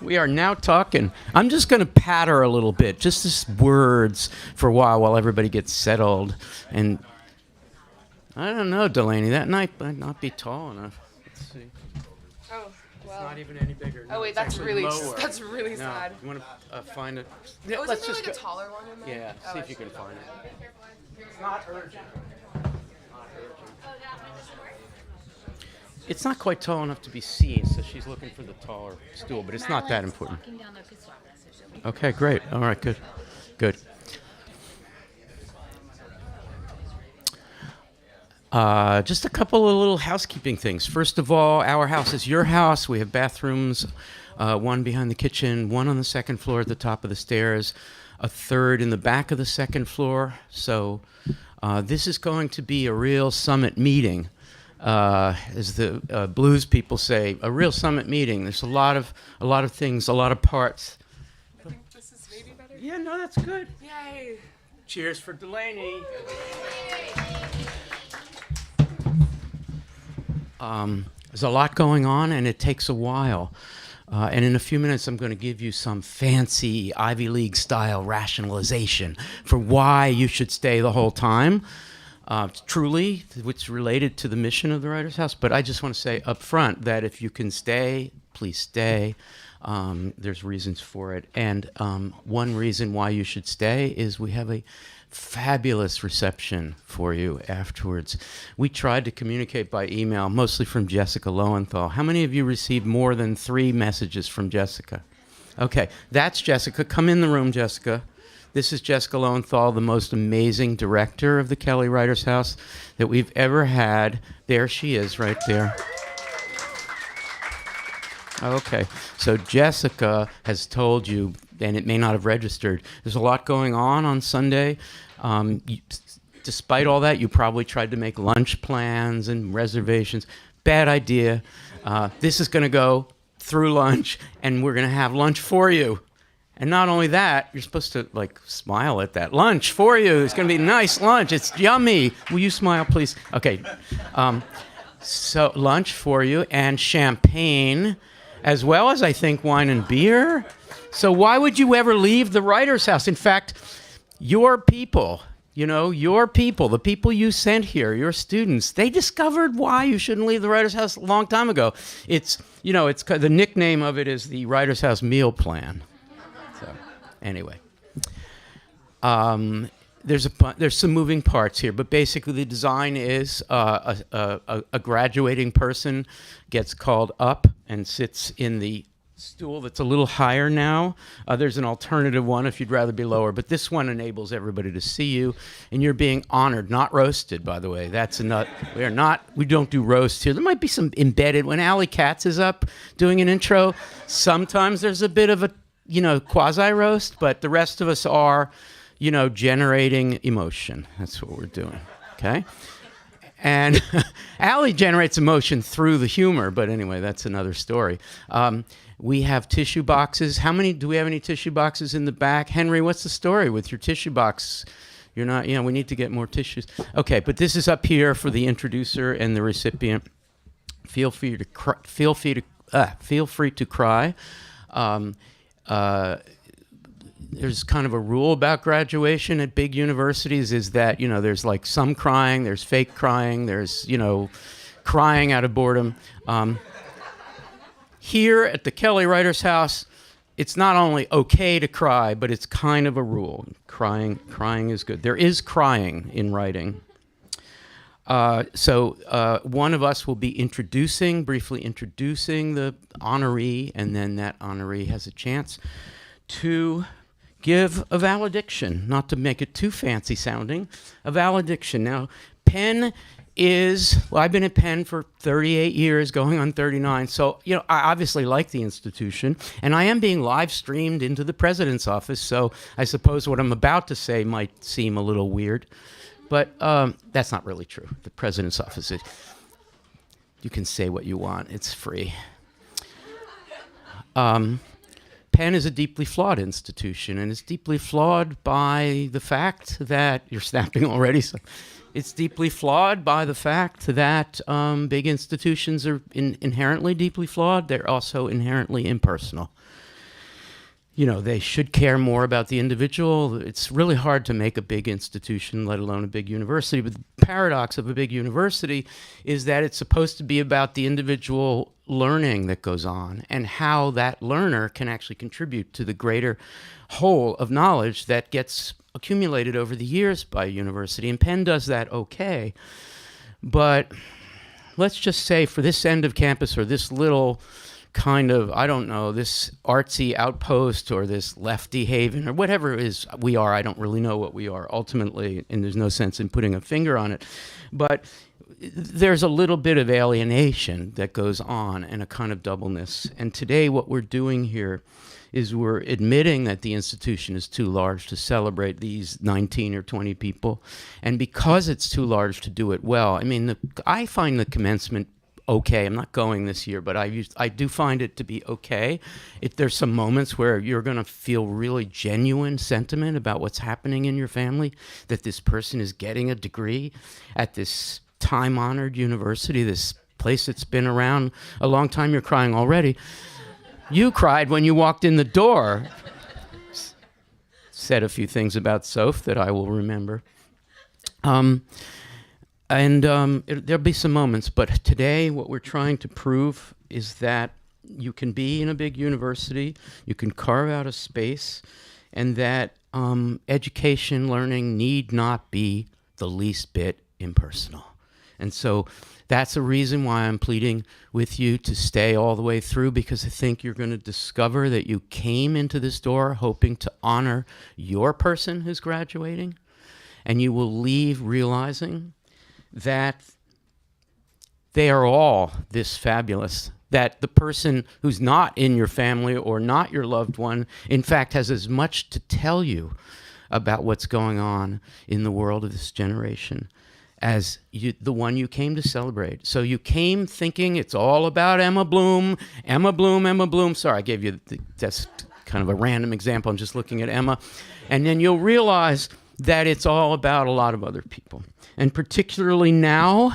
We are now talking. I'm just going to patter a little bit, just as words for a while everybody gets settled. And I don't know, Delaney, that might not be tall enough. Let's see. Oh, well. It's not even any bigger. No, oh wait, that's really sad. You want to find it? Yeah, let's just like a taller one in there? Yeah, see if you can find it. It's not urgent. It's not quite tall enough to be seen, so she's looking for the taller stool, but it's not that important. Okay, great. All right, good. Good. Just a couple of little housekeeping things. First of all, our house is your house. We have bathrooms, one behind the kitchen, one on the second floor at the top of the stairs, a third in the back of the second floor. So this is going to be a real summit meeting. As the blues people say, a real summit meeting. There's a lot of things, a lot of parts. I think this is maybe better. Yeah, no, that's good. Yay! Cheers for Delaney. There's a lot going on, and it takes a while. And in a few minutes, I'm going to give you some fancy Ivy League-style rationalization for why you should stay the whole time. Truly, it's related to the mission of the Writers' House, but I just want to say up front that if you can stay, please stay. There's reasons for it. And one reason why you should stay is we have a fabulous reception for you afterwards. We tried to communicate by email, mostly from Jessica Lowenthal. How many of you received more than 3 messages from Jessica? Okay, that's Jessica. Come in the room, Jessica. This is Jessica Lowenthal, the most amazing director of the Kelly Writers' House that we've ever had. There she is, right there. Okay, so Jessica has told you, and it may not have registered, there's a lot going on Sunday. Despite all that, you probably tried to make lunch plans and reservations. Bad idea. This is going to go through lunch, and we're going to have lunch for you. And not only that, you're supposed to, smile at that. Lunch for you. It's going to be nice lunch. It's yummy. Will you smile, please? Okay. So lunch for you and champagne, as well as, I think, wine and beer. So why would you ever leave the Writers' House? In fact, your people, the people you sent here, your students, they discovered why you shouldn't leave the Writers' House a long time ago. It's the nickname of it is the Writers' House meal plan. So, anyway, there's some moving parts here, but basically the design is a graduating person gets called up and sits in the stool that's a little higher now. There's an alternative one if you'd rather be lower, but this one enables everybody to see you, and you're being honored, not roasted, by the way. That's a nut. We don't do roasts here. There might be some embedded. When Alli Katz is up doing an intro, sometimes there's a bit of a quasi-roast, but the rest of us are, generating emotion. That's what we're doing, okay? And Alli generates emotion through the humor, but anyway, that's another story. We have tissue boxes. Do we have any tissue boxes in the back? Henry, what's the story with your tissue box? You're not, we need to get more tissues. Okay, but this is up here for the introducer and the recipient. Feel free to cry. There's kind of a rule about graduation at big universities is that, there's some crying, there's fake crying, there's, crying out of boredom. Here at the Kelly Writers' House, it's not only okay to cry, but it's kind of a rule. Crying is good. There is crying in writing. So one of us will be briefly introducing the honoree, and then that honoree has a chance to give a valediction, not to make it too fancy sounding, a valediction. Now, Penn I've been at Penn for 38 years, going on 39, so, I obviously like the institution, and I am being live streamed into the president's office, so I suppose what I'm about to say might seem a little weird. But that's not really true. The president's office, you can say what you want. It's free. Penn is a deeply flawed institution, and it's deeply flawed by the fact that you're snapping already. So it's deeply flawed by the fact that big institutions are inherently deeply flawed. They're also inherently impersonal. they should care more about the individual. It's really hard to make a big institution, let alone a big university. But the paradox of a big university is that it's supposed to be about the individual learning that goes on and how that learner can actually contribute to the greater whole of knowledge that gets accumulated over the years by a university. And Penn does that okay. But let's just say for this end of campus, or this little kind of, I don't know, this artsy outpost or this lefty haven or whatever it is we are, I don't really know what we are ultimately, and there's no sense in putting a finger on it. But there's a little bit of alienation that goes on and a kind of doubleness. And today what we're doing here is we're admitting that the institution is too large to celebrate these 19 or 20 people. And because it's too large to do it well, I mean, I find the commencement okay. I'm not going this year, but I do find it to be okay. There's some moments where you're going to feel really genuine sentiment about what's happening in your family, that this person is getting a degree at this time-honored university, this place that's been around a long time. You're crying already. You cried when you walked in the door. Said a few things about Soph that I will remember. There'll be some moments, but today what we're trying to prove is that you can be in a big university, you can carve out a space, and that education, learning need not be the least bit impersonal. And so that's a reason why I'm pleading with you to stay all the way through, because I think you're going to discover that you came into this door hoping to honor your person who's graduating, and you will leave realizing that they are all this fabulous, that the person who's not in your family or not your loved one, in fact, has as much to tell you about what's going on in the world of this generation as the one you came to celebrate. So you came thinking it's all about Emma Bloom, Emma Bloom, Emma Bloom. Sorry, I gave you that's kind of a random example. I'm just looking at Emma. And then you'll realize that it's all about a lot of other people. And particularly now,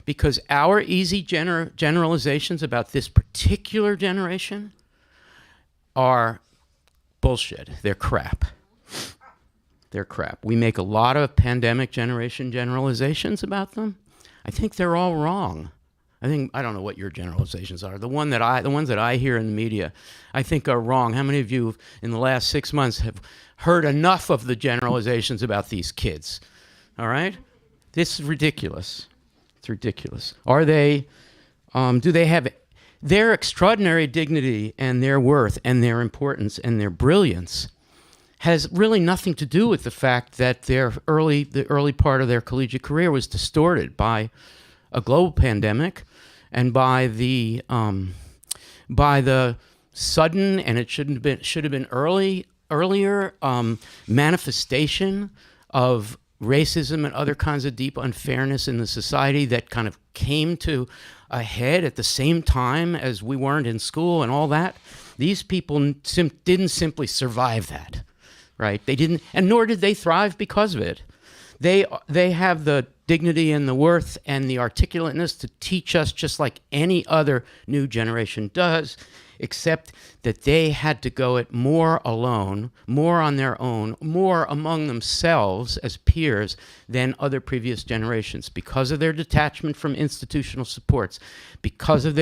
because our easy generalizations about this particular generation are bullshit. They're crap. They're crap. We make a lot of pandemic generation generalizations about them. I think they're all wrong. I don't know what your generalizations are. The ones that I hear in the media, I think are wrong. How many of you in the last 6 months have heard enough of the generalizations about these kids? All right? This is ridiculous. It's ridiculous. Are they, do they have their extraordinary dignity and their worth and their importance and their brilliance has really nothing to do with the fact that the early part of their collegiate career was distorted by a global pandemic and by the sudden, and it should have been earlier manifestation of racism and other kinds of deep unfairness in the society that kind of came to a head at the same time as we weren't in school and all that. These people didn't simply survive that, right? They didn't, and nor did they thrive because of it. They have the dignity and the worth and the articulateness to teach us just like any other new generation does, except that they had to go it more alone, more on their own, more among themselves as peers than other previous generations because of their detachment from institutional supports, because of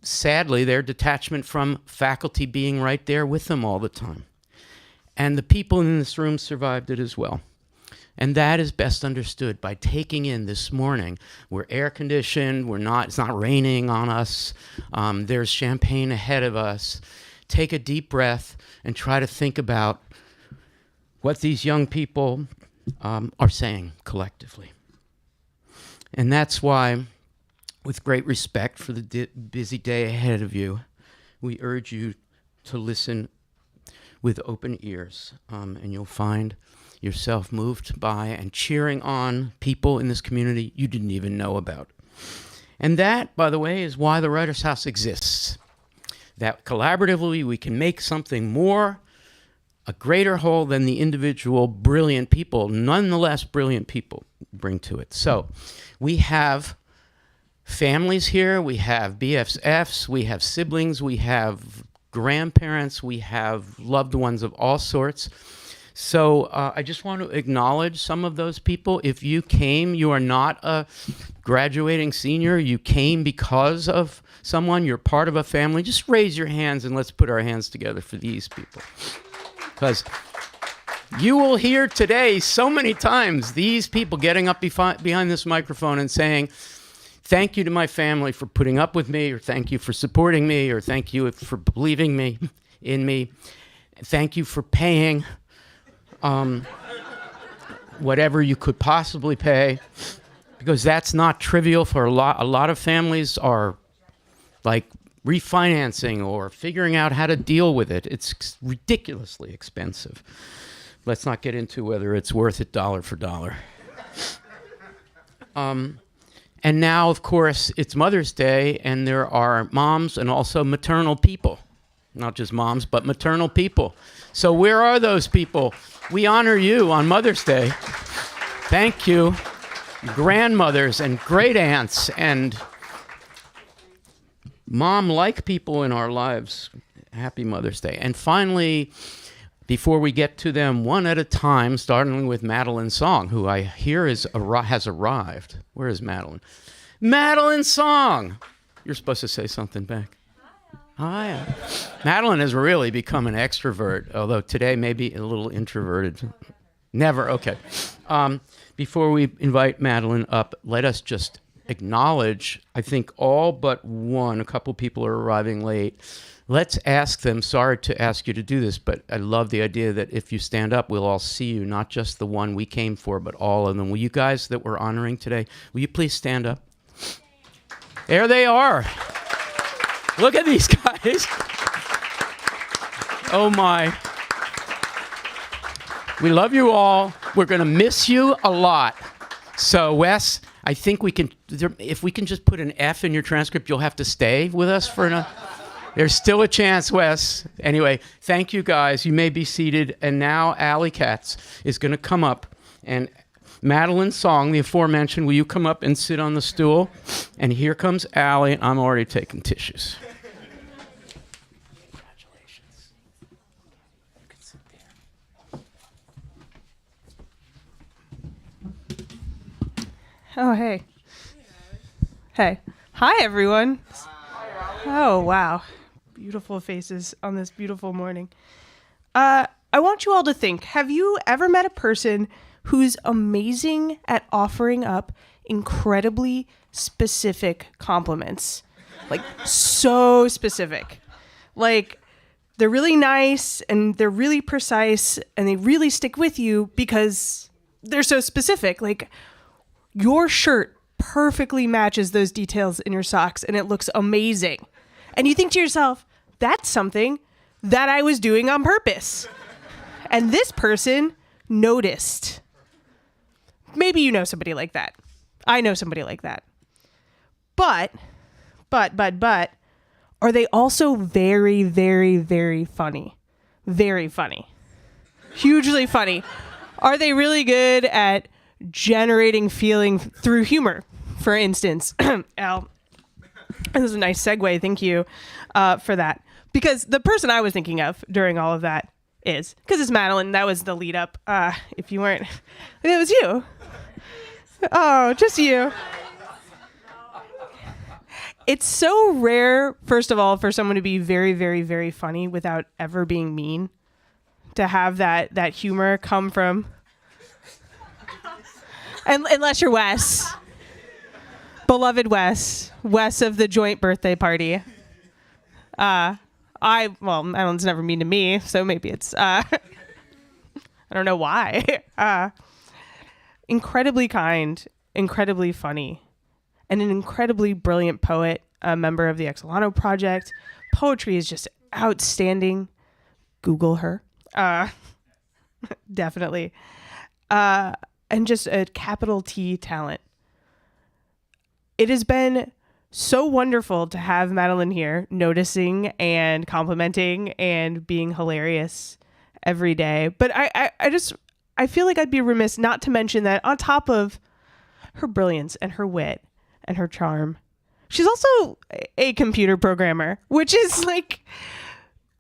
sadly, their detachment from faculty being right there with them all the time. And the people in this room survived it as well. And that is best understood by taking in this morning. We're air conditioned, it's not raining on us, there's champagne ahead of us. Take a deep breath and try to think about what these young people are saying collectively. And that's why, with great respect for the busy day ahead of you, we urge you to listen with open ears, and you'll find yourself moved by and cheering on people in this community you didn't even know about. And that, by the way, is why the Writers' House exists. That collaboratively we can make something more, a greater whole than the individual brilliant people, nonetheless brilliant people, bring to it. So we have families here, we have BFFs, we have siblings, we have grandparents, we have loved ones of all sorts. So I just want to acknowledge some of those people. If you came, you are not a graduating senior. You came because of someone. You're part of a family. Just raise your hands and let's put our hands together for these people. Because you will hear today so many times these people getting up behind this microphone and saying, thank you to my family for putting up with me, or thank you for supporting me, or thank you for believing in me. Thank you for paying whatever you could possibly pay, because that's not trivial for a lot. A lot of families are like refinancing or figuring out how to deal with it. It's ridiculously expensive. Let's not get into whether it's worth it dollar for dollar. And now, of course, it's Mother's Day, and there are moms and also maternal people. Not just moms, but maternal people. So where are those people? We honor you on Mother's Day. Thank you, grandmothers and great aunts and mom-like people in our lives. Happy Mother's Day. And finally, before we get to them one at a time, starting with Madeleine Song, who I hear has arrived. Where is Madeleine? Madeleine Song! You're supposed to say something back. Hi. Madeleine has really become an extrovert, although today maybe a little introverted. Never, okay. Before we invite Madeleine up, let us just acknowledge, I think all but one, a couple people are arriving late. Let's ask them, sorry to ask you to do this, but I love the idea that if you stand up, we'll all see you, not just the one we came for, but all of them. Will you guys that we're honoring today, will you please stand up? There they are. Look at these guys. Oh my. We love you all. We're going to miss you a lot. So Wes, I think we can, if we can just put an F in your transcript, you'll have to stay with us for another. There's still a chance, Wes. Anyway, thank you guys. You may be seated. And now Alli Katz is going to come up, and Madeleine Song, the aforementioned, will you come up and sit on the stool? And here comes Alli. I'm already taking tissues. Congratulations. You can sit there. Oh, hey. Hey. Hi, everyone. Oh, wow. Beautiful faces on this beautiful morning. I want you all to think, have you ever met a person who's amazing at offering up incredibly specific compliments? Like, so specific. Like, they're really nice and they're really precise and they really stick with you because they're so specific. Like, your shirt perfectly matches those details in your socks and it looks amazing. And you think to yourself, that's something that I was doing on purpose. And this person noticed. Maybe you know somebody like that. I know somebody like that. But, are they also very, very, very funny? Very funny. Hugely funny. Are they really good at generating feeling through humor, for instance? Al, this is a nice segue. Thank you for that. Because the person I was thinking of during all of that is, because it's Madeleine, that was the lead up. If you weren't, it was you. Oh, just you. It's so rare, first of all, for someone to be very, very, very funny without ever being mean. To have that humor come from, unless you're Wes. Beloved Wes of the joint birthday party. Madeline's never mean to me, so maybe it's, I don't know why. Incredibly kind, incredibly funny, and an incredibly brilliant poet, a member of the Exolano Project. Poetry is just outstanding. Google her. Definitely. And just a capital T talent. It has been so wonderful to have Madeleine here, noticing and complimenting and being hilarious every day. But I feel like I'd be remiss not to mention that on top of her brilliance and her wit and her charm, she's also a computer programmer, which is like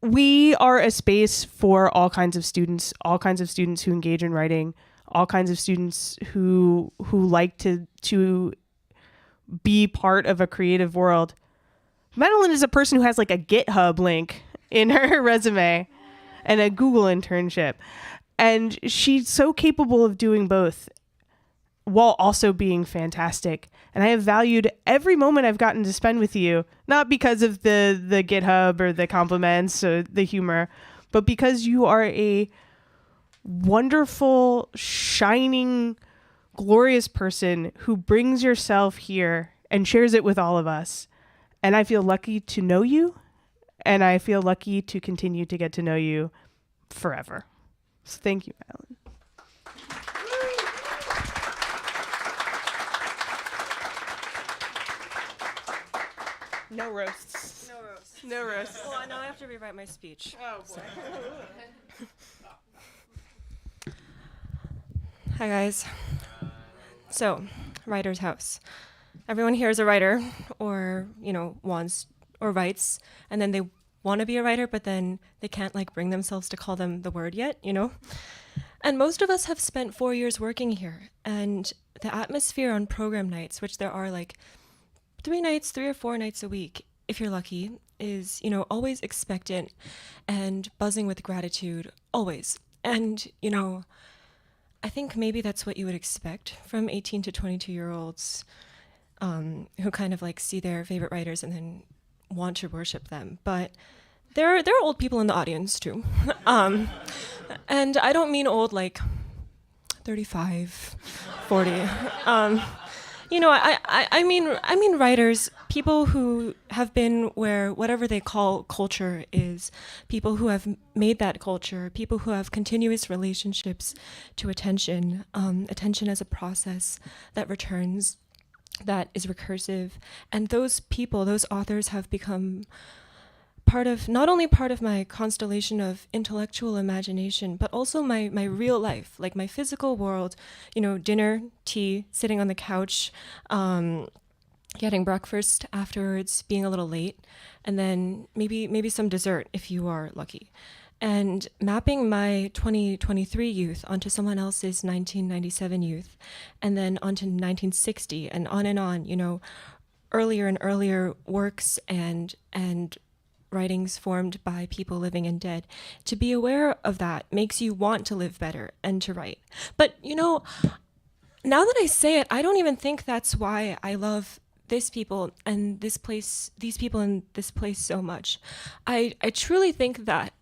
we are a space for all kinds of students who engage in writing, all kinds of students who like to be part of a creative world. Madeleine is a person who has like a GitHub link in her resume and a Google internship. And she's so capable of doing both while also being fantastic. And I have valued every moment I've gotten to spend with you, not because of the GitHub or the compliments or the humor, but because you are a wonderful, shining, glorious person who brings yourself here and shares it with all of us. And I feel lucky to know you, and I feel lucky to continue to get to know you forever. So thank you, Madeleine. No roasts. No roast. No roasts. Well, now I have to rewrite my speech. Oh, boy. Hi, guys. So, writer's house. Everyone here is a writer, or, wants or writes, and then they want to be a writer, but then they can't, bring themselves to call them the word yet, And most of us have spent 4 years working here, and the atmosphere on program nights, which there are, 3 or 4 nights a week, if you're lucky, is, always expectant and buzzing with gratitude, always. And, I think maybe that's what you would expect from 18 to 22-year-olds who kind of see their favorite writers and then want to worship them. But there are old people in the audience too. And I don't mean old 35, 40. I mean writers, people who have been where whatever they call culture is, people who have made that culture, people who have continuous relationships to attention, attention as a process that returns, that is recursive. And those people, those authors have become not only part of my constellation of intellectual imagination, but also my real life, my physical world, dinner, tea, sitting on the couch, getting breakfast afterwards, being a little late, and then maybe some dessert if you are lucky. And mapping my 2023 youth onto someone else's 1997 youth, and then onto 1960, and on, earlier and earlier works and writings formed by people living and dead. To be aware of that makes you want to live better and to write. But, now that I say it, I don't even think that's why I love these people and this place, these people in this place so much. I truly think that,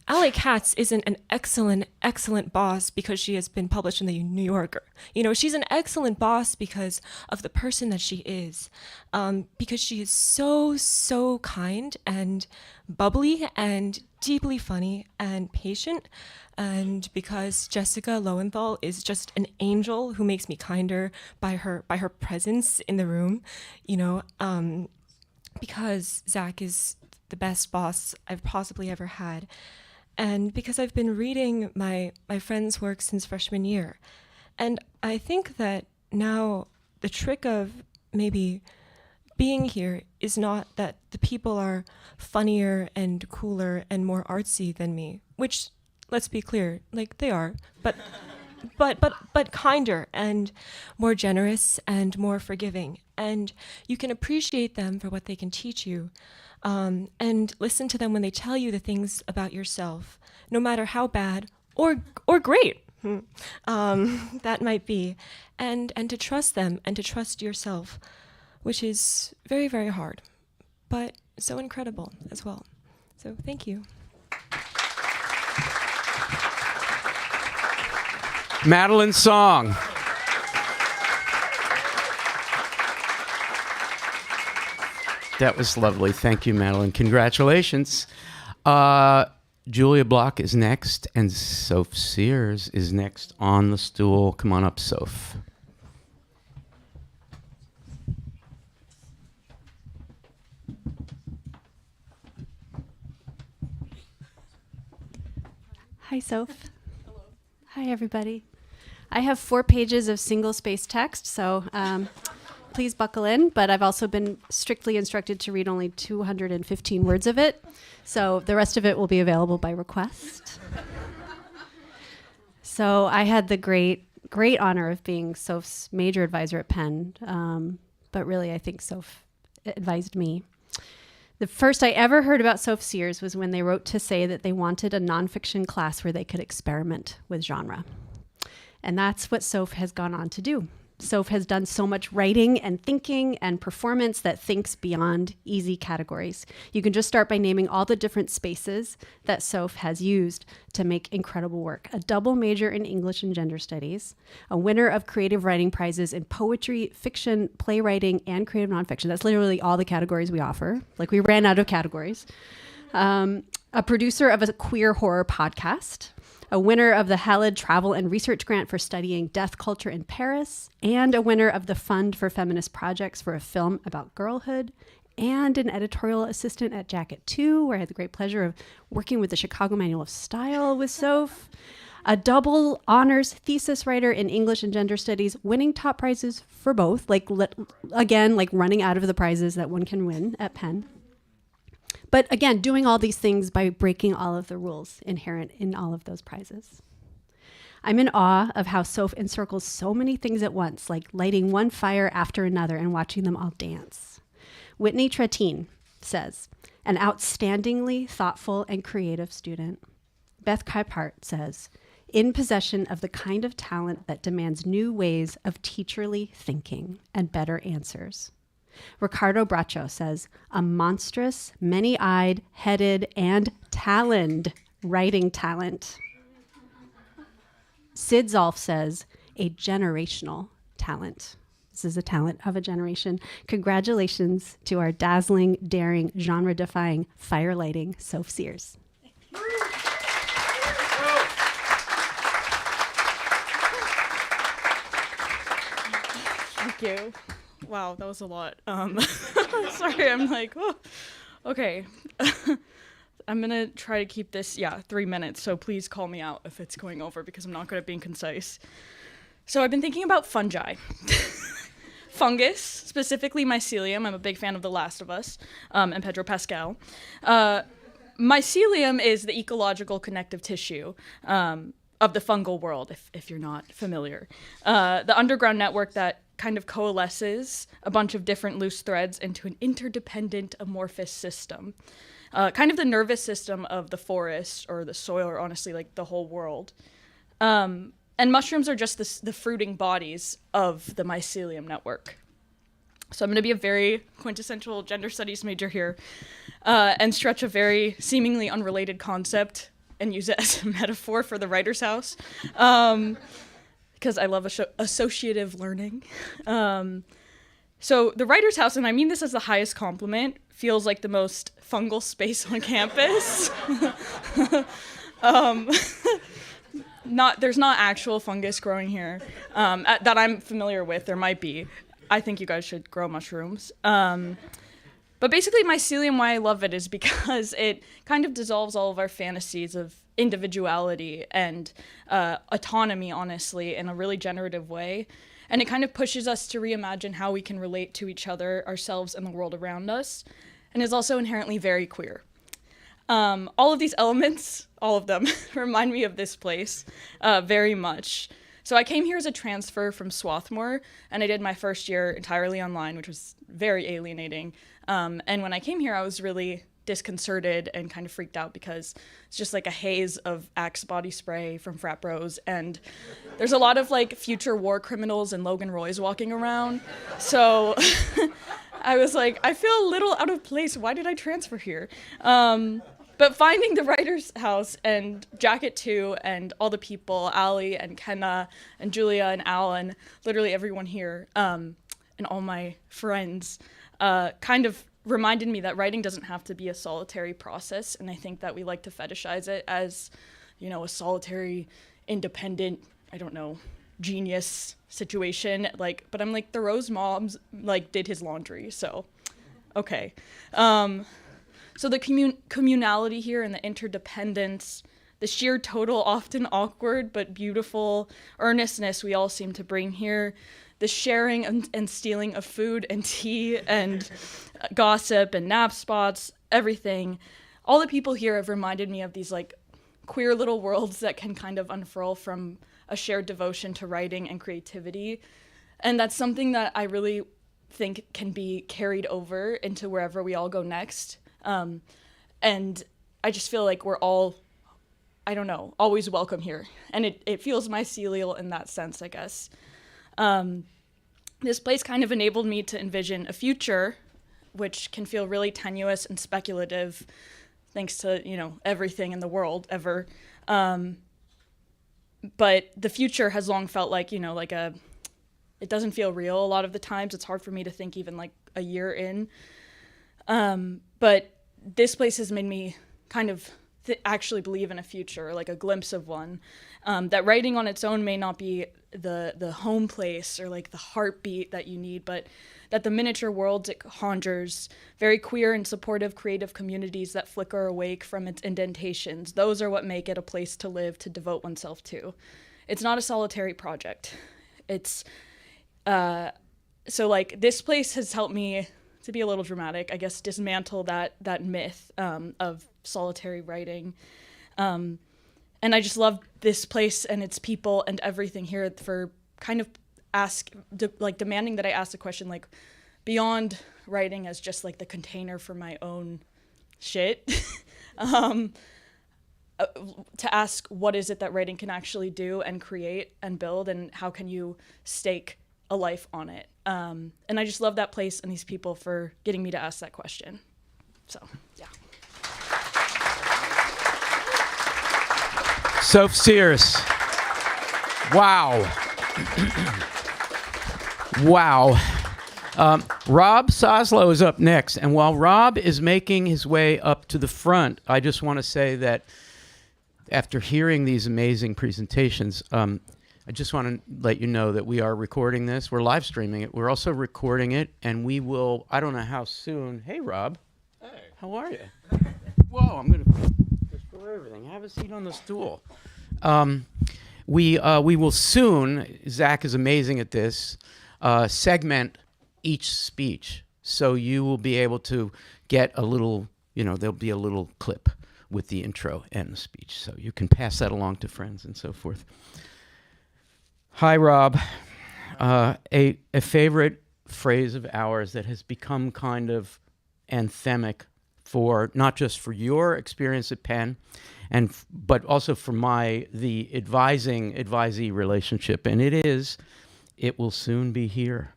Alli Katz isn't an excellent boss because she has been published in the New Yorker. She's an excellent boss because of the person that she is, because she is so kind and bubbly and deeply funny and patient, and because Jessica Lowenthal is just an angel who makes me kinder by her presence in the room, because Zach is the best boss I've possibly ever had. And because I've been reading my friend's work since freshman year. And I think that now the trick of maybe being here is not that the people are funnier and cooler and more artsy than me, which, let's be clear, they are, but kinder and more generous and more forgiving. And you can appreciate them for what they can teach you. And listen to them when they tell you the things about yourself, no matter how bad or great that might be, and to trust them and to trust yourself, which is very, very hard, but so incredible as well. So thank you. Madeleine's song. That was lovely. Thank you, Madeleine. Congratulations. Julia Bloch is next, and Sophie Sears is next on the stool. Come on up, Soph. Hi, Soph. Hello. Hi, everybody. I have 4 pages of single-space text, so please buckle in, but I've also been strictly instructed to read only 215 words of it. So the rest of it will be available by request. So I had the great honor of being Soph's major advisor at Penn. But really, I think Soph advised me. The first I ever heard about Soph Sears was when they wrote to say that they wanted a nonfiction class where they could experiment with genre. And that's what Soph has gone on to do. Soph has done so much writing and thinking and performance that thinks beyond easy categories. You can just start by naming all the different spaces that Soph has used to make incredible work. A double major in English and Gender Studies, a winner of creative writing prizes in poetry, fiction, playwriting, and creative nonfiction. That's literally all the categories we offer. Like, we ran out of categories. A producer of a queer horror podcast, a winner of the Halid Travel and Research Grant for studying death culture in Paris, and a winner of the Fund for Feminist Projects for a film about girlhood, and an editorial assistant at Jacket 2, where I had the great pleasure of working with the Chicago Manual of Style with Soph. A double honors thesis writer in English and Gender Studies, winning top prizes for both, like running out of the prizes that one can win at Penn. But again, doing all these things by breaking all of the rules inherent in all of those prizes. I'm in awe of how Soph encircles so many things at once, like lighting one fire after another and watching them all dance. Whitney Tretine says, an outstandingly thoughtful and creative student. Beth Kuipart says, in possession of the kind of talent that demands new ways of teacherly thinking and better answers. Ricardo Bracho says, a monstrous, many-eyed, headed, and taloned writing talent. Sid Zolf says, a generational talent. This is a talent of a generation. Congratulations to our dazzling, daring, genre-defying, fire-lighting Soph Sears. Thank you. Wow, that was a lot. Sorry, I'm like, oh, okay. I'm gonna try to keep this, 3 minutes, so please call me out if it's going over because I'm not good at being concise. So I've been thinking about fungi. Fungus, specifically mycelium. I'm a big fan of The Last of Us and Pedro Pascal. Mycelium is the ecological connective tissue of the fungal world, if you're not familiar. The underground network that kind of coalesces a bunch of different loose threads into an interdependent amorphous system. Kind of the nervous system of the forest or the soil, or honestly like the whole world. And mushrooms are just the fruiting bodies of the mycelium network. So I'm going to be a very quintessential gender studies major here and stretch a very seemingly unrelated concept and use it as a metaphor for the writer's house. Because I love associative learning. So the writer's house, and I mean this as the highest compliment, feels like the most fungal space on campus. There's not actual fungus growing here that I'm familiar with. There might be. I think you guys should grow mushrooms. But basically mycelium, why I love it is because it kind of dissolves all of our fantasies of individuality and autonomy, honestly, in a really generative way. And it kind of pushes us to reimagine how we can relate to each other, ourselves, and the world around us, and is also inherently very queer. All of these elements, all of them, remind me of this place very much. So I came here as a transfer from Swarthmore, and I did my first year entirely online, which was very alienating. And when I came here, I was really disconcerted and kind of freaked out because it's just like a haze of Axe body spray from frat bros, and there's a lot of like future war criminals and Logan Roys walking around. So I was like, I feel a little out of place. Why did I transfer here? But finding the writer's house and Jacket 2 and all the people, Alli and Kenna and Julia and Alan, literally everyone here, and all my friends, kind of reminded me that writing doesn't have to be a solitary process. And I think that we like to fetishize it as, you know, a solitary, independent, genius situation. Like, but I'm like, the Rose moms like did his laundry. So, okay. So the communality here and the interdependence, the sheer total, often awkward but beautiful earnestness we all seem to bring here, the sharing and stealing of food and tea and gossip and nap spots, everything. All the people here have reminded me of these like queer little worlds that can kind of unfurl from a shared devotion to writing and creativity. And that's something that I really think can be carried over into wherever we all go next. And I just feel like we're all, I don't know, always welcome here. And it feels mycelial in that sense, I guess. This place kind of enabled me to envision a future, which can feel really tenuous and speculative, thanks to, you know, everything in the world ever. But the future has long felt like, you know, like it doesn't feel real a lot of the times. It's hard for me to think even like a year in. But this place has made me kind of actually believe in a future, like a glimpse of one. That writing on its own may not be the home place or like the heartbeat that you need, but that the miniature worlds it conjures, very queer and supportive creative communities that flicker awake from its indentations, those are what make it a place to live, to devote oneself to. It's not a solitary project. It's so like this place has helped me, to be a little dramatic, I guess, dismantle that myth of solitary writing. And I just love this place and its people and everything here for kind of demanding that I ask the question, like, beyond writing as just like the container for my own shit, to ask what is it that writing can actually do and create and build, and how can you stake a life on it. And I just love that place and these people for getting me to ask that question. So, yeah. Soph Sears. Wow. Wow. Rob Soslow is up next. And while Rob is making his way up to the front, I just want to say that after hearing these amazing presentations, I just want to let you know that we are recording this. We're live streaming it. We're also recording it, and we will, I don't know how soon. Hey, Rob. Hey. How are you? Whoa, I'm going to destroy everything. Have a seat on the stool. We will soon, Zach is amazing at this, segment each speech. So you will be able to get a little, there'll be a little clip with the intro and the speech. So you can pass that along to friends and so forth. Hi, Rob. A favorite phrase of ours that has become kind of anthemic for not just for your experience at Penn, but also for the advisee relationship, and it will soon be here.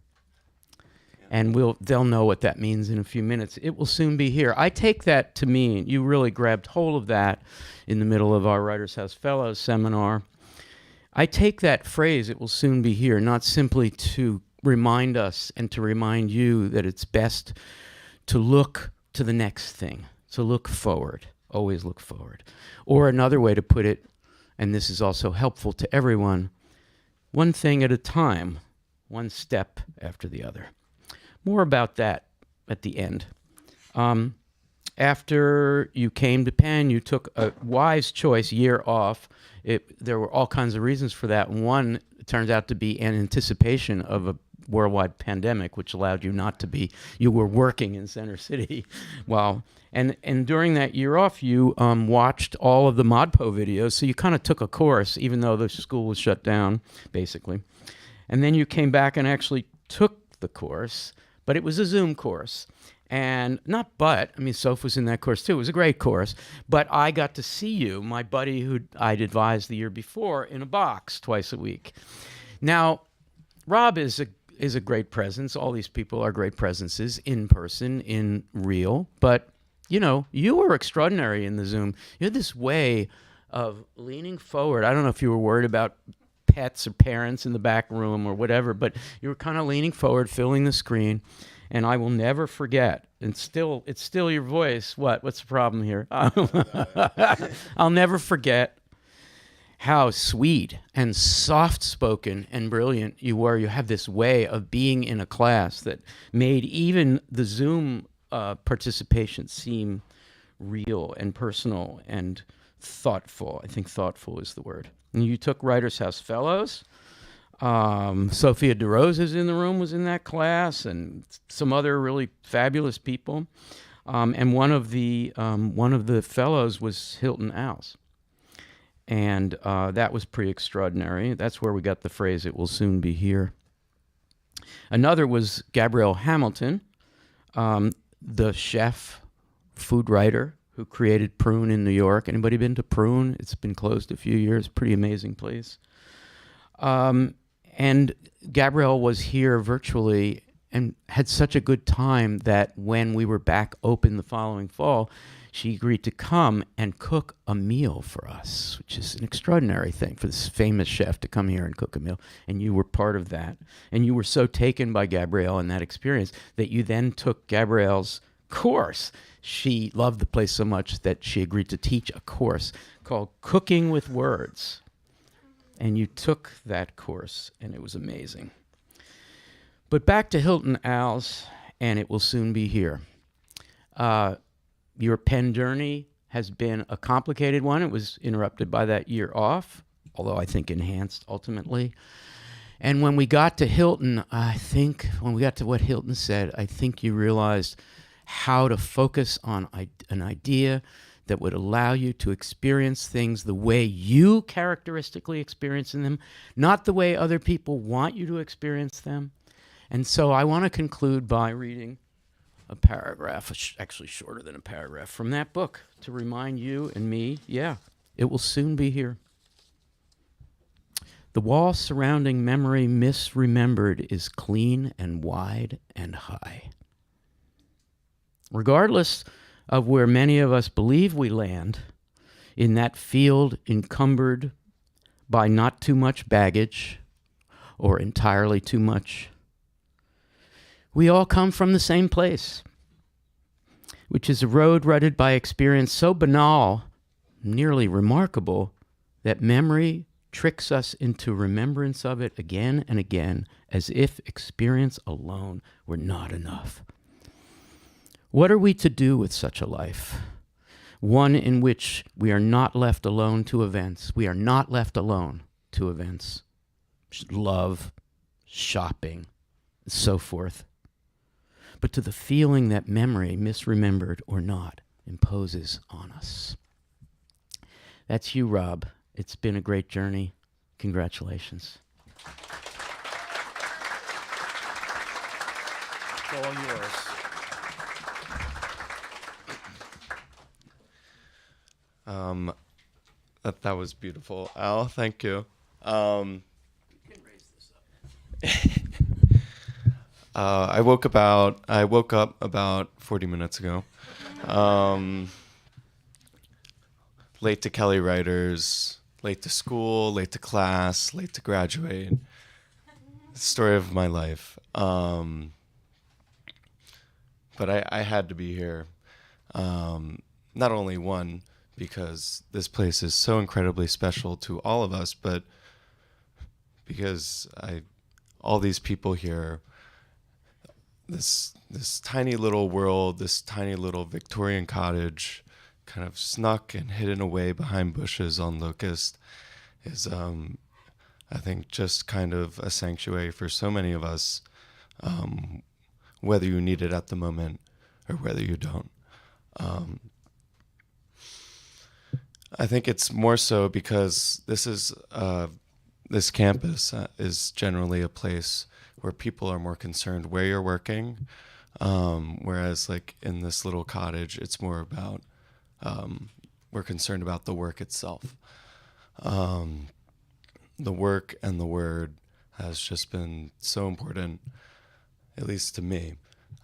And they'll know what that means in a few minutes. It will soon be here. I take that to mean you really grabbed hold of that in the middle of our Writers House Fellows seminar. I take that phrase, it will soon be here, not simply to remind us and to remind you that it's best to look to the next thing, to look forward, always look forward. Or another way to put it, and this is also helpful to everyone, one thing at a time, one step after the other. More about that at the end. After you came to Penn, you took a wise choice, year off. There were all kinds of reasons for that. One turned out to be an anticipation of a worldwide pandemic, which allowed you not to be, you were working in Center City. Wow. And during that year off, you watched all of the ModPo videos, so you kind of took a course, even though the school was shut down, basically. And then you came back and actually took the course, but it was a Zoom course. And Soph was in that course too. It was a great course. But I got to see you, my buddy who I'd advised the year before, in a box twice a week. Now, Rob is a great presence. All these people are great presences in person, in real. But, you were extraordinary in the Zoom. You had this way of leaning forward. I don't know if you were worried about pets or parents in the back room or whatever, but you were kind of leaning forward, filling the screen. And I will never forget, and it's still your voice. What's the problem here? I'll never forget how sweet and soft-spoken and brilliant you were. You have this way of being in a class that made even the Zoom participation seem real and personal and thoughtful. I think thoughtful is the word. And you took Writers House Fellows. Sophia DeRose is in the room, was in that class, and some other really fabulous people. And one of the fellows was Hilton Als. And that was pretty extraordinary. That's where we got the phrase, "It will soon be here." Another was Gabrielle Hamilton, the chef, food writer who created Prune in New York. Anybody been to Prune? It's been closed a few years. Pretty amazing place. And Gabrielle was here virtually and had such a good time that when we were back open the following fall, she agreed to come and cook a meal for us, which is an extraordinary thing for this famous chef to come here and cook a meal. And you were part of that. And you were so taken by Gabrielle and that experience that you then took Gabrielle's course. She loved the place so much that she agreed to teach a course called Cooking with Words. And you took that course, and it was amazing. But back to Hilton Als, and It Will Soon Be Here. Your Penn journey has been a complicated one. It was interrupted by that year off, although I think enhanced ultimately. And when we got to Hilton, when we got to what Hilton said, I think you realized how to focus on an idea that would allow you to experience things the way you characteristically experience them, not the way other people want you to experience them. And so I want to conclude by reading a paragraph, actually shorter than a paragraph, from that book to remind you and me, it will soon be here. The wall surrounding memory misremembered is clean and wide and high. Regardless of where many of us believe we land, in that field encumbered by not too much baggage or entirely too much, we all come from the same place, which is a road rutted by experience so banal, nearly remarkable, that memory tricks us into remembrance of it again and again, as if experience alone were not enough. What are we to do with such a life? One in which we are not left alone to events. We are not left alone to events. Love, shopping, so forth. But to the feeling that memory, misremembered or not, imposes on us. That's you, Rob. It's been a great journey. Congratulations. It's all yours. That was beautiful, Al. Thank you. You can raise this up. I woke up about 40 minutes ago. Late to Kelly Writers, late to school, late to class, late to graduate. The story of my life. But I had to be here. Not only one, because this place is so incredibly special to all of us, but because all these people here, this tiny little world, this tiny little Victorian cottage, kind of snuck and hidden away behind bushes on Locust, is, I think, just kind of a sanctuary for so many of us, whether you need it at the moment or whether you don't. I think it's more so because this campus is generally a place where people are more concerned where you're working, whereas like in this little cottage, it's more about we're concerned about the work itself. The work and the word has just been so important, at least to me,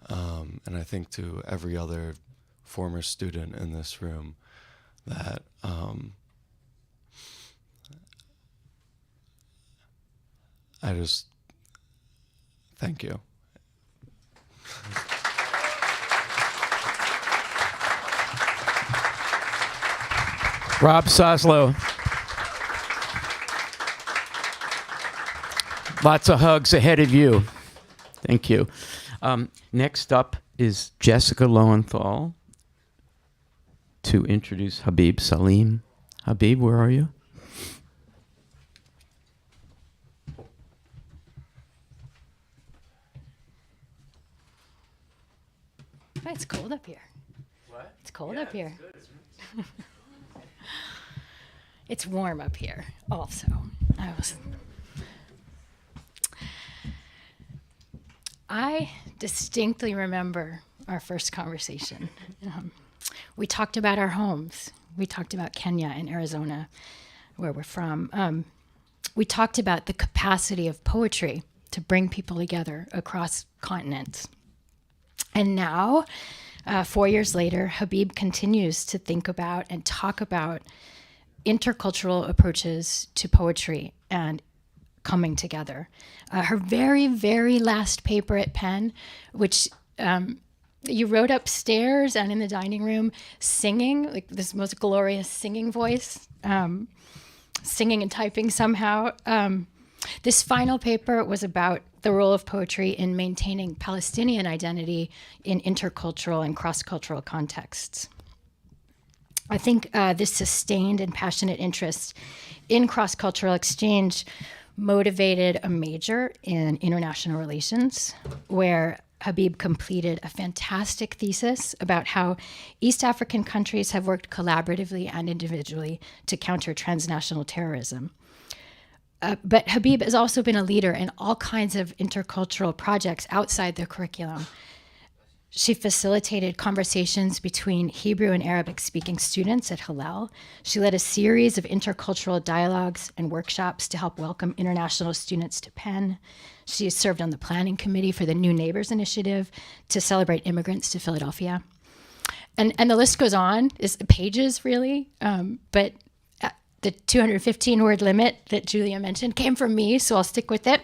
and I think to every other former student in this room, that I just thank you. Rob Soslow. Lots of hugs ahead of you. Thank you. Next up is Jessica Lowenthal to introduce Habib Salim. Habib, where are you? Oh, it's cold up here. What? It's cold up here. It's warm up here also. I distinctly remember our first conversation. We talked about our homes. We talked about Kenya and Arizona, where we're from. We talked about the capacity of poetry to bring people together across continents. And now, 4 years later, Habib continues to think about and talk about intercultural approaches to poetry and coming together. Her very, very last paper at Penn, which you wrote upstairs and in the dining room, singing, like this most glorious singing voice, singing and typing somehow. This final paper was about the role of poetry in maintaining Palestinian identity in intercultural and cross-cultural contexts. I think this sustained and passionate interest in cross-cultural exchange motivated a major in international relations, where Habib completed a fantastic thesis about how East African countries have worked collaboratively and individually to counter transnational terrorism. But Habib has also been a leader in all kinds of intercultural projects outside the curriculum. She facilitated conversations between Hebrew and Arabic-speaking students at Hillel. She led a series of intercultural dialogues and workshops to help welcome international students to Penn. She served on the planning committee for the New Neighbors Initiative to celebrate immigrants to Philadelphia. And the list goes on, is pages really, but the 215-word limit that Julia mentioned came from me, so I'll stick with it.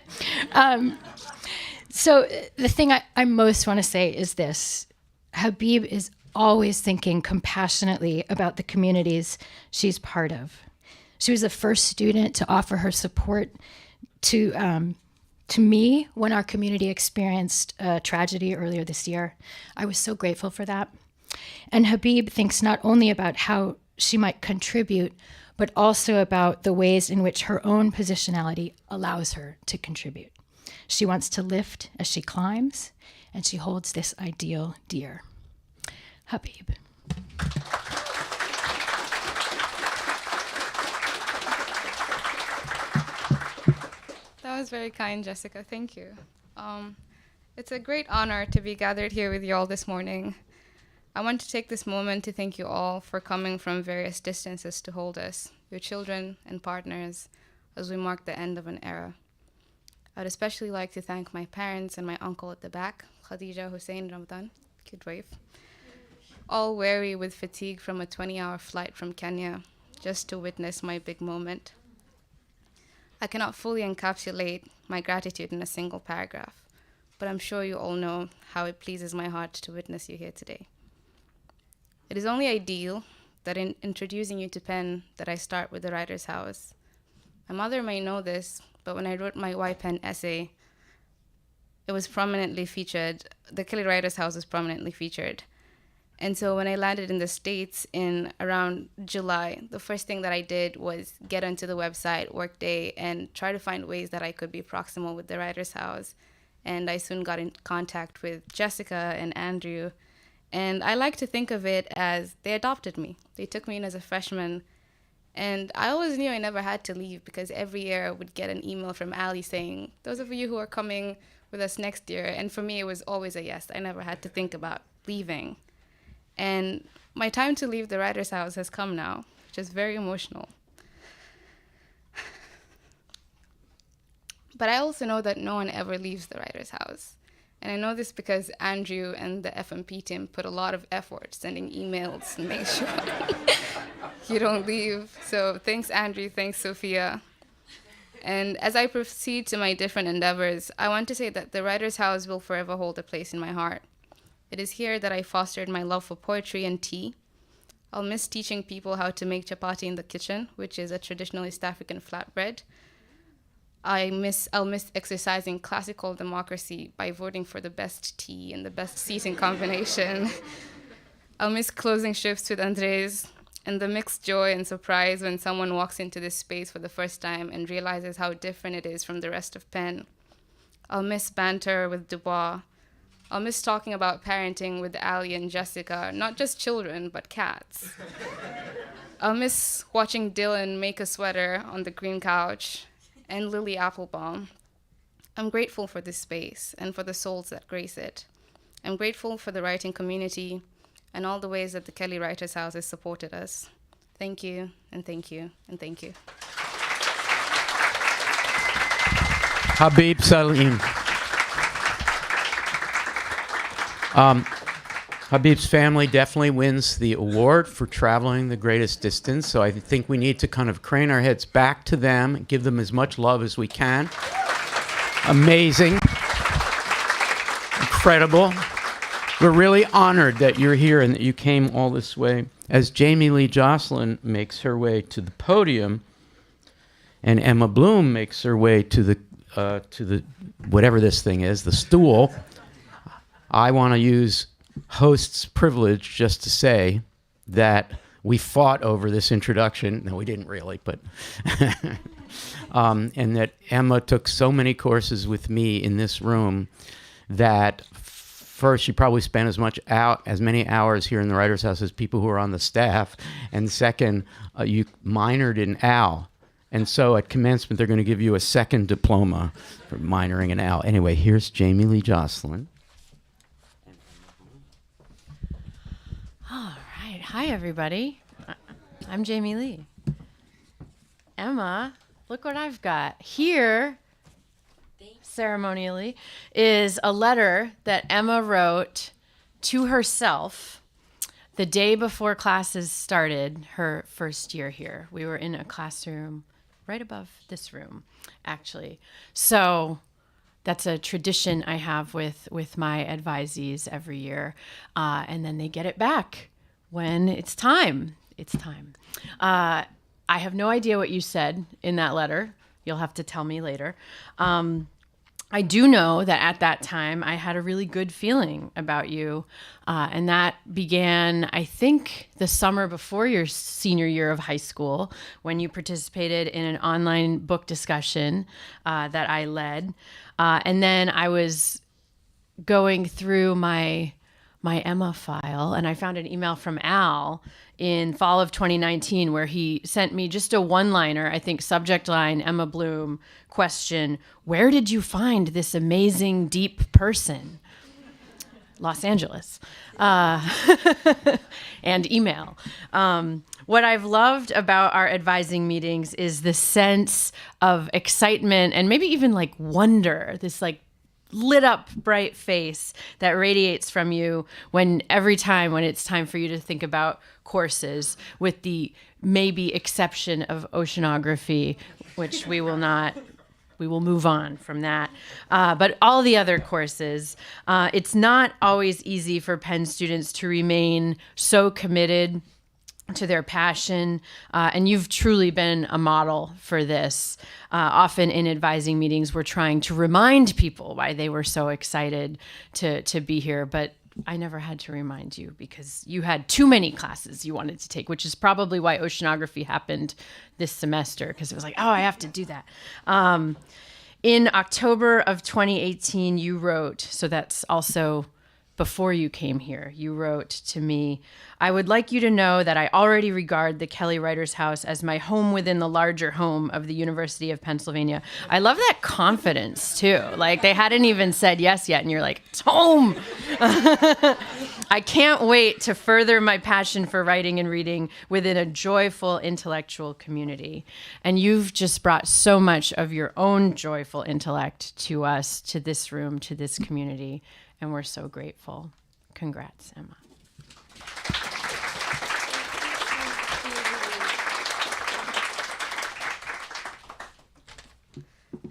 So the thing I most want to say is this. Habib is always thinking compassionately about the communities she's part of. She was the first student to offer her support to me when our community experienced a tragedy earlier this year. I was so grateful for that. And Habib thinks not only about how she might contribute, but also about the ways in which her own positionality allows her to contribute. She wants to lift as she climbs, and she holds this ideal dear. Habib. That was very kind, Jessica. Thank you. It's a great honor to be gathered here with you all this morning. I want to take this moment to thank you all for coming from various distances to hold us, your children and partners, as we mark the end of an era. I'd especially like to thank my parents and my uncle at the back, Khadija, Hussein, Ramadan, cute wife, all weary with fatigue from a 20-hour flight from Kenya just to witness my big moment. I cannot fully encapsulate my gratitude in a single paragraph, but I'm sure you all know how it pleases my heart to witness you here today. It is only ideal that in introducing you to Penn that I start with the Writer's House. My mother may know this, but when I wrote my Why Penn essay, it was prominently featured. The Kelly Writer's House was prominently featured. And so when I landed in the States in around July, the first thing that I did was get onto the website, Workday, and try to find ways that I could be proximal with the Writer's House. And I soon got in contact with Jessica and Andrew. And I like to think of it as they adopted me. They took me in as a freshman. And I always knew I never had to leave because every year I would get an email from Alli saying, those of you who are coming with us next year. And for me, it was always a yes. I never had to think about leaving. And my time to leave the Writer's House has come now, which is very emotional. But I also know that no one ever leaves the Writer's House. And I know this because Andrew and the FMP team put a lot of effort sending emails and make sure you don't leave. So thanks, Andrew. Thanks, Sofia. And as I proceed to my different endeavors, I want to say that the Writer's House will forever hold a place in my heart. It is here that I fostered my love for poetry and tea. I'll miss teaching people how to make chapati in the kitchen, which is a traditional East African flatbread. I'll miss exercising classical democracy by voting for the best tea and the best seating combination. I'll miss closing shifts with Andrés and the mixed joy and surprise when someone walks into this space for the first time and realizes how different it is from the rest of Penn. I'll miss banter with Dubois. I'll miss talking about parenting with Alli and Jessica, not just children, but cats. I'll miss watching Dylan make a sweater on the green couch and Lily Applebaum. I'm grateful for this space and for the souls that grace it. I'm grateful for the writing community and all the ways that the Kelly Writers House has supported us. Thank you, and thank you, and thank you. Habib, Salim. Habib's family definitely wins the award for traveling the greatest distance, so I think we need to kind of crane our heads back to them and give them as much love as we can. Amazing. Incredible. We're really honored that you're here and that you came all this way. As Jamie Lee Josselyn makes her way to the podium and Emma Bloom makes her way to the whatever this thing is, the stool, I want to use host's privilege just to say that we fought over this introduction. No, we didn't really, but and that Emma took so many courses with me in this room that first, you probably spent as many hours here in the Writers' House as people who are on the staff, and second, you minored in Al. And so at commencement, they're going to give you a second diploma for minoring in Al. Anyway, here's Jamie Lee Josselyn. All right. Hi, everybody. I'm Jamie Lee. Emma, look what I've got. Here, ceremonially, is a letter that Emma wrote to herself the day before classes started her first year here. We were in a classroom right above this room, actually. So that's a tradition I have with my advisees every year. And then they get it back when it's time. It's time. I have no idea what you said in that letter. You'll have to tell me later. I do know that at that time, I had a really good feeling about you. And that began, I think, the summer before your senior year of high school, when you participated in an online book discussion that I led. And then I was going through my Emma file, and I found an email from Al in fall of 2019 where he sent me just a one-liner, I think subject line, Emma Bloom, question, where did you find this amazing, deep person? Los Angeles. And email. What I've loved about our advising meetings is the sense of excitement and maybe even like wonder, this like lit up bright face that radiates from you every time when it's time for you to think about courses, with the maybe exception of oceanography, which we will move on from that. But all the other courses, it's not always easy for Penn students to remain so committed to their passion, and you've truly been a model for this. Often in advising meetings, we're trying to remind people why they were so excited to be here, but I never had to remind you because you had too many classes you wanted to take, which is probably why oceanography happened this semester, because it was like, oh, I have to do that. In October of 2018, you wrote, so that's also before you came here, you wrote to me, I would like you to know that I already regard the Kelly Writers House as my home within the larger home of the University of Pennsylvania. I love that confidence, too. Like, they hadn't even said yes yet, and you're like, it's home. I can't wait to further my passion for writing and reading within a joyful intellectual community. And you've just brought so much of your own joyful intellect to us, to this room, to this community. And we're so grateful. Congrats, Emma.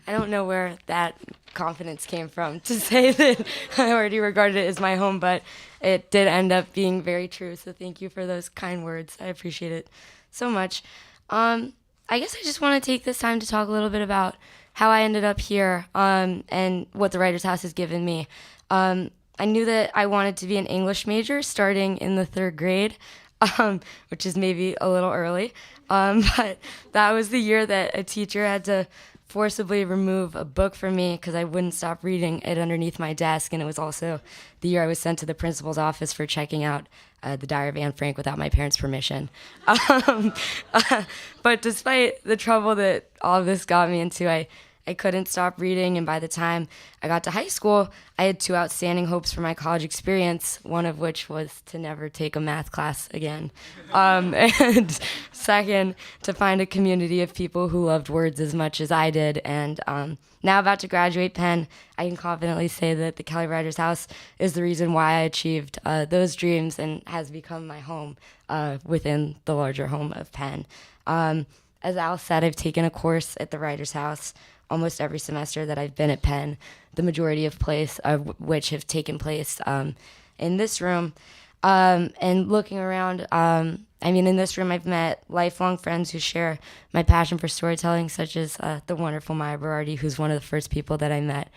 I don't know where that confidence came from to say that I already regarded it as my home, but it did end up being very true. So thank you for those kind words. I appreciate it so much. I guess I just want to take this time to talk a little bit about how I ended up here and what the Writers' House has given me. I knew that I wanted to be an English major starting in the 3rd grade, which is maybe a little early. But that was the year that a teacher had to forcibly remove a book from me because I wouldn't stop reading it underneath my desk. And it was also the year I was sent to the principal's office for checking out the Diary of Anne Frank without my parents' permission. But despite the trouble that all of this got me into, I couldn't stop reading, and by the time I got to high school, I had 2 outstanding hopes for my college experience, one of which was to never take a math class again. And second, to find a community of people who loved words as much as I did. And now about to graduate Penn, I can confidently say that the Kelly Writers House is the reason why I achieved those dreams and has become my home within the larger home of Penn. As Al said, I've taken a course at the Writers House almost every semester that I've been at Penn, the majority of which have taken place in this room. And looking around, in this room I've met lifelong friends who share my passion for storytelling, such as the wonderful Maya Berardi, who's one of the first people that I met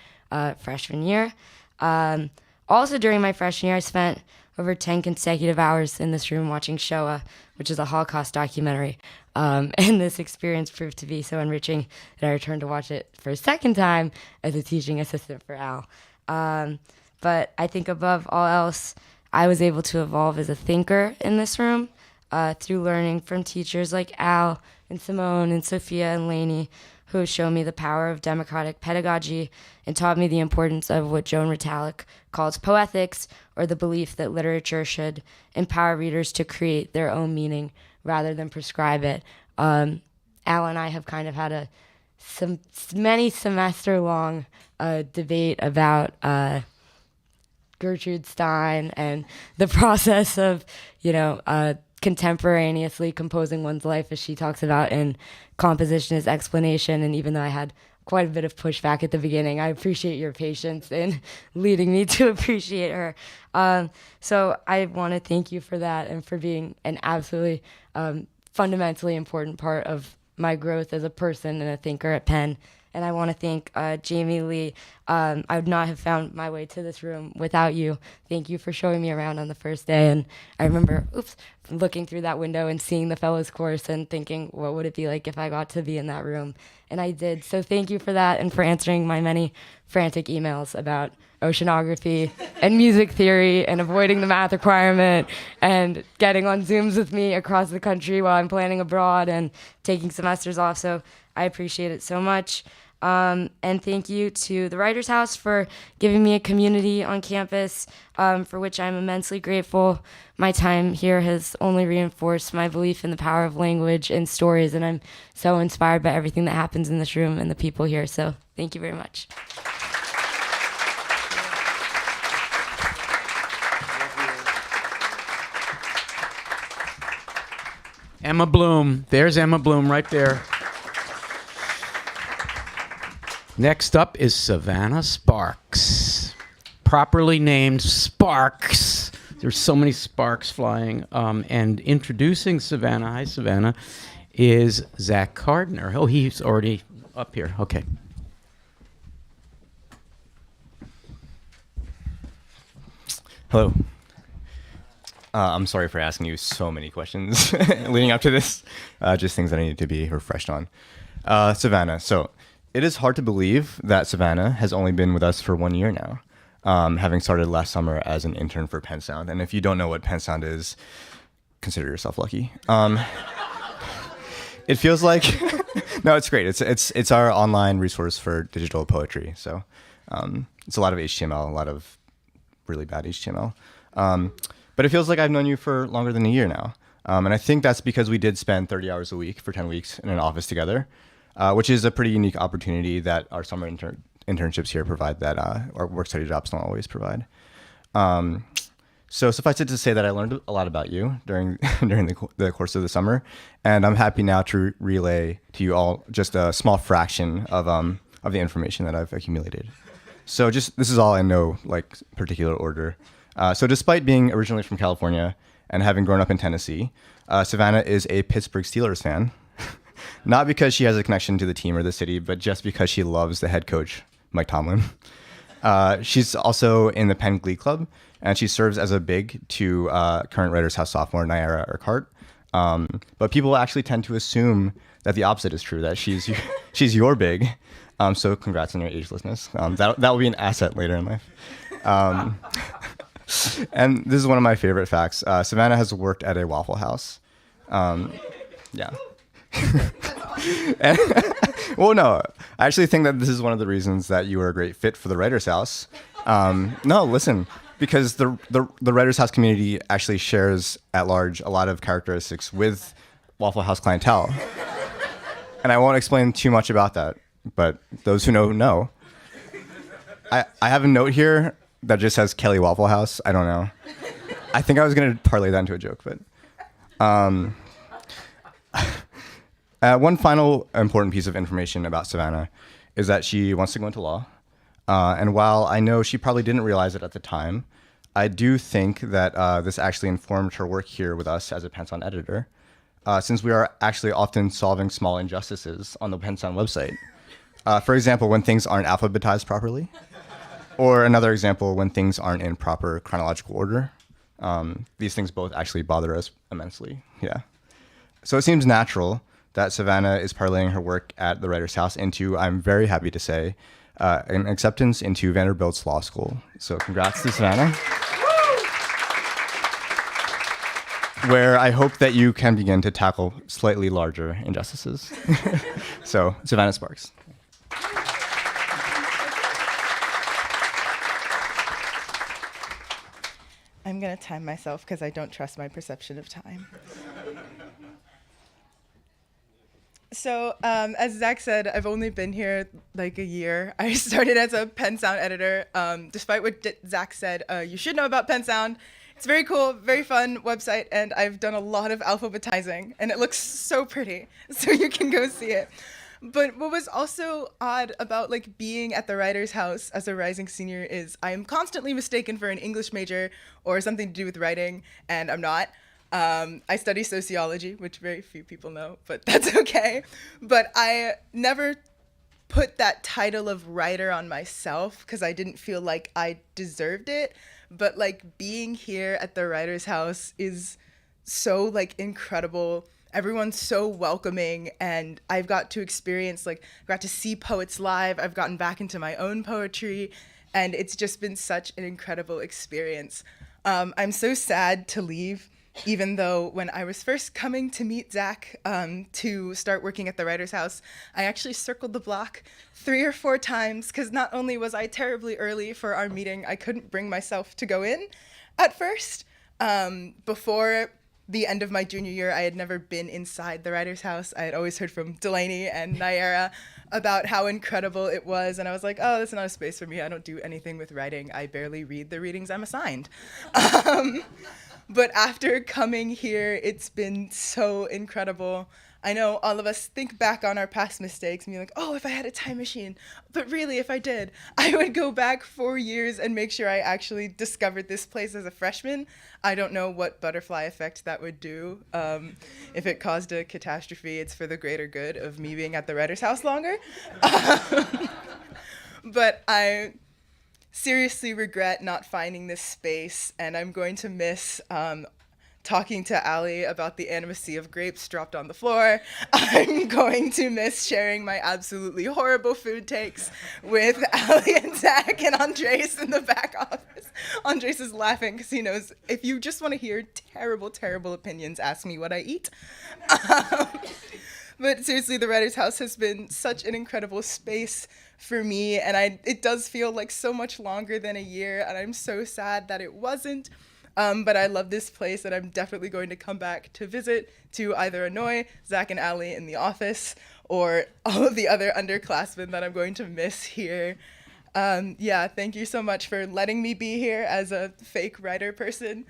freshman year. Also during my freshman year, I spent over 10 consecutive hours in this room watching Shoah, which is a Holocaust documentary. And this experience proved to be so enriching that I returned to watch it for a second time as a teaching assistant for Al. But I think above all else, I was able to evolve as a thinker in this room through learning from teachers like Al and Simone and Sofia and Lainey, who showed me the power of democratic pedagogy and taught me the importance of what Joan Retallack calls poethics, or the belief that literature should empower readers to create their own meaning rather than prescribe it. Al and I have kind of had many semester-long debate about Gertrude Stein and the process of, contemporaneously composing one's life, as she talks about in Composition as Explanation. And even though I had quite a bit of pushback at the beginning, I appreciate your patience in leading me to appreciate her. So I want to thank you for that and for being an absolutely fundamentally important part of my growth as a person and a thinker at Penn. And I want to thank Jamie Lee. I would not have found my way to this room without you. Thank you for showing me around on the first day. And I remember, looking through that window and seeing the fellows course and thinking, what would it be like if I got to be in that room? And I did. So thank you for that and for answering my many frantic emails about oceanography and music theory and avoiding the math requirement and getting on Zooms with me across the country while I'm planning abroad and taking semesters off. So I appreciate it so much. And thank you to the Writers House for giving me a community on campus, for which I'm immensely grateful. My time here has only reinforced my belief in the power of language and stories, and I'm so inspired by everything that happens in this room and the people here. So thank you very much. Emma Bloom. There's Emma Bloom right there. Next up is Savannah Sparks, properly named Sparks. There's so many sparks flying. And introducing Savannah, hi Savannah, is Zach Carduner. Oh, he's already up here. Okay. Hello. I'm sorry for asking you so many questions leading up to this, just things that I need to be refreshed on. Savannah, so it is hard to believe that Savannah has only been with us for 1 year now, having started last summer as an intern for Penn Sound. And if you don't know what Penn Sound is, consider yourself lucky. It feels like, no, it's great. It's our online resource for digital poetry. So it's a lot of HTML, a lot of really bad HTML. But it feels like I've known you for longer than a year now. And I think that's because we did spend 30 hours a week for 10 weeks in an office together, which is a pretty unique opportunity that our summer internships here provide that our work-study jobs don't always provide. So suffice it to say that I learned a lot about you during the course of the summer, and I'm happy now to relay to you all just a small fraction of the information that I've accumulated. So this is all in no particular order. So despite being originally from California and having grown up in Tennessee, Savannah is a Pittsburgh Steelers fan. Not because she has a connection to the team or the city, but just because she loves the head coach, Mike Tomlin. She's also in the Penn Glee Club, and she serves as a big to current Writers House sophomore Naira Urquhart. But people actually tend to assume that the opposite is true, that she's your big. So congrats on your agelessness. That will be an asset later in life. And this is one of my favorite facts. Savannah has worked at a Waffle House. Yeah. And, well, no, I actually think that this is one of the reasons that you are a great fit for the Writers' House. No, listen, because the Writers' House community actually shares at large a lot of characteristics with Waffle House clientele. And I won't explain too much about that, but those who know. I have a note here that just says Kelly Waffle House. I don't know. I think I was going to parlay that into a joke, but... one final important piece of information about Savannah is that she wants to go into law. And while I know she probably didn't realize it at the time, I do think that this actually informed her work here with us as a Penn Sound editor, since we are actually often solving small injustices on the Penn Sound website. For example, when things aren't alphabetized properly, or another example, when things aren't in proper chronological order. These things both actually bother us immensely. Yeah. So it seems natural that Savannah is parlaying her work at the Writers' House into, I'm very happy to say, an acceptance into Vanderbilt's law school. So congrats to Savannah. Where I hope that you can begin to tackle slightly larger injustices. So, Savannah Sparks. I'm going to time myself because I don't trust my perception of time. So, as Zach said, I've only been here like a year. I started as a Penn Sound editor. Despite what Zach said, you should know about Penn Sound. It's very cool, very fun website, and I've done a lot of alphabetizing, and it looks so pretty, so you can go see it. But what was also odd about like being at the Writers' House as a rising senior is I am constantly mistaken for an English major or something to do with writing, and I'm not. I study sociology, which very few people know, but that's okay. But I never put that title of writer on myself because I didn't feel like I deserved it. But like being here at the Writers' House is so like incredible. Everyone's so welcoming, and I've got to experience, like, I've got to see poets live. I've gotten back into my own poetry, and it's just been such an incredible experience. I'm so sad to leave, even though when I was first coming to meet Zach to start working at the Writers' House, I actually circled the block 3 or 4 times, because not only was I terribly early for our meeting, I couldn't bring myself to go in at first. Before the end of my junior year, I had never been inside the Writers' House. I had always heard from Delaney and Naira about how incredible it was, and I was like, oh, that's not a space for me. I don't do anything with writing. I barely read the readings I'm assigned. But after coming here, it's been so incredible. I know all of us think back on our past mistakes and be like, oh, if I had a time machine. But really, if I did, I would go back 4 years and make sure I actually discovered this place as a freshman. I don't know what butterfly effect that would do. If it caused a catastrophe, it's for the greater good of me being at the Writers' House longer. But I seriously regret not finding this space, and I'm going to miss talking to Alli about the animacy of grapes dropped on the floor. I'm going to miss sharing my absolutely horrible food takes with Alli and Zach and Andrés in the back office. Andrés is laughing because he knows if you just want to hear terrible, terrible opinions, ask me what I eat. But seriously, the Writers' House has been such an incredible space for me, and it does feel like so much longer than a year, and I'm so sad that it wasn't. But I love this place, and I'm definitely going to come back to visit to either annoy Zach and Alli in the office or all of the other underclassmen that I'm going to miss here. Yeah, thank you so much for letting me be here as a fake writer person.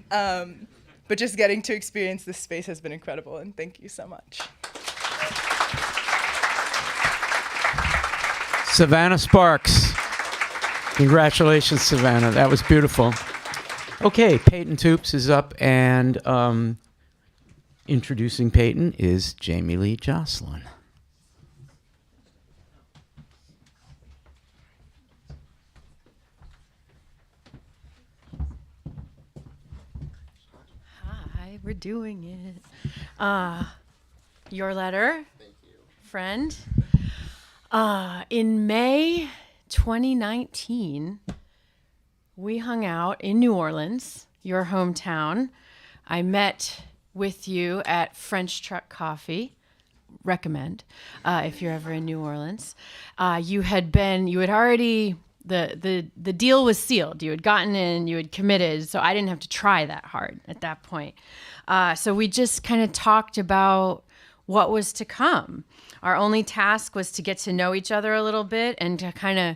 But just getting to experience this space has been incredible, and thank you so much. Savannah Sparks. Congratulations, Savannah. That was beautiful. Okay, Peyton Toups is up, and introducing Peyton is Jamie Lee Josselyn. Hi, we're doing it. your letter. Thank you. Friend. In May 2019, we hung out in New Orleans, your hometown. I met with you at French Truck Coffee. Recommend if you're ever in New Orleans. You had already, the deal was sealed. You had gotten in, you had committed, so I didn't have to try that hard at that point. So we just kind of talked about what was to come. Our only task was to get to know each other a little bit and to kind of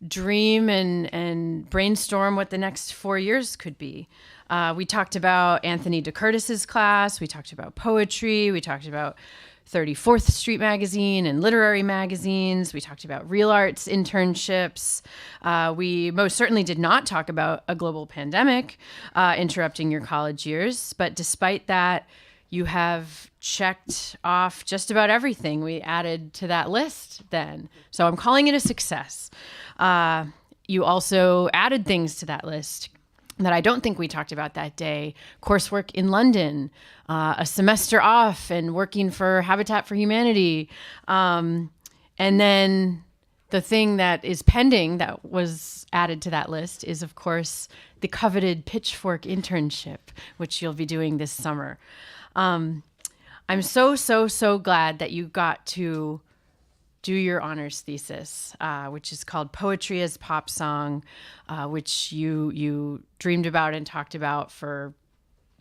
dream and brainstorm what the next 4 years could be. We talked about Anthony DeCurtis's class. We talked about poetry. We talked about 34th Street Magazine and literary magazines. We talked about real arts internships. We most certainly did not talk about a global pandemic interrupting your college years. But despite that, you have checked off just about everything we added to that list then. So I'm calling it a success. You also added things to that list that I don't think we talked about that day. Coursework in London, a semester off and working for Habitat for Humanity. And then the thing that is pending that was added to that list is, of course, the coveted Pitchfork internship, which you'll be doing this summer. I'm so glad that you got to do your honors thesis, which is called Poetry as Pop Song, which you dreamed about and talked about for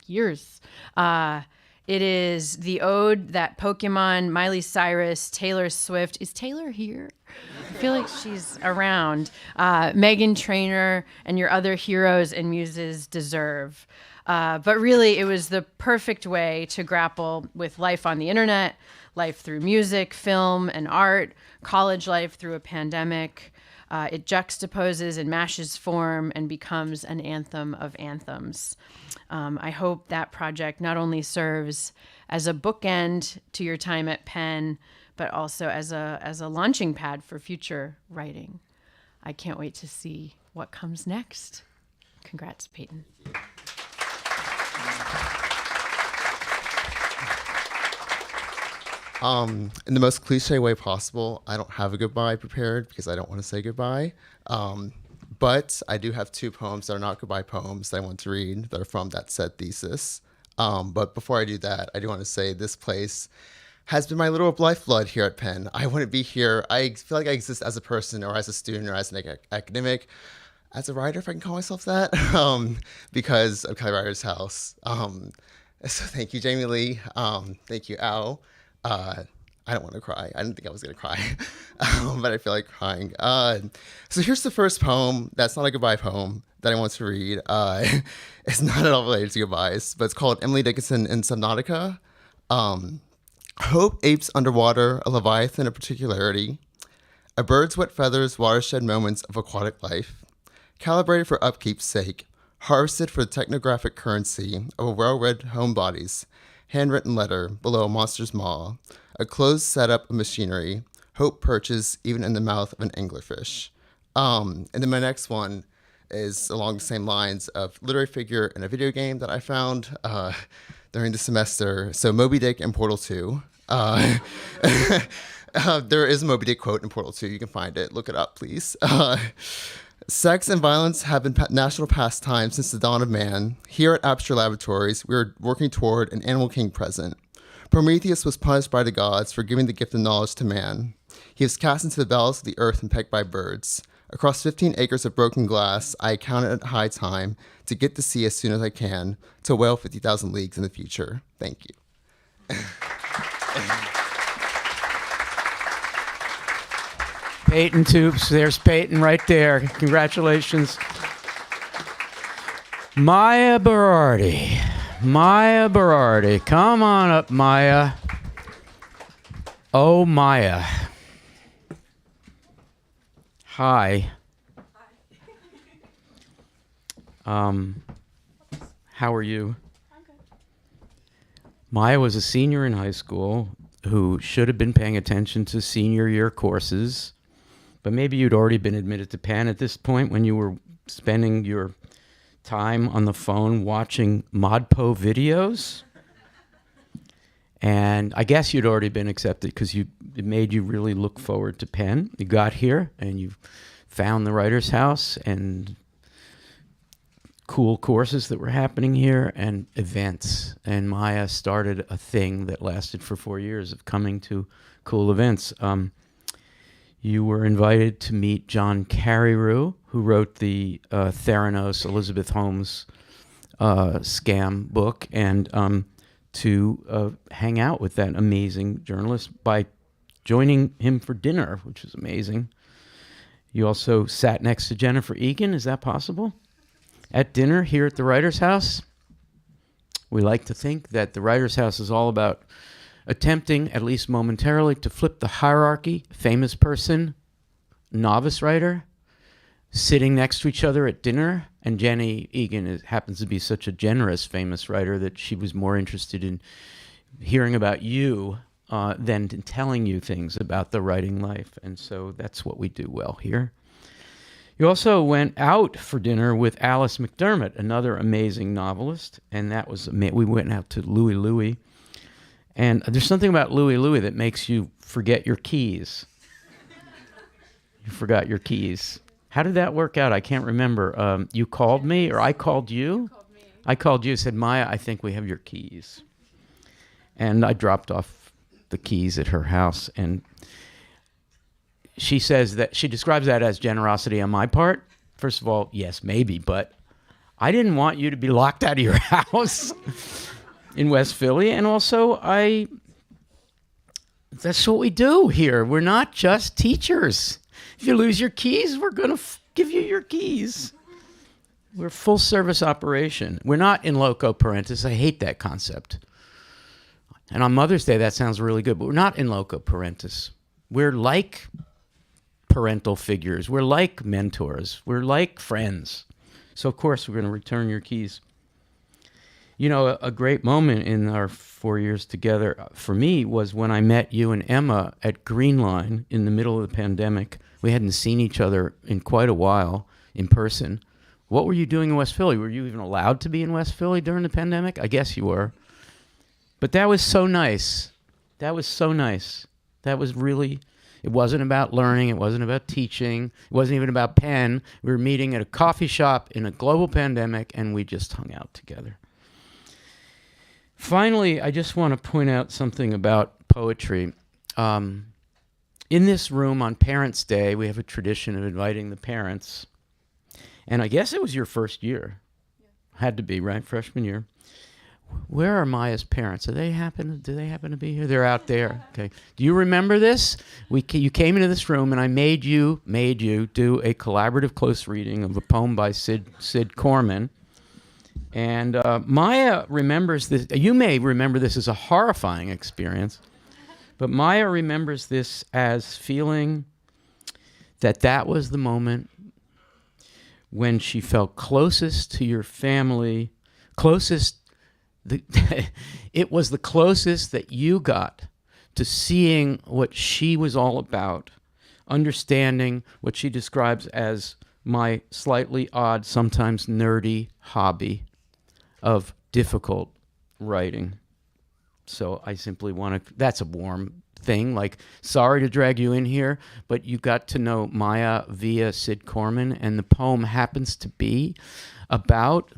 years. It is the ode that Pokemon, Miley Cyrus, Taylor Swift, is Taylor here? I feel like she's around. Meghan Trainor and your other heroes and muses deserve. But really, it was the perfect way to grapple with life on the internet, life through music, film, and art, college life through a pandemic. It juxtaposes and mashes form and becomes an anthem of anthems. I hope that project not only serves as a bookend to your time at Penn, but also as a launching pad for future writing. I can't wait to see what comes next. Congrats, Peyton. In the most cliche way possible, I don't have a goodbye prepared because I don't want to say goodbye. But I do have 2 poems that are not goodbye poems that I want to read that are from that said thesis. But before I do that, I do want to say this place has been my little lifeblood here at Penn. I wouldn't be here. I feel like I exist as a person or as a student or as an academic, as a writer, if I can call myself that, because of Kelly Writer's House. So thank you, Jamie Lee. Thank you, Al. I don't want to cry. I didn't think I was going to cry, but I feel like crying. So here's the first poem that's not a goodbye poem that I want to read. It's not at all related to goodbyes, but it's called Emily Dickinson in Subnautica. Hope apes underwater, a leviathan of particularity, a bird's wet feathers, watershed moments of aquatic life, calibrated for upkeep's sake, harvested for the technographic currency of a well-read homebody's handwritten letter below a monster's maw, a closed setup of machinery, hope perches even in the mouth of an anglerfish. And then my next one is along the same lines of literary figure in a video game that I found during the semester. So Moby Dick in Portal 2. There is a Moby Dick quote in Portal 2. You can find it. Look it up, please. Sex and violence have been national pastimes since the dawn of man. Here at Aperture Laboratories, we are working toward an animal king present. Prometheus was punished by the gods for giving the gift of knowledge to man. He was cast into the bowels of the earth and pecked by birds. Across 15 acres of broken glass, I counted at high time to get to sea as soon as I can, to whale 50,000 leagues in the future. Thank you. Peyton Toups. There's Peyton right there. Congratulations. Maya Berardi. Maya Berardi. Come on up, Maya. Oh, Maya. Hi. How are you? I'm good. Maya was a senior in high school who should have been paying attention to senior year courses. But maybe you'd already been admitted to Penn at this point when you were spending your time on the phone watching ModPo videos. And I guess you'd already been accepted because it made you really look forward to Penn. You got here and you found the Writers' House and cool courses that were happening here and events. And Maya started a thing that lasted for 4 years of coming to cool events. You were invited to meet John Carreyrou, who wrote the Theranos Elizabeth Holmes scam book, and to hang out with that amazing journalist by joining him for dinner, which was amazing. You also sat next to Jennifer Egan. Is that possible? At dinner here at the Writers' House. We like to think that the Writers' House is all about attempting, at least momentarily, to flip the hierarchy. Famous person, novice writer, sitting next to each other at dinner. And Jenny Egan happens to be such a generous, famous writer that she was more interested in hearing about you than in telling you things about the writing life. And so that's what we do well here. You also went out for dinner with Alice McDermott, another amazing novelist. And that was, we went out to Louie Louie. And there's something about Louie Louie that makes you forget your keys. You forgot your keys. How did that work out? I can't remember. You called me or I called you? I called you, said, Maya, I think we have your keys. And I dropped off the keys at her house. And she says that, she describes that as generosity on my part. First of all, yes, maybe, but I didn't want you to be locked out of your house in West Philly. And also, that's what we do here. We're not just teachers. If you lose your keys, we're going to give you your keys. We're a full service operation. We're not in loco parentis. I hate that concept. And on Mother's Day, that sounds really good, but we're not in loco parentis. We're like parental figures. We're like mentors. We're like friends. So, of course, we're going to return your keys. You know, a great moment in our 4 years together for me was when I met you and Emma at Green Line in the middle of the pandemic. We hadn't seen each other in quite a while in person. What were you doing in West Philly? Were you even allowed to be in West Philly during the pandemic? I guess you were. But that was so nice. That was so nice. That was really, it wasn't about learning. It wasn't about teaching. It wasn't even about Penn. We were meeting at a coffee shop in a global pandemic, and we just hung out together. Finally, I just want to point out something about poetry. In this room on Parents' Day, we have a tradition of inviting the parents. And I guess it was your first year. Yeah. Had to be, right? Freshman year. Where are Maya's parents? Do they happen to be here? They're out there. Okay. Do you remember this? You came into this room and I made you do a collaborative close reading of a poem by Sid Corman. And Maya remembers this. You may remember this as a horrifying experience, but Maya remembers this as feeling that was the moment when she felt closest to your family, it was the closest that you got to seeing what she was all about, understanding what she describes as my slightly odd, sometimes nerdy hobby of difficult writing. So I simply want to, that's a warm thing, like, sorry to drag you in here, but you got to know Maya via Sid Corman, and the poem happens to be about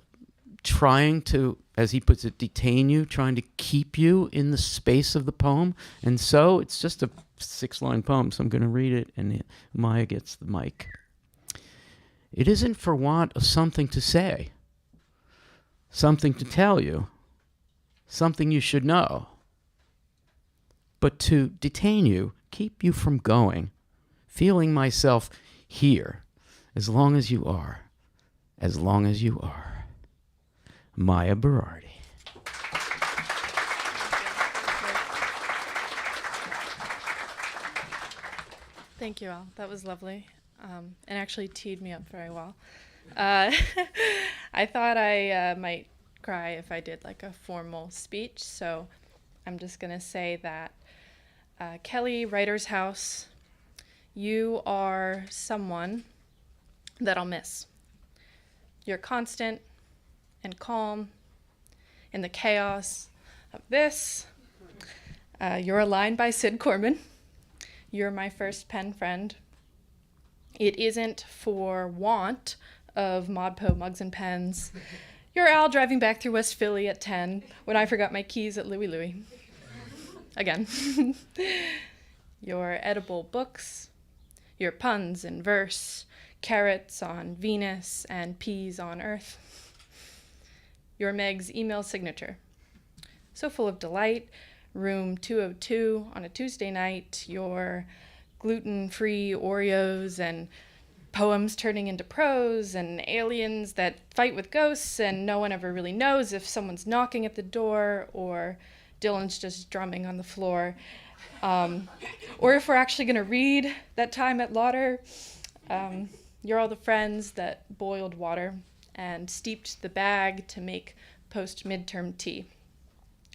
trying to, as he puts it, detain you, trying to keep you in the space of the poem. And so it's just a 6-line poem, so I'm going to read it, and Maya gets the mic. It isn't for want of something to say, something to tell you, something you should know, but to detain you, keep you from going, feeling myself here, as long as you are, as long as you are. Maya Berardi. Thank you all. That was lovely. And actually teed me up very well. I thought I might cry if I did like a formal speech, so I'm just going to say that Kelly, Writers' House, you are someone that I'll miss. You're constant and calm in the chaos of this You're a line by Sid Corman. You're my first pen friend. It isn't for want of ModPo mugs and pens. You're Al driving back through West Philly at 10 when I forgot my keys at Louie Louie. Again. Your edible books, your puns in verse, carrots on Venus and peas on Earth. Your Meg's email signature. So full of delight, room 202 on a Tuesday night, your gluten-free Oreos and poems turning into prose and aliens that fight with ghosts and no one ever really knows if someone's knocking at the door or Dylan's just drumming on the floor. Or if we're actually going to read that time at Lauder. You're all the friends that boiled water and steeped the bag to make post-midterm tea.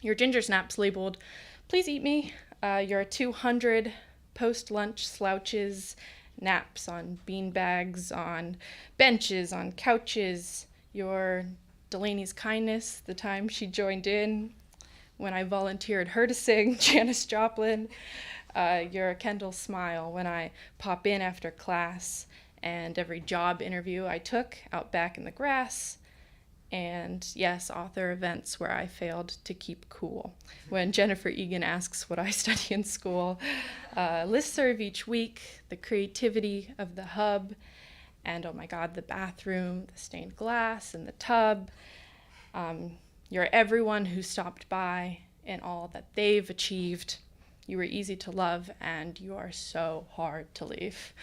Your ginger snaps labeled, please eat me. Your 200 post-lunch slouches, naps on bean bags, on benches, on couches. Your Delaney's kindness, the time she joined in when I volunteered her to sing Janis Joplin. Your Kendall smile when I pop in after class, and every job interview I took out back in the grass. And yes, author events where I failed to keep cool. When Jennifer Egan asks what I study in school, listserv each week, the creativity of the hub, and oh my God, the bathroom, the stained glass, and the tub. You're everyone who stopped by and all that they've achieved. You were easy to love, and you are so hard to leave.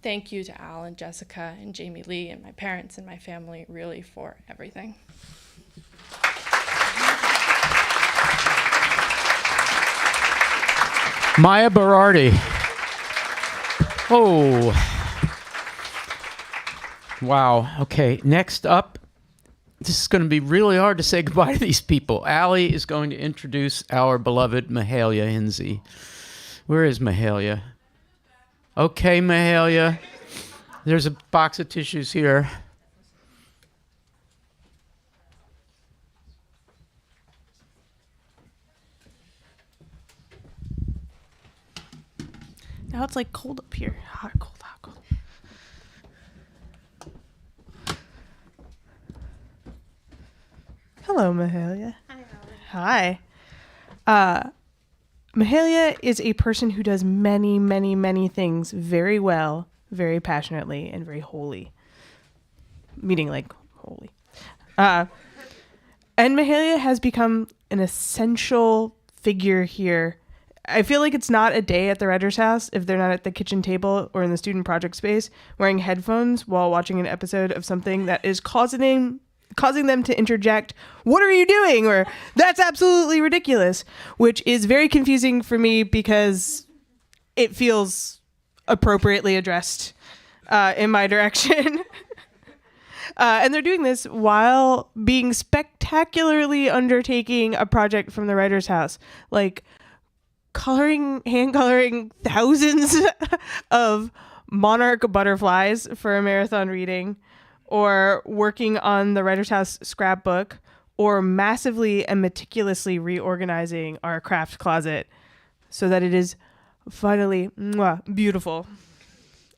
Thank you to Al and Jessica and Jamie Lee and my parents and my family, really, for everything. Maya Berardi. Oh. Wow. Okay, next up, this is going to be really hard to say goodbye to these people. Alli is going to introduce our beloved Mahailya Hinsey. Where is Mahailya? Okay, Mahailya. There's a box of tissues here. Now it's like cold up here. Hot, cold, hot, cold. Hello, Mahailya. Hi. Mahailya is a person who does many, many, many things very well, very passionately, and very wholly. Meaning like holy. And Mahailya has become an essential figure here. I feel like it's not a day at the writer's house if they're not at the kitchen table or in the student project space wearing headphones while watching an episode of something that is causing them to interject, "What are you doing?" or "That's absolutely ridiculous," which is very confusing for me because it feels appropriately addressed in my direction. And they're doing this while being spectacularly undertaking a project from the writer's house, like hand coloring thousands of monarch butterflies for a marathon reading, or working on the writer's house scrapbook, or massively and meticulously reorganizing our craft closet so that it is finally beautiful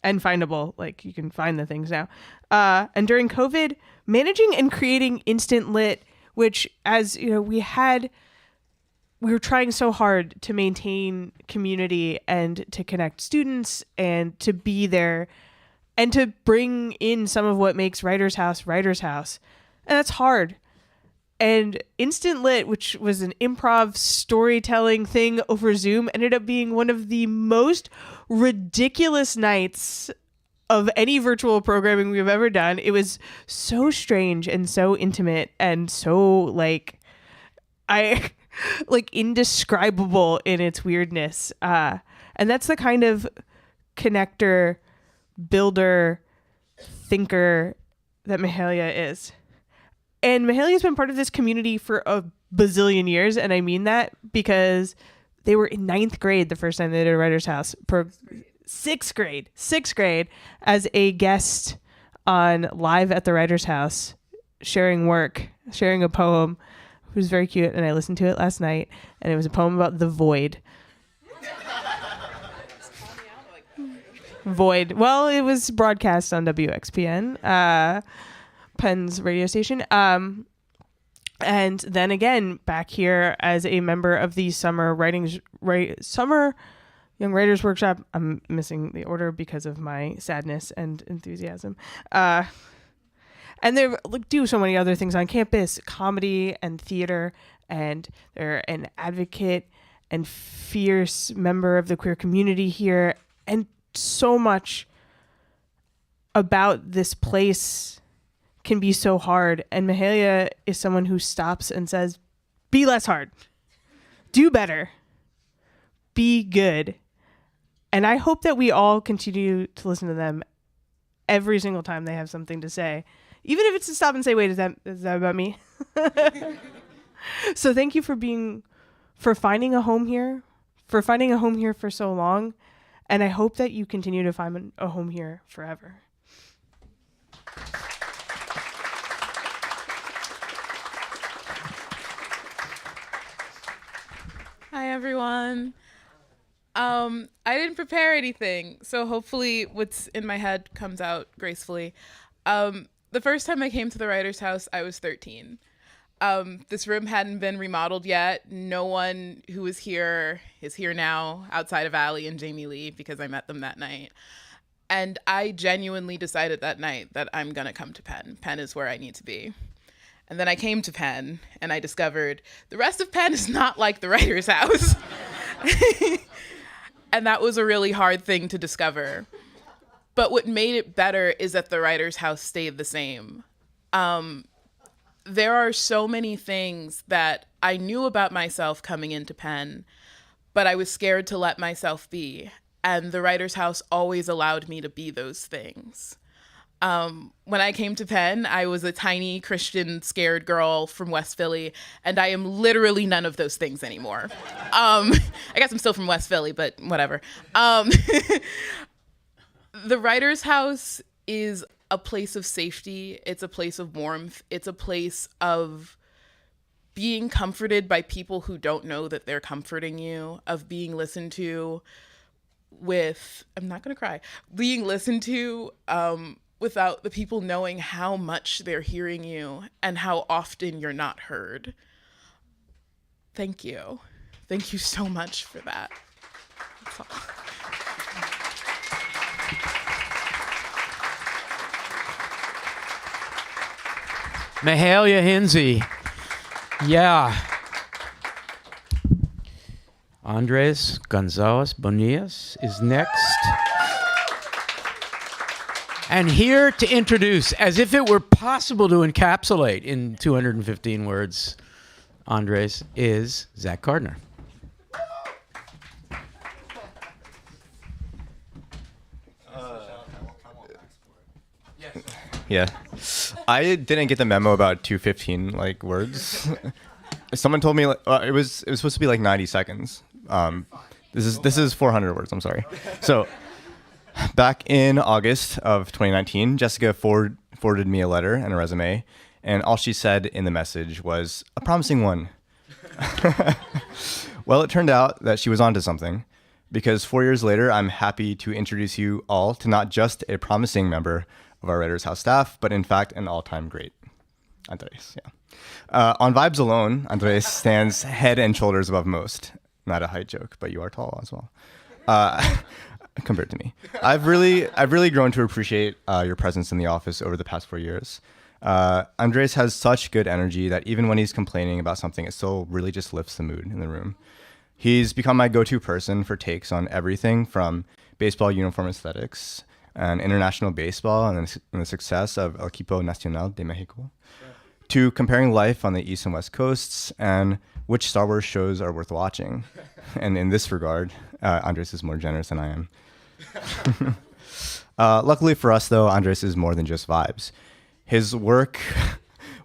and findable. Like, you can find the things now. And during COVID, managing and creating Instant Lit, which, as you know, we were trying so hard to maintain community and to connect students and to be there and to bring in some of what makes Writer's House. And that's hard. And Instant Lit, which was an improv storytelling thing over Zoom, ended up being one of the most ridiculous nights of any virtual programming we've ever done. It was so strange and so intimate and so indescribable in its weirdness. And that's the kind of connector, builder, thinker that Mahailya is. And Mahailya's been part of this community for a bazillion years, and I mean that because they were in 9th grade the first time they did a writer's house. Sixth grade as a guest on Live at the Writer's House, sharing work, sharing a poem It was very cute, and I listened to it last night, and it was a poem about the void. Void. Well, it was broadcast on WXPN, Penn's radio station. And then again, back here as a member of the summer Young Writers Workshop. I'm missing the order because of my sadness and enthusiasm. And they do so many other things on campus, comedy and theater, and they're an advocate and fierce member of the queer community here, and so much about this place can be so hard. And Mahailya is someone who stops and says, be less hard, do better, be good. And I hope that we all continue to listen to them every single time they have something to say, even if it's to stop and say, wait, is that about me? So thank you for finding a home here, for so long. And I hope that you continue to find a home here forever. Hi, everyone. I didn't prepare anything, so hopefully what's in my head comes out gracefully. The first time I came to the Writers' House, I was 13. This room hadn't been remodeled yet. No one who was here is here now, outside of Alli and Jamie Lee, because I met them that night. And I genuinely decided that night that I'm gonna come to Penn. Penn is where I need to be. And then I came to Penn, and I discovered the rest of Penn is not like the Writers' House. And that was a really hard thing to discover. But what made it better is that the Writers' House stayed the same. There are so many things that I knew about myself coming into Penn, but I was scared to let myself be. And the Writers' House always allowed me to be those things. When I came to Penn, I was a tiny Christian scared girl from West Philly, and I am literally none of those things anymore. I guess I'm still from West Philly, but whatever. The Writers' House is a place of safety. It's a place of warmth. It's a place of being comforted by people who don't know that they're comforting you, of being listened to with, I'm not going to cry, being listened to without the people knowing how much they're hearing you and how often you're not heard. Thank you. Thank you so much for that. That's all. Mahailya Hinsey. Yeah. Andrés Gonzalez Bonillas is next. And here to introduce, as if it were possible to encapsulate in 215 words, Andrés, is Zach Carduner. Yeah. I didn't get the memo about 215 words. Someone told me it was supposed to be 90 seconds. This is 400 words, I'm sorry. So back in August of 2019, Jessica forwarded me a letter and a resume, and all she said in the message was, a promising one. Well, it turned out that she was onto something, because 4 years later, I'm happy to introduce you all to not just a promising member of our Writers' House staff, but in fact, an all-time great, Andrés. Yeah. On vibes alone, Andrés stands head and shoulders above most. Not a height joke, but you are tall as well. Compared to me. I've really grown to appreciate your presence in the office over the past 4 years. Andrés has such good energy that even when he's complaining about something, it still really just lifts the mood in the room. He's become my go-to person for takes on everything from baseball uniform aesthetics and international baseball and the success of El Equipo Nacional de Mexico, to comparing life on the East and West Coasts and which Star Wars shows are worth watching. And in this regard, Andrés is more generous than I am. Luckily for us, though, Andrés is more than just vibes. His work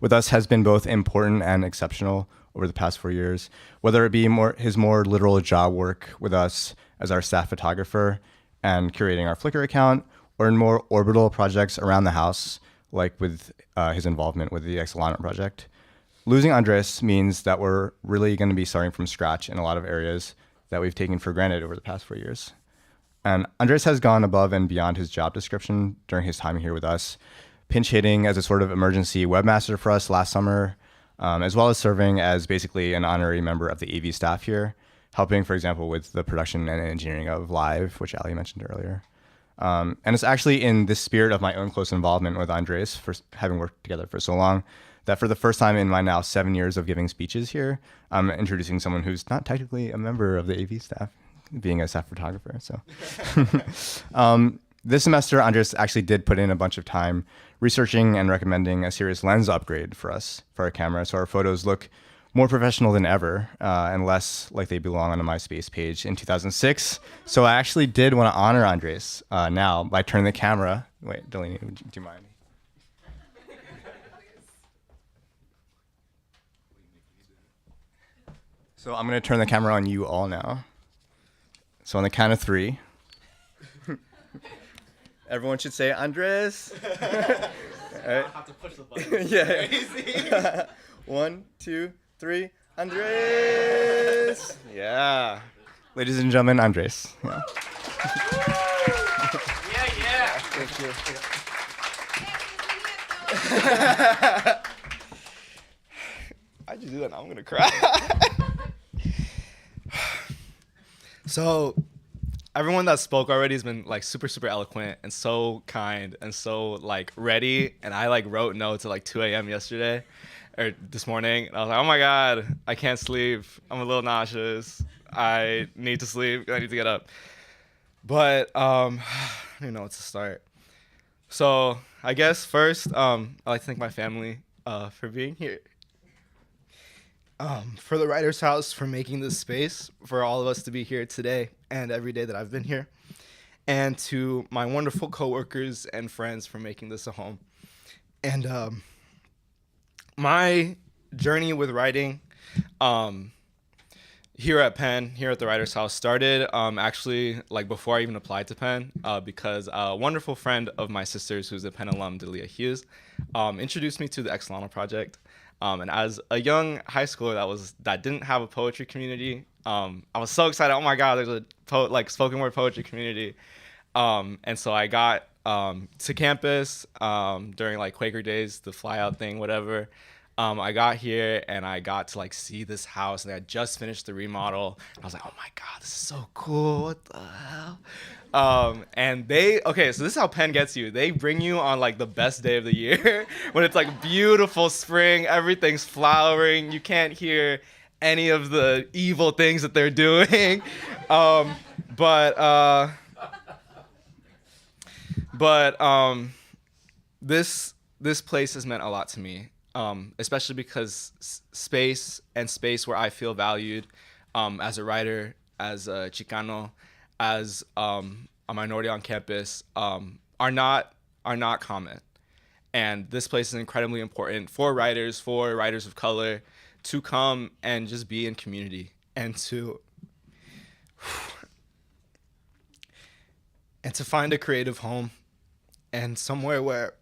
with us has been both important and exceptional over the past 4 years, whether it be his more literal job work with us as our staff photographer and curating our Flickr account, or in more orbital projects around the house, like with his involvement with the Excellent Project. losing Andrés means that we're really going to be starting from scratch in a lot of areas that we've taken for granted over the past 4 years. And Andrés has gone above and beyond his job description during his time here with us, pinch hitting as a sort of emergency webmaster for us last summer, as well as serving as basically an honorary member of the AV staff here, helping, for example, with the production and engineering of Live, which Alli mentioned earlier. And it's actually in this spirit of my own close involvement with Andrés, for having worked together for so long, that for the first time in my now 7 years of giving speeches here, I'm introducing someone who's not technically a member of the AV staff, being a staff photographer. So this semester, Andrés actually did put in a bunch of time researching and recommending a serious lens upgrade for us, for our camera, so our photos look more professional than ever, and less like they belong on a MySpace page in 2006. So I actually did want to honor Andrés now by turning the camera. Wait, Delaney, do you mind? So I'm going to turn the camera on you all now. So on the count of 3, everyone should say Andrés. Right. I have to push the button. Yeah. 1, 2, 3. Andrés. Yeah. Ladies and gentlemen, Andrés. Yeah. Yeah. Thank you. I just do that. I'm gonna cry. So, everyone that spoke already has been like super eloquent and so kind and so like ready. And I like wrote notes at like 2 a.m. yesterday or this morning. And I was like, oh my God, I can't sleep. I'm a little nauseous. I need to sleep. I need to get up. But I don't even know what to start. So I guess first, I'd like to thank my family for being here. For the Writers' House for making this space for all of us to be here today and every day that I've been here, and to my wonderful coworkers and friends for making this a home. And my journey with writing here at Penn, here at the Writers' House, started actually like before I even applied to Penn, because a wonderful friend of my sister's, who's a Penn alum, Delia Hughes, introduced me to the Exolano Project. And as a young high schooler that didn't have a poetry community, I was so excited. Oh my God, there's a spoken word poetry community. And so I got to campus during like Quaker Days, the fly out thing, whatever. I got here and I got to like see this house, and I had just finished the remodel. And I was like, oh my God, this is so cool. What the hell? And so this is how Penn gets you. They bring you on like the best day of the year when it's like beautiful spring, everything's flowering. You can't hear any of the evil things that they're doing. But this place has meant a lot to me, especially because space where I feel valued as a writer, as a Chicano, as a minority on campus, are not common. And this place is incredibly important for writers of color, to come and just be in community and to find a creative home and somewhere where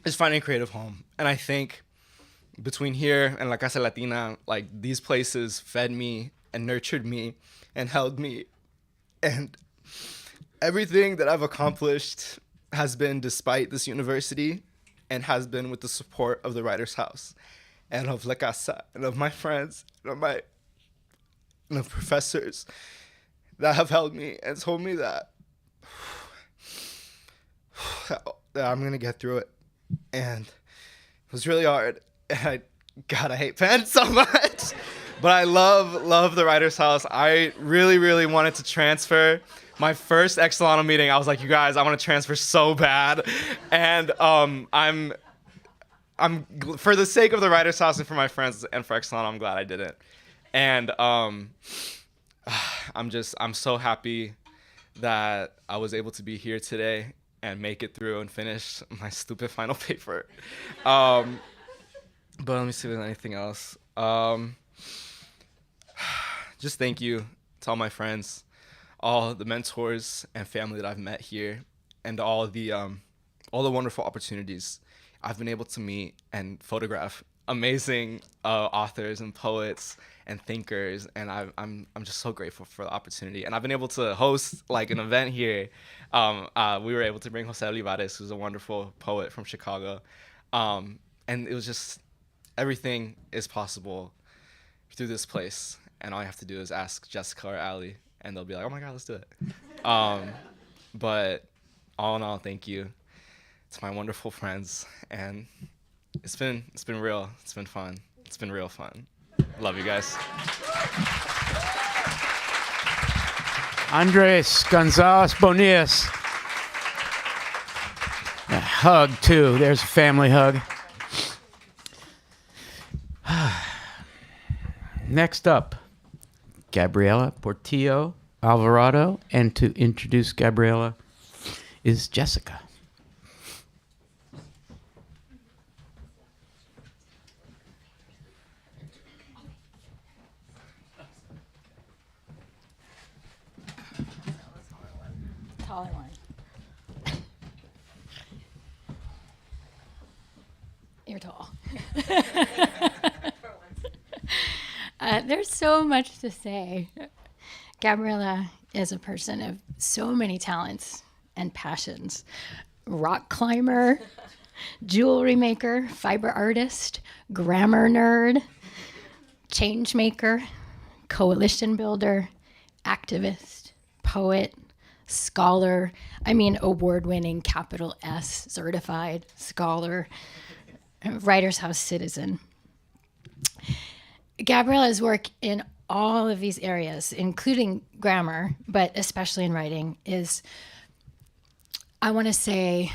just finding a creative home. And I think between here and La Casa Latina, like these places fed me and nurtured me and held me. And everything that I've accomplished has been despite this university, and has been with the support of the Writers' House and of La Casa and of my friends and of professors that have held me and told me that I'm going to get through it. And it was really hard. And I hate Penn so much. But I love the Writers' House. I really wanted to transfer. My first Exolano meeting, I was like, you guys, I want to transfer so bad. And I'm for the sake of the Writers' House and for my friends and for Exolano, I'm glad I did it. And I'm so happy that I was able to be here today and make it through and finish my stupid final paper. But let me see if there's anything else. Just thank you to all my friends, all the mentors and family that I've met here, and all the wonderful opportunities I've been able to meet and photograph amazing authors and poets and thinkers, and I'm just so grateful for the opportunity. And I've been able to host like an event here. We were able to bring Jose Olivares, who's a wonderful poet from Chicago, and it was just, everything is possible through this place, and all you have to do is ask Jessica or Alli, and they'll be like, oh my God, let's do it. But all in all, thank you to my wonderful friends, and it's been real. It's been fun. It's been real fun. Love you guys. Andrés, Gonzalez, Bonias. A hug, too. There's a family hug. Next up, Gabriela Portillo Alvarado. And to introduce Gabriela is Jessica. Taller one. You're tall. There's so much to say. Gabriela is a person of so many talents and passions. Rock climber, jewelry maker, fiber artist, grammar nerd, change maker, coalition builder, activist, poet, scholar, award-winning capital S certified scholar, Writers House citizen. Gabriela's work in all of these areas, including grammar, but especially in writing, is, I want to say,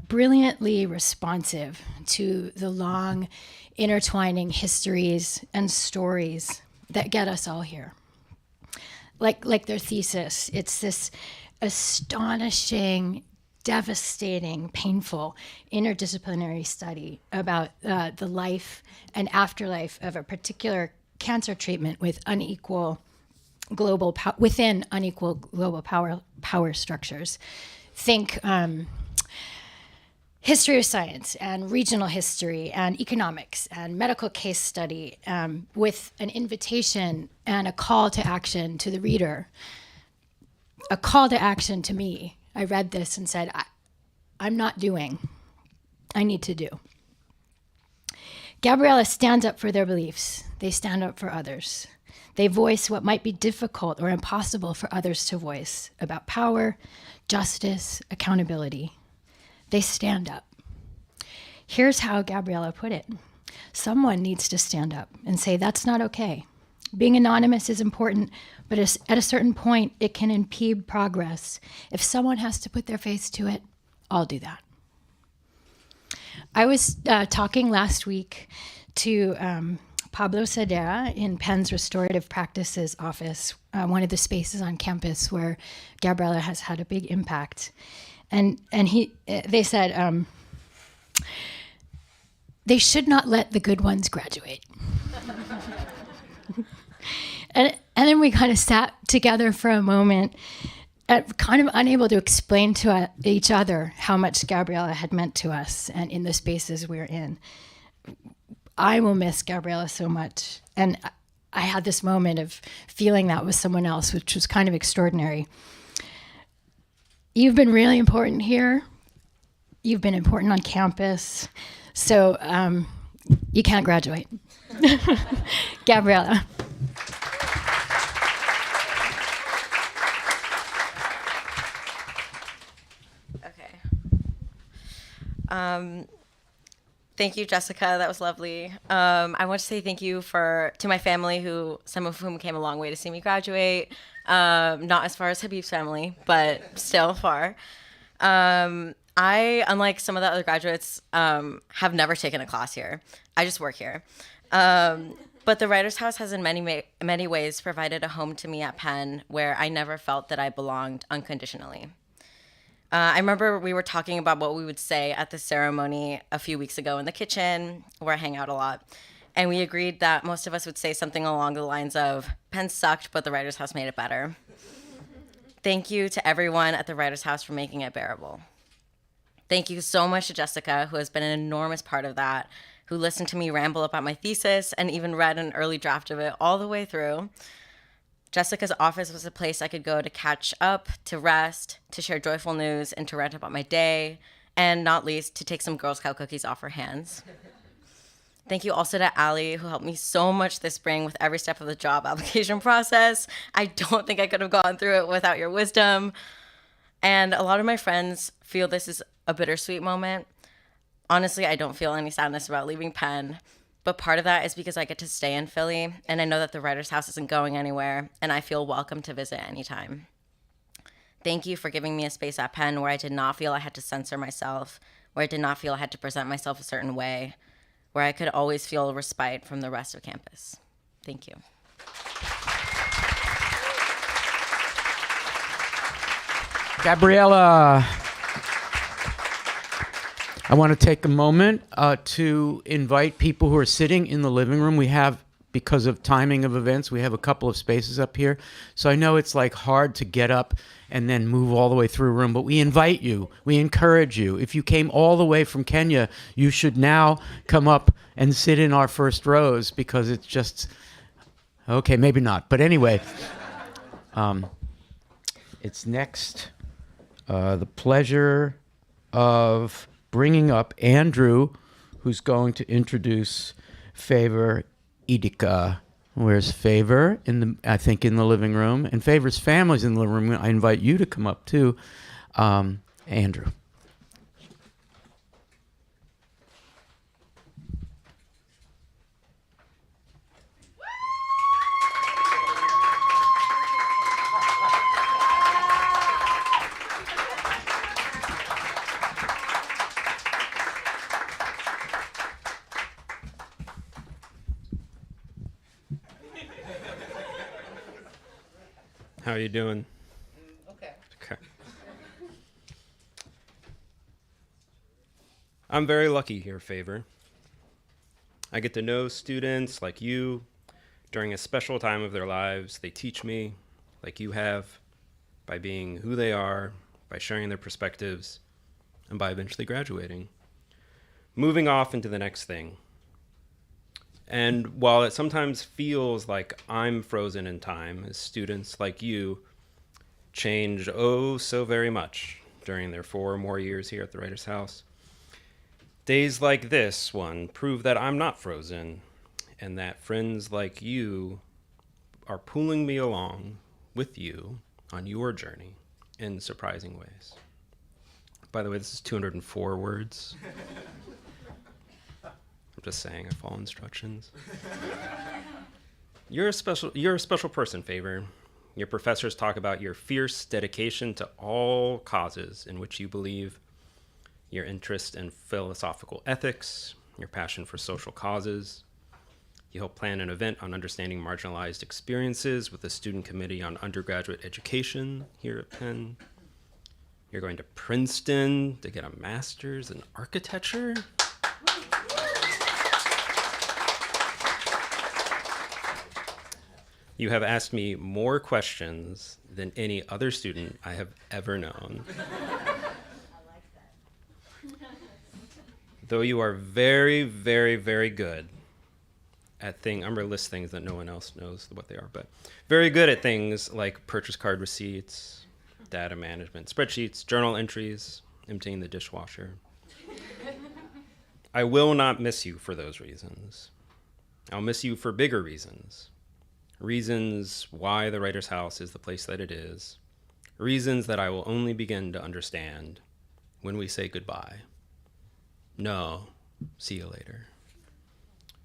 brilliantly responsive to the long intertwining histories and stories that get us all here. Like their thesis, it's this astonishing, devastating, painful, interdisciplinary study about the life and afterlife of a particular cancer treatment with unequal global within unequal global power structures. Think history of science and regional history and economics and medical case study with an invitation and a call to action to the reader, a call to action to me. I read this and said, I'm not doing, I need to do. Gabriela stands up for their beliefs. They stand up for others. They voice what might be difficult or impossible for others to voice about power, justice, accountability. They stand up. Here's how Gabriela put it. Someone needs to stand up and say, that's not okay. Being anonymous is important, but at a certain point, it can impede progress. If someone has to put their face to it, I'll do that. I was talking last week to Pablo Cedera in Penn's Restorative Practices office, one of the spaces on campus where Gabriela has had a big impact. And they said, they should not let the good ones graduate. And then we kind of sat together for a moment, kind of unable to explain to each other how much Gabriela had meant to us and in the spaces we're in. I will miss Gabriela so much. And I had this moment of feeling that with someone else, which was kind of extraordinary. You've been really important here. You've been important on campus. So you can't graduate. Gabriela. Thank you, Jessica. That was lovely. I want to say thank you to my family, some of whom came a long way to see me graduate. Not as far as Habib's family, but still far. I, unlike some of the other graduates, have never taken a class here. I just work here. But the Writers House has in many ways provided a home to me at Penn where I never felt that I belonged unconditionally. I remember we were talking about what we would say at the ceremony a few weeks ago in the kitchen, where I hang out a lot. And we agreed that most of us would say something along the lines of, Penn sucked, but the Writers House made it better. Thank you to everyone at the Writers House for making it bearable. Thank you so much to Jessica, who has been an enormous part of that, who listened to me ramble about my thesis and even read an early draft of it all the way through. Jessica's office was a place I could go to catch up, to rest, to share joyful news, and to rant about my day, and not least, to take some Girl Scout cookies off her hands. Thank you also to Alli, who helped me so much this spring with every step of the job application process. I don't think I could have gone through it without your wisdom. And a lot of my friends feel this is a bittersweet moment. Honestly, I don't feel any sadness about leaving Penn, but part of that is because I get to stay in Philly, and I know that the Writers' House isn't going anywhere, and I feel welcome to visit anytime. Thank you for giving me a space at Penn where I did not feel I had to censor myself, where I did not feel I had to present myself a certain way, where I could always feel respite from the rest of campus. Thank you. Gabriela. I want to take a moment to invite people who are sitting in the living room. We have, because of timing of events, we have a couple of spaces up here. So I know it's like hard to get up and then move all the way through a room, but we invite you, we encourage you. If you came all the way from Kenya, you should now come up and sit in our first rows, because it's just, okay, maybe not. But anyway, it's next the pleasure of bringing up Andrew, who's going to introduce Favor Idika. Where's Favor? I think in the living room. And Favor's family's in the living room. I invite you to come up too. Andrew. How are you doing? Okay. Okay. I'm very lucky here, Favor. I get to know students like you during a special time of their lives. They teach me, like you have, by being who they are, by sharing their perspectives, and by eventually graduating. Moving off into the next thing. And while it sometimes feels like I'm frozen in time, as students like you change oh so very much during their 4 more years here at the Writers' House, days like this one prove that I'm not frozen, and that friends like you are pulling me along with you on your journey in surprising ways. By the way, this is 204 words. I'm just saying, I follow instructions. You're a special person, Favor. Your professors talk about your fierce dedication to all causes in which you believe, your interest in philosophical ethics, your passion for social causes. You help plan an event on understanding marginalized experiences with the Student Committee on Undergraduate Education here at Penn. You're going to Princeton to get a master's in architecture. You have asked me more questions than any other student I have ever known. Though you are very, very, very good at things, I'm going to list things that no one else knows what they are, but very good at things like purchase card receipts, data management, spreadsheets, journal entries, emptying the dishwasher. I will not miss you for those reasons. I'll miss you for bigger reasons. Reasons why the Writers' House is the place that it is. Reasons that I will only begin to understand when we say goodbye. No, see you later.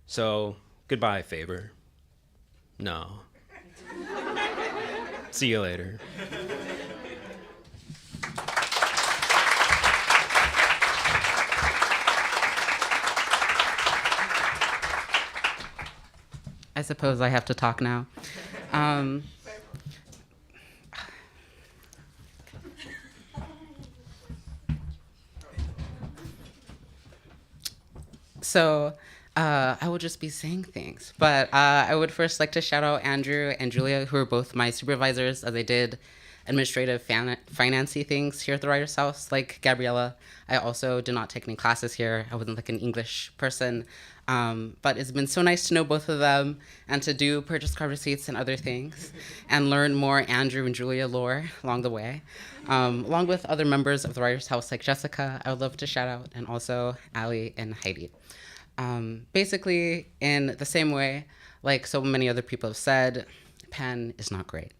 So, goodbye, Favor. No. See you later. I suppose I have to talk now. So I will just be saying things. But I would first like to shout out Andrew and Julia, who are both my supervisors, as I did administrative financy things here at the Writers House, like Gabriela. I also did not take any classes here. I wasn't like an English person. But it's been so nice to know both of them and to do purchase card receipts and other things and learn more Andrew and Julia lore along the way. Along with other members of the Writers House like Jessica, I would love to shout out, and also Alli and Heidi. Basically, in the same way, like so many other people have said, Penn is not great.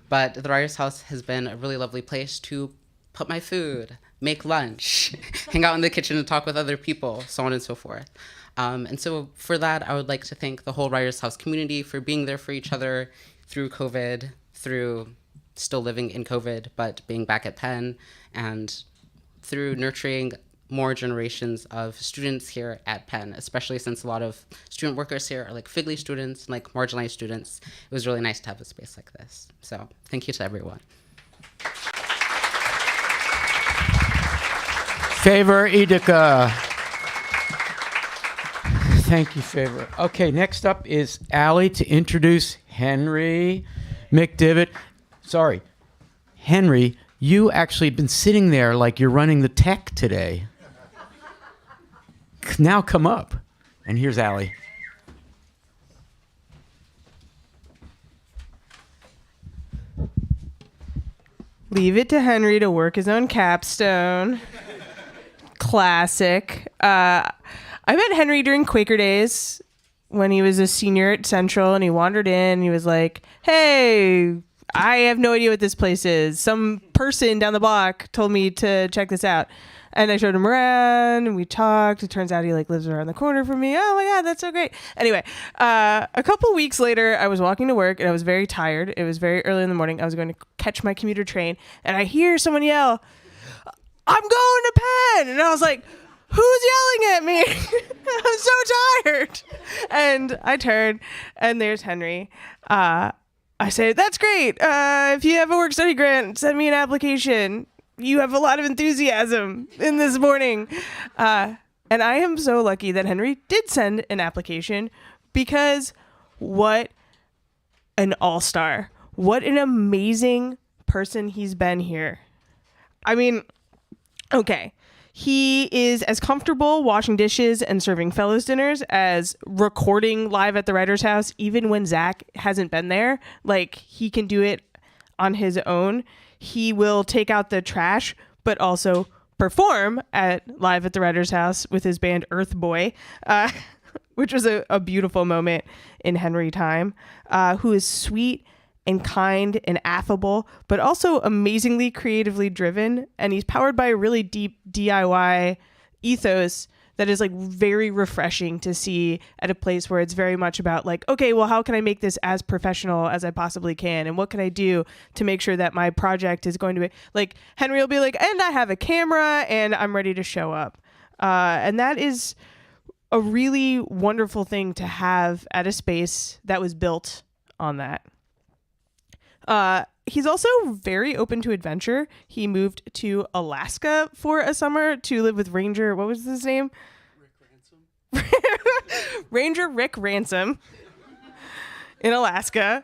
But the Writers House has been a really lovely place to put my food, make lunch, hang out in the kitchen and talk with other people, so on and so forth. And so for that, I would like to thank the whole Writers House community for being there for each other through COVID, through still living in COVID, but being back at Penn, and through nurturing more generations of students here at Penn, especially since a lot of student workers here are like Figley students, like marginalized students. It was really nice to have a space like this. So thank you to everyone. Favor Idika. Thank you, Favor. Okay, next up is Alli to introduce Henry McDevitt. Sorry, Henry, you actually been sitting there like you're running the tech today. Now come up. And here's Alli. Leave it to Henry to work his own capstone. Classic. I met Henry during Quaker Days when he was a senior at Central, and he wandered in and he was like, hey, I have no idea what this place is. Some person down the block told me to check this out. And I showed him around and we talked. It turns out he like lives around the corner from me. Oh my God, that's so great. Anyway, a couple weeks later, I was walking to work and I was very tired. It was very early in the morning. I was going to catch my commuter train and I hear someone yell, I'm going to Penn. And I was like, who's yelling at me? I'm so tired. And I turn and there's Henry. I say, that's great. If you have a work study grant, send me an application. You have a lot of enthusiasm in this morning. And I am so lucky that Henry did send an application, because what an all-star. What an amazing person he's been here. I mean, okay. He is as comfortable washing dishes and serving fellows dinners as recording live at the Writers House, even when Zach hasn't been there. Like, he can do it on his own. He will take out the trash, but also perform live at the Writers House with his band Earth Boy, which was a beautiful moment in Henry time, who is sweet and kind and affable, but also amazingly creatively driven. And he's powered by a really deep DIY ethos that is like very refreshing to see at a place where it's very much about like, okay, well, how can I make this as professional as I possibly can? And what can I do to make sure that my project is going to be like, Henry will be like, and I have a camera and I'm ready to show up. And that is a really wonderful thing to have at a space that was built on that. He's also very open to adventure. He moved to Alaska for a summer to live with Ranger. What was his name? Rick Ransom. Ranger Rick Ransom in Alaska.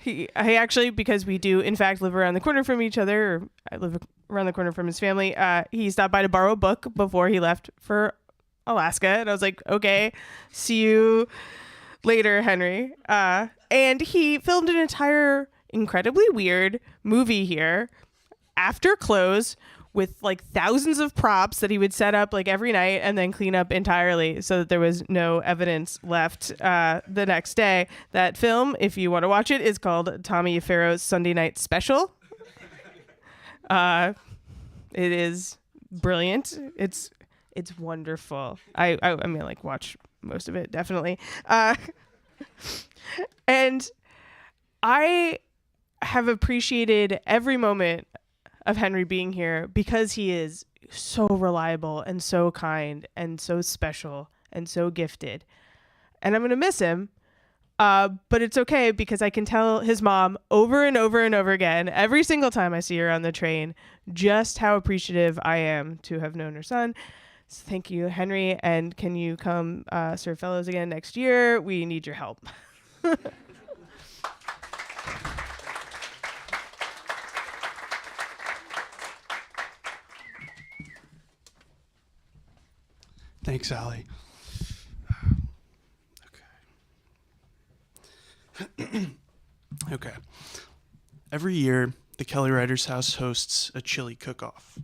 He actually, because we do in fact live around the corner from each other, or I live around the corner from his family, he stopped by to borrow a book before he left for Alaska. And I was like, okay, see you later, Henry. And he filmed an entire incredibly weird movie here after close with like thousands of props that he would set up like every night and then clean up entirely so that there was no evidence left the next day. That film, if you want to watch it, is called Tommy Farrow's Sunday Night Special. It is brilliant. It's wonderful. I mean, like, watch most of it, definitely. And I have appreciated every moment of Henry being here because he is so reliable and so kind and so special and so gifted. And I'm going to miss him. But it's okay because I can tell his mom over and over and over again, every single time I see her on the train, just how appreciative I am to have known her son. So thank you, Henry. And can you come serve fellows again next year? We need your help. Thanks, Alli. Okay. Okay. Every year, the Kelly Writers House hosts a chili cook-off.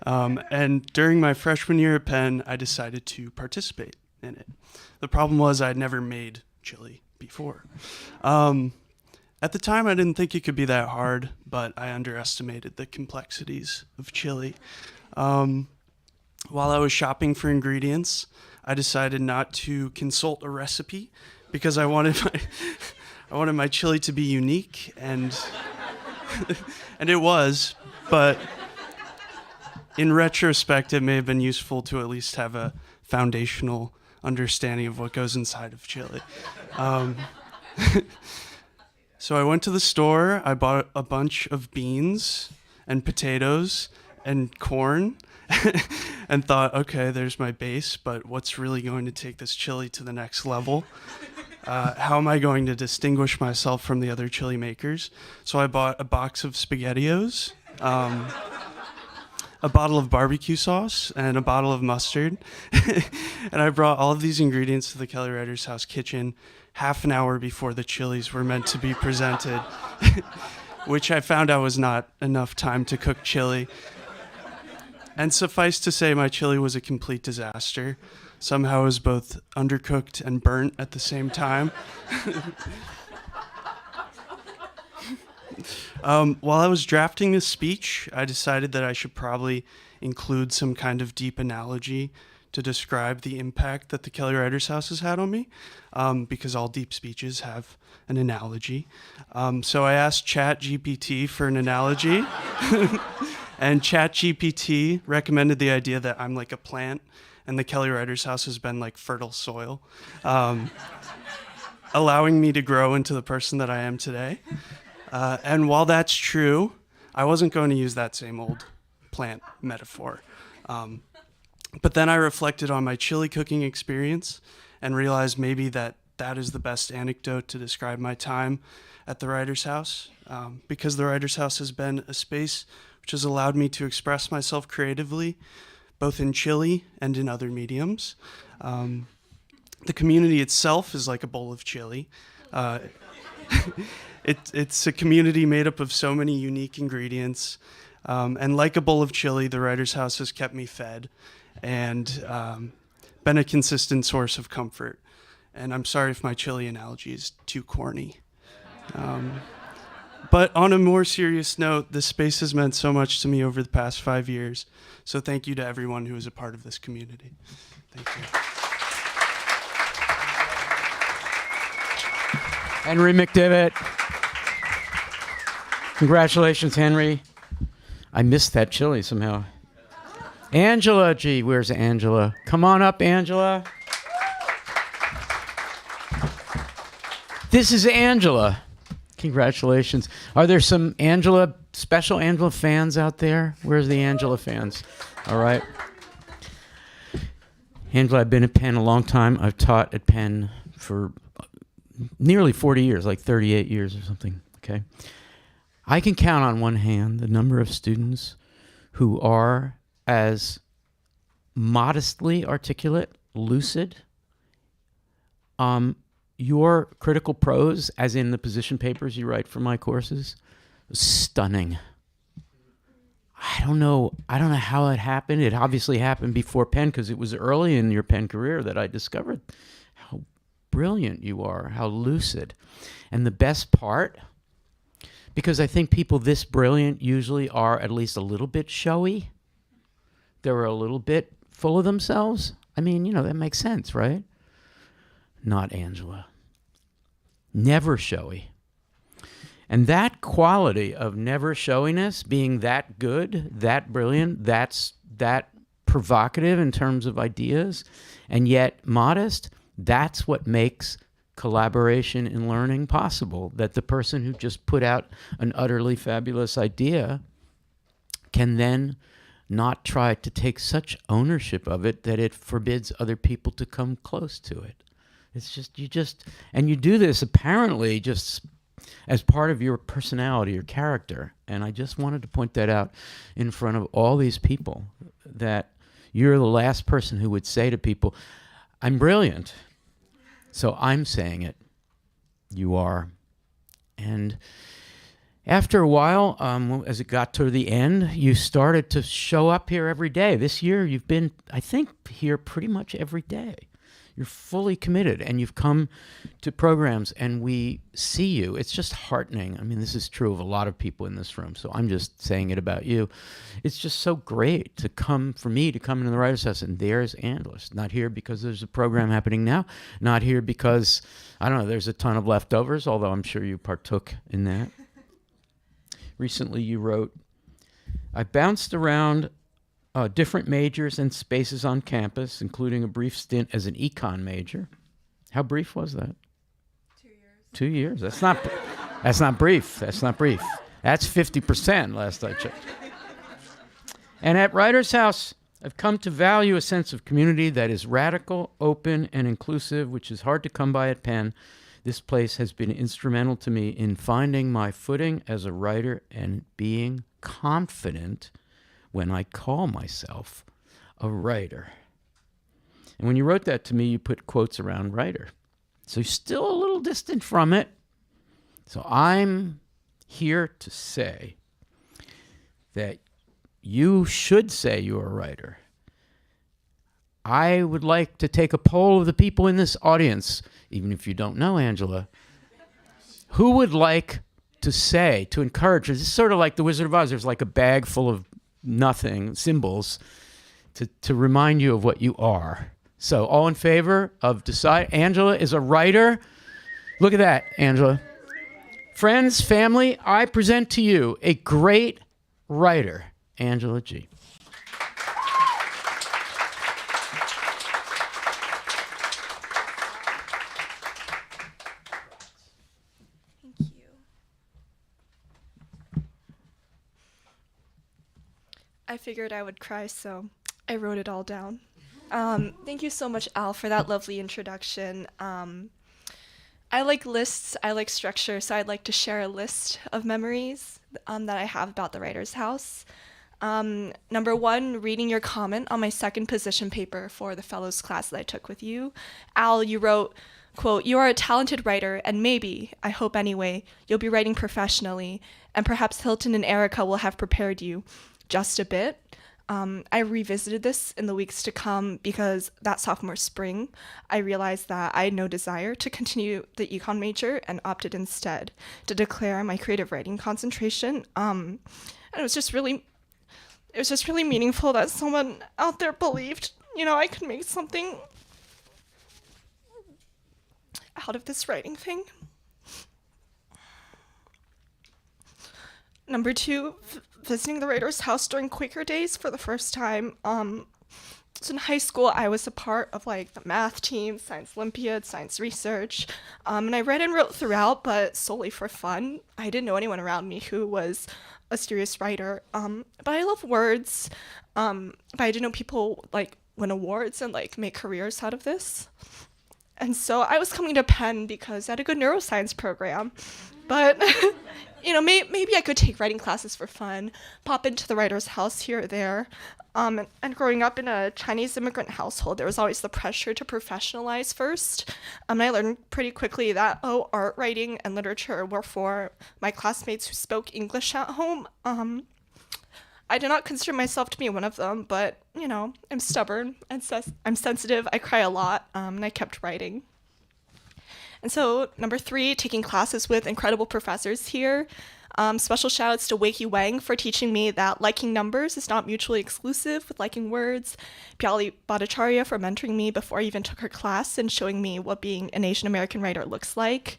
And during my freshman year at Penn, I decided to participate in it. The problem was I'd never made chili before. At the time, I didn't think it could be that hard, but I underestimated the complexities of chili. While I was shopping for ingredients, I decided not to consult a recipe because I wanted my chili to be unique, and and it was, but in retrospect, it may have been useful to at least have a foundational understanding of what goes inside of chili. So I went to the store, I bought a bunch of beans and potatoes and corn and thought, okay, there's my base, but what's really going to take this chili to the next level? How am I going to distinguish myself from the other chili makers? So I bought a box of SpaghettiOs, a bottle of barbecue sauce, and a bottle of mustard. And I brought all of these ingredients to the Kelly Writers House kitchen half an hour before the chilies were meant to be presented, which I found out was not enough time to cook chili. And suffice to say, my chili was a complete disaster. Somehow it was both undercooked and burnt at the same time. While I was drafting this speech, I decided that I should probably include some kind of deep analogy to describe the impact that the Kelly Writers House has had on me, because all deep speeches have an analogy. So I asked ChatGPT for an analogy, and ChatGPT recommended the idea that I'm like a plant, and the Kelly Writers House has been like fertile soil, allowing me to grow into the person that I am today. And while that's true, I wasn't going to use that same old plant metaphor. But then I reflected on my chili cooking experience and realized maybe that is the best anecdote to describe my time at the Writers House, because the Writers House has been a space which has allowed me to express myself creatively, both in chili and in other mediums. The community itself is like a bowl of chili. It's a community made up of so many unique ingredients. And like a bowl of chili, the Writers House has kept me fed and been a consistent source of comfort. And I'm sorry if my chili analogy is too corny. But on a more serious note, this space has meant so much to me over the past 5 years. So thank you to everyone who is a part of this community. Thank you. Henry McDevitt. Congratulations, Henry. I missed that chili somehow. Angela, gee, where's Angela? Come on up, Angela. This is Angela. Congratulations. Are there some special Angela fans out there? Where's the Angela fans? All right. Angela, I've been at Penn a long time. I've taught at Penn for nearly 40 years, like 38 years or something, okay? I can count on one hand the number of students who are as modestly articulate, lucid. Your critical prose, as in the position papers you write for my courses, stunning. I don't know how it happened. It obviously happened before Penn because it was early in your Penn career that I discovered how brilliant you are, how lucid. And the best part, because I think people this brilliant usually are at least a little bit showy. They're a little bit full of themselves. I mean, that makes sense, right? Not Angela. Never showy. And that quality of never showiness, being that good, that brilliant, that provocative in terms of ideas, and yet modest, that's what makes collaboration in learning possible. That the person who just put out an utterly fabulous idea can then not try to take such ownership of it that it forbids other people to come close to it. It's just, and you do this apparently just as part of your personality or character. And I just wanted to point that out in front of all these people, that You're the last person who would say to people, I'm brilliant. So I'm saying it. You are. And after a while, as it got to the end, you started to show up here every day. This year, you've been, I think, here pretty much every day. You're fully committed, and you've come to programs, and we see you. It's just heartening. I mean, this is true of a lot of people in this room, so I'm just saying it about you. It's just so great to come, for me, to come into the Writers' House, and there's Andrés. Not here because there's a program happening now. Not here because, I don't know, there's a ton of leftovers, although I'm sure you partook in that. Recently, you wrote, I bounced around different majors and spaces on campus, including a brief stint as an econ major. How brief was that? 2 years. 2 years. That's not brief. That's not brief. That's 50% last I checked. And at Writers' House, I've come to value a sense of community that is radical, open, and inclusive, which is hard to come by at Penn. This place has been instrumental to me in finding my footing as a writer and being confident when I call myself a writer. And when you wrote that to me, you put quotes around writer. So you're still a little distant from it. So I'm here to say that you should say you're a writer. I would like to take a poll of the people in this audience, even if you don't know Angela, who would like to say, to encourage her. This is sort of like the Wizard of Oz. There's like a bag full of nothing, symbols, to remind you of what you are. So all in favor of decide. Angela is a writer. Look at that, Angela. Friends, family, I present to you a great writer, Angela G. I figured I would cry, so I wrote it all down. Thank you so much, Al, for that lovely introduction. I like lists, I like structure, so I'd like to share a list of memories that I have about the Writers' House. Number one, reading your comment on my second position paper for the fellows class that I took with you. Al, you wrote, quote, "You are a talented writer, and maybe, I hope anyway, you'll be writing professionally, and perhaps Hilton and Erica will have prepared you just a bit." I revisited this in the weeks to come because that sophomore spring, I realized that I had no desire to continue the econ major and opted instead to declare my creative writing concentration. And it was just really meaningful that someone out there believed, I could make something out of this writing thing. Number two, visiting the Writers' House during Quaker Days for the first time. So in high school, I was a part of the math team, Science Olympiad, science research, and I read and wrote throughout, but solely for fun. I didn't know anyone around me who was a serious writer, but I love words, but I didn't know people win awards and make careers out of this. And so I was coming to Penn because I had a good neuroscience program, but maybe I could take writing classes for fun, pop into the Writers' House here or there. And growing up in a Chinese immigrant household, there was always the pressure to professionalize first. And I learned pretty quickly that, art, writing, and literature were for my classmates who spoke English at home. I did not consider myself to be one of them, but, I'm stubborn, and I'm sensitive, I cry a lot, and I kept writing. And so, number three, taking classes with incredible professors here. Special shout outs to Wakey Wang for teaching me that liking numbers is not mutually exclusive with liking words. Piali Bhattacharya for mentoring me before I even took her class and showing me what being an Asian American writer looks like.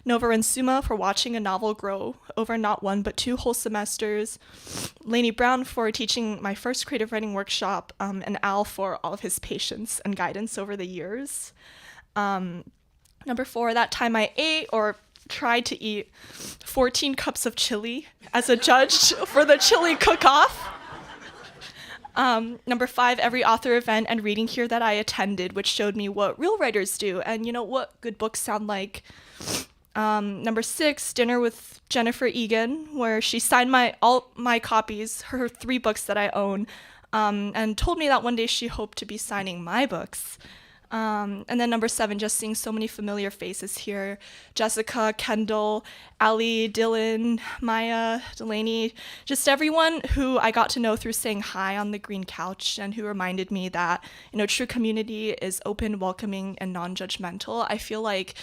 Nova Rensuma for watching a novel grow over not one but 2 whole semesters. Lainey Brown for teaching my first creative writing workshop, and Al for all of his patience and guidance over the years. Number 4, that time I ate or tried to eat 14 cups of chili as a judge for the chili cook-off. Number 5, every author event and reading here that I attended, which showed me what real writers do and what good books sound like. Number 6, dinner with Jennifer Egan, where she signed all my copies, her 3 books that I own, and told me that one day she hoped to be signing my books. And then number 7, just seeing so many familiar faces here. Jessica, Kendall, Alli, Dylan, Maya, Delaney, just everyone who I got to know through saying hi on the green couch and who reminded me that, true community is open, welcoming, and non-judgmental. I feel like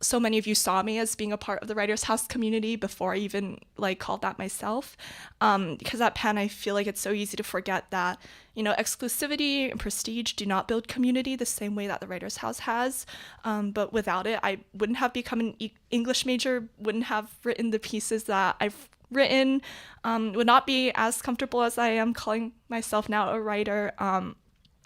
so many of you saw me as being a part of the Writers House community before I even called that myself. Because at Penn, I feel like it's so easy to forget that, exclusivity and prestige do not build community the same way that the Writers House has. But without it, I wouldn't have become an English major, wouldn't have written the pieces that I've written, would not be as comfortable as I am calling myself now a writer.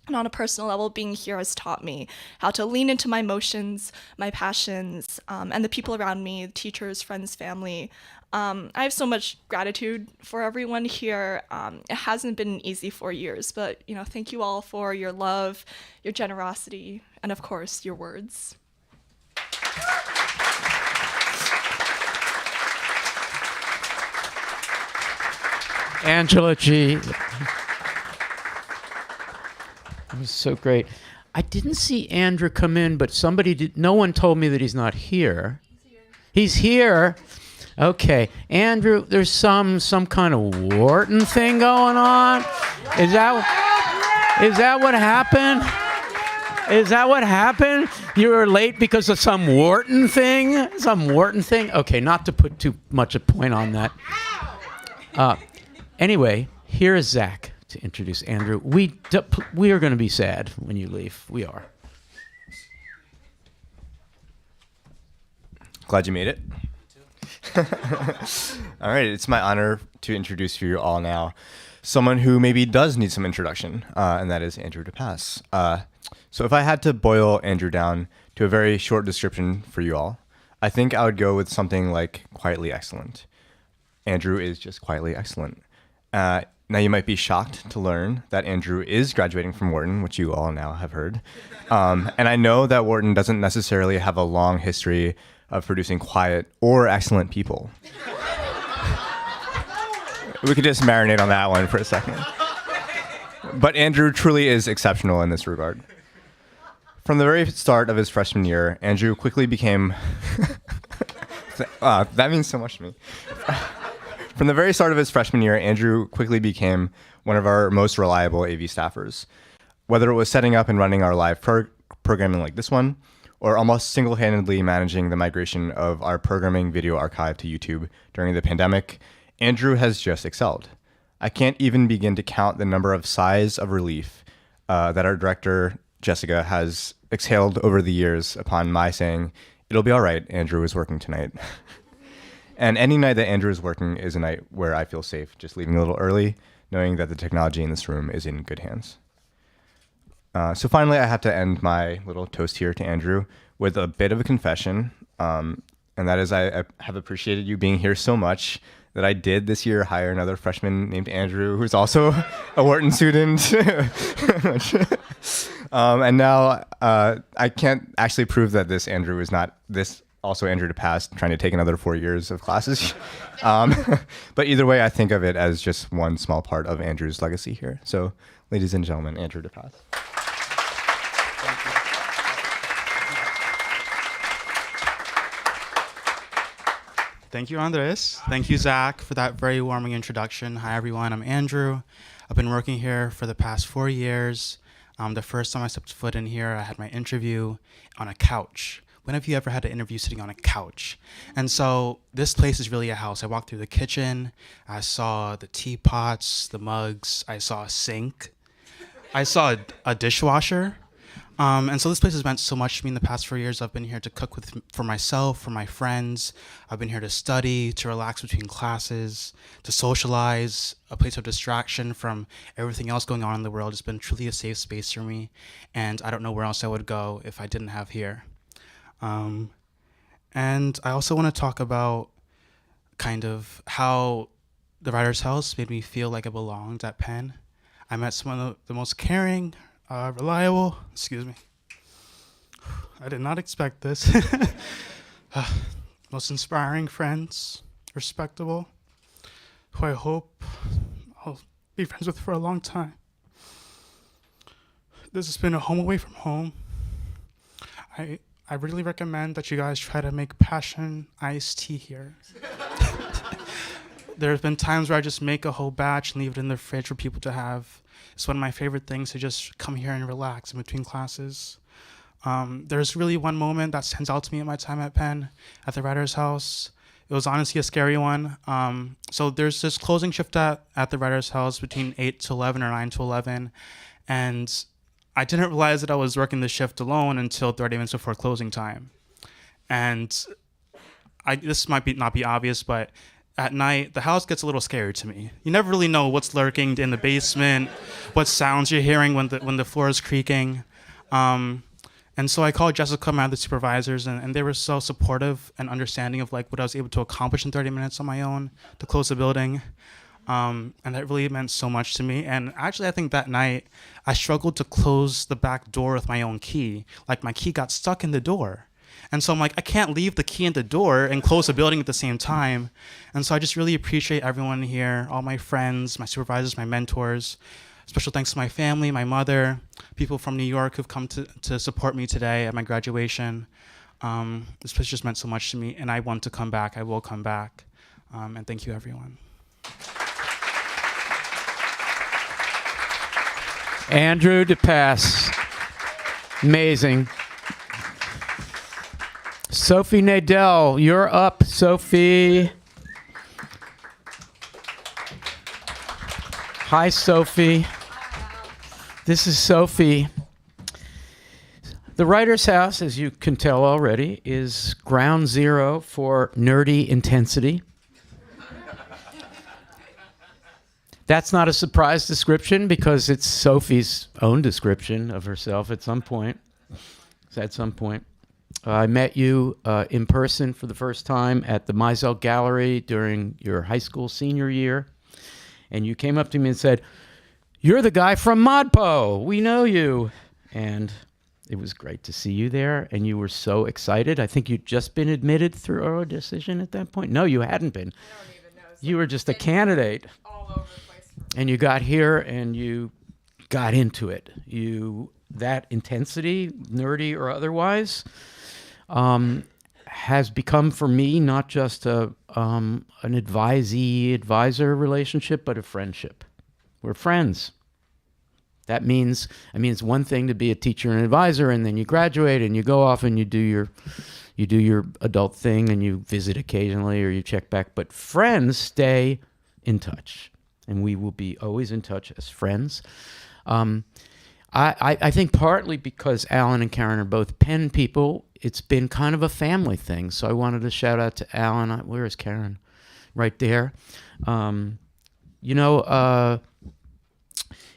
And on a personal level, being here has taught me how to lean into my emotions, my passions, and the people around me, teachers, friends, family. I have so much gratitude for everyone here. It hasn't been easy for years, but thank you all for your love, your generosity, and of course, your words. Angela G. That was so great. I didn't see Andrew come in, but no one told me that he's not here. He's here. Okay. Andrew, there's some kind of Wharton thing going on. Is that what happened? Is that what happened? You were late because of some Wharton thing? Some Wharton thing? Okay, not to put too much a point on that. Anyway, here is Zach to introduce Andrew. We are going to be sad when you leave. We are. Glad you made it. All right, it's my honor to introduce you all now someone who maybe does need some introduction, and that is Andrew Depass. So if I had to boil Andrew down to a very short description for you all, I think I would go with something like quietly excellent. Andrew is just quietly excellent. Now, you might be shocked to learn that Andrew is graduating from Wharton, which you all now have heard. And I know that Wharton doesn't necessarily have a long history of producing quiet or excellent people. We could just marinate on that one for a second. But Andrew truly is exceptional in this regard. From the very start of his freshman year, Andrew quickly became... that means so much to me. From the very start of his freshman year, Andrew quickly became one of our most reliable AV staffers. Whether it was setting up and running our live programming like this one, or almost single-handedly managing the migration of our programming video archive to YouTube during the pandemic, Andrew has just excelled. I can't even begin to count the number of sighs of relief that our director, Jessica, has exhaled over the years upon my saying, "It'll be all right, Andrew is working tonight." And any night that Andrew is working is a night where I feel safe, just leaving a little early, knowing that the technology in this room is in good hands. So finally, I have to end my little toast here to Andrew with a bit of a confession. And that is I have appreciated you being here so much that I did this year hire another freshman named Andrew, who's also a Wharton student. And now I can't actually prove that this Andrew is not this also Andrew Depass trying to take another 4 years of classes. But either way, I think of it as just one small part of Andrew's legacy here. So ladies and gentlemen, Andrew Depass. Thank you, Andrés. Thank you, Zach, for that very warming introduction. Hi, everyone. I'm Andrew. I've been working here for the past 4 years. The first time I stepped foot in here, I had my interview on a couch. When have you ever had an interview sitting on a couch? And so this place is really a house. I walked through the kitchen. I saw the teapots, the mugs. I saw a sink. I saw a dishwasher. And so this place has meant so much to me in the past 4 years. I've been here to cook for myself, for my friends. I've been here to study, to relax between classes, to socialize, a place of distraction from everything else going on in the world. It's been truly a safe space for me. And I don't know where else I would go if I didn't have here. And I also want to talk about kind of how the Writers House made me feel like I belonged at Penn. I met some of the most caring, reliable, I did not expect this. Most inspiring friends, respectable, who I hope I'll be friends with for a long time. this has been a home away from home. I really recommend that you guys try to make passion iced tea here. There's been times where I just make a whole batch and leave it in the fridge for people to have. It's one of my favorite things to just come here and relax in between classes. There's really one moment that stands out to me at my time at Penn, at the writer's house. It was honestly a scary one. So there's this closing shift at the writer's house between 8 to 11 or 9 to 11. And I didn't realize that I was working the shift alone until 30 minutes before closing time. And this might not be obvious, but at night, the house gets a little scary to me. You never really know what's lurking in the basement, what sounds you're hearing when the floor is creaking. And so I called Jessica, my other supervisors, and they were so supportive and understanding of like what I was able to accomplish in 30 minutes on my own to close the building. And that really meant so much to me. And actually, I think that night, I struggled to close the back door with my own key. Like my key got stuck in the door. And so I'm like, I can't leave the key in the door and close the building at the same time. And so I just really appreciate everyone here, all my friends, my supervisors, my mentors. Special thanks to my family, my mother, people from New York who've come to support me today at my graduation. This place just meant so much to me, and I want to come back. I will come back. And thank you, everyone. Andrew Depass. Amazing. Sophie Nadel, you're up, Sophie. Hi, Sophie. This is Sophie. The Writer's House, as you can tell already, is ground zero for nerdy intensity. That's not a surprise description because it's Sophie's own description of herself at some point. I met you in person for the first time at the Mizell Gallery during your high school senior year. And you came up to me and said, "You're the guy from ModPo. We know you." And it was great to see you there. And you were so excited. I think you'd just been admitted through oral decision at that point. No, you hadn't been. I don't even know. You were just a candidate. All over the place. And you got here and you got into it. That intensity, nerdy or otherwise, has become for me not just an advisee-advisor relationship, but a friendship. We're friends. That means it's one thing to be a teacher and advisor, and then you graduate and you go off and you do your adult thing and you visit occasionally or you check back. But friends stay in touch, and we will be always in touch as friends. I think partly because Alan and Karen are both Penn people, it's been kind of a family thing. So I wanted to shout out to Alan. Where is Karen? Right there.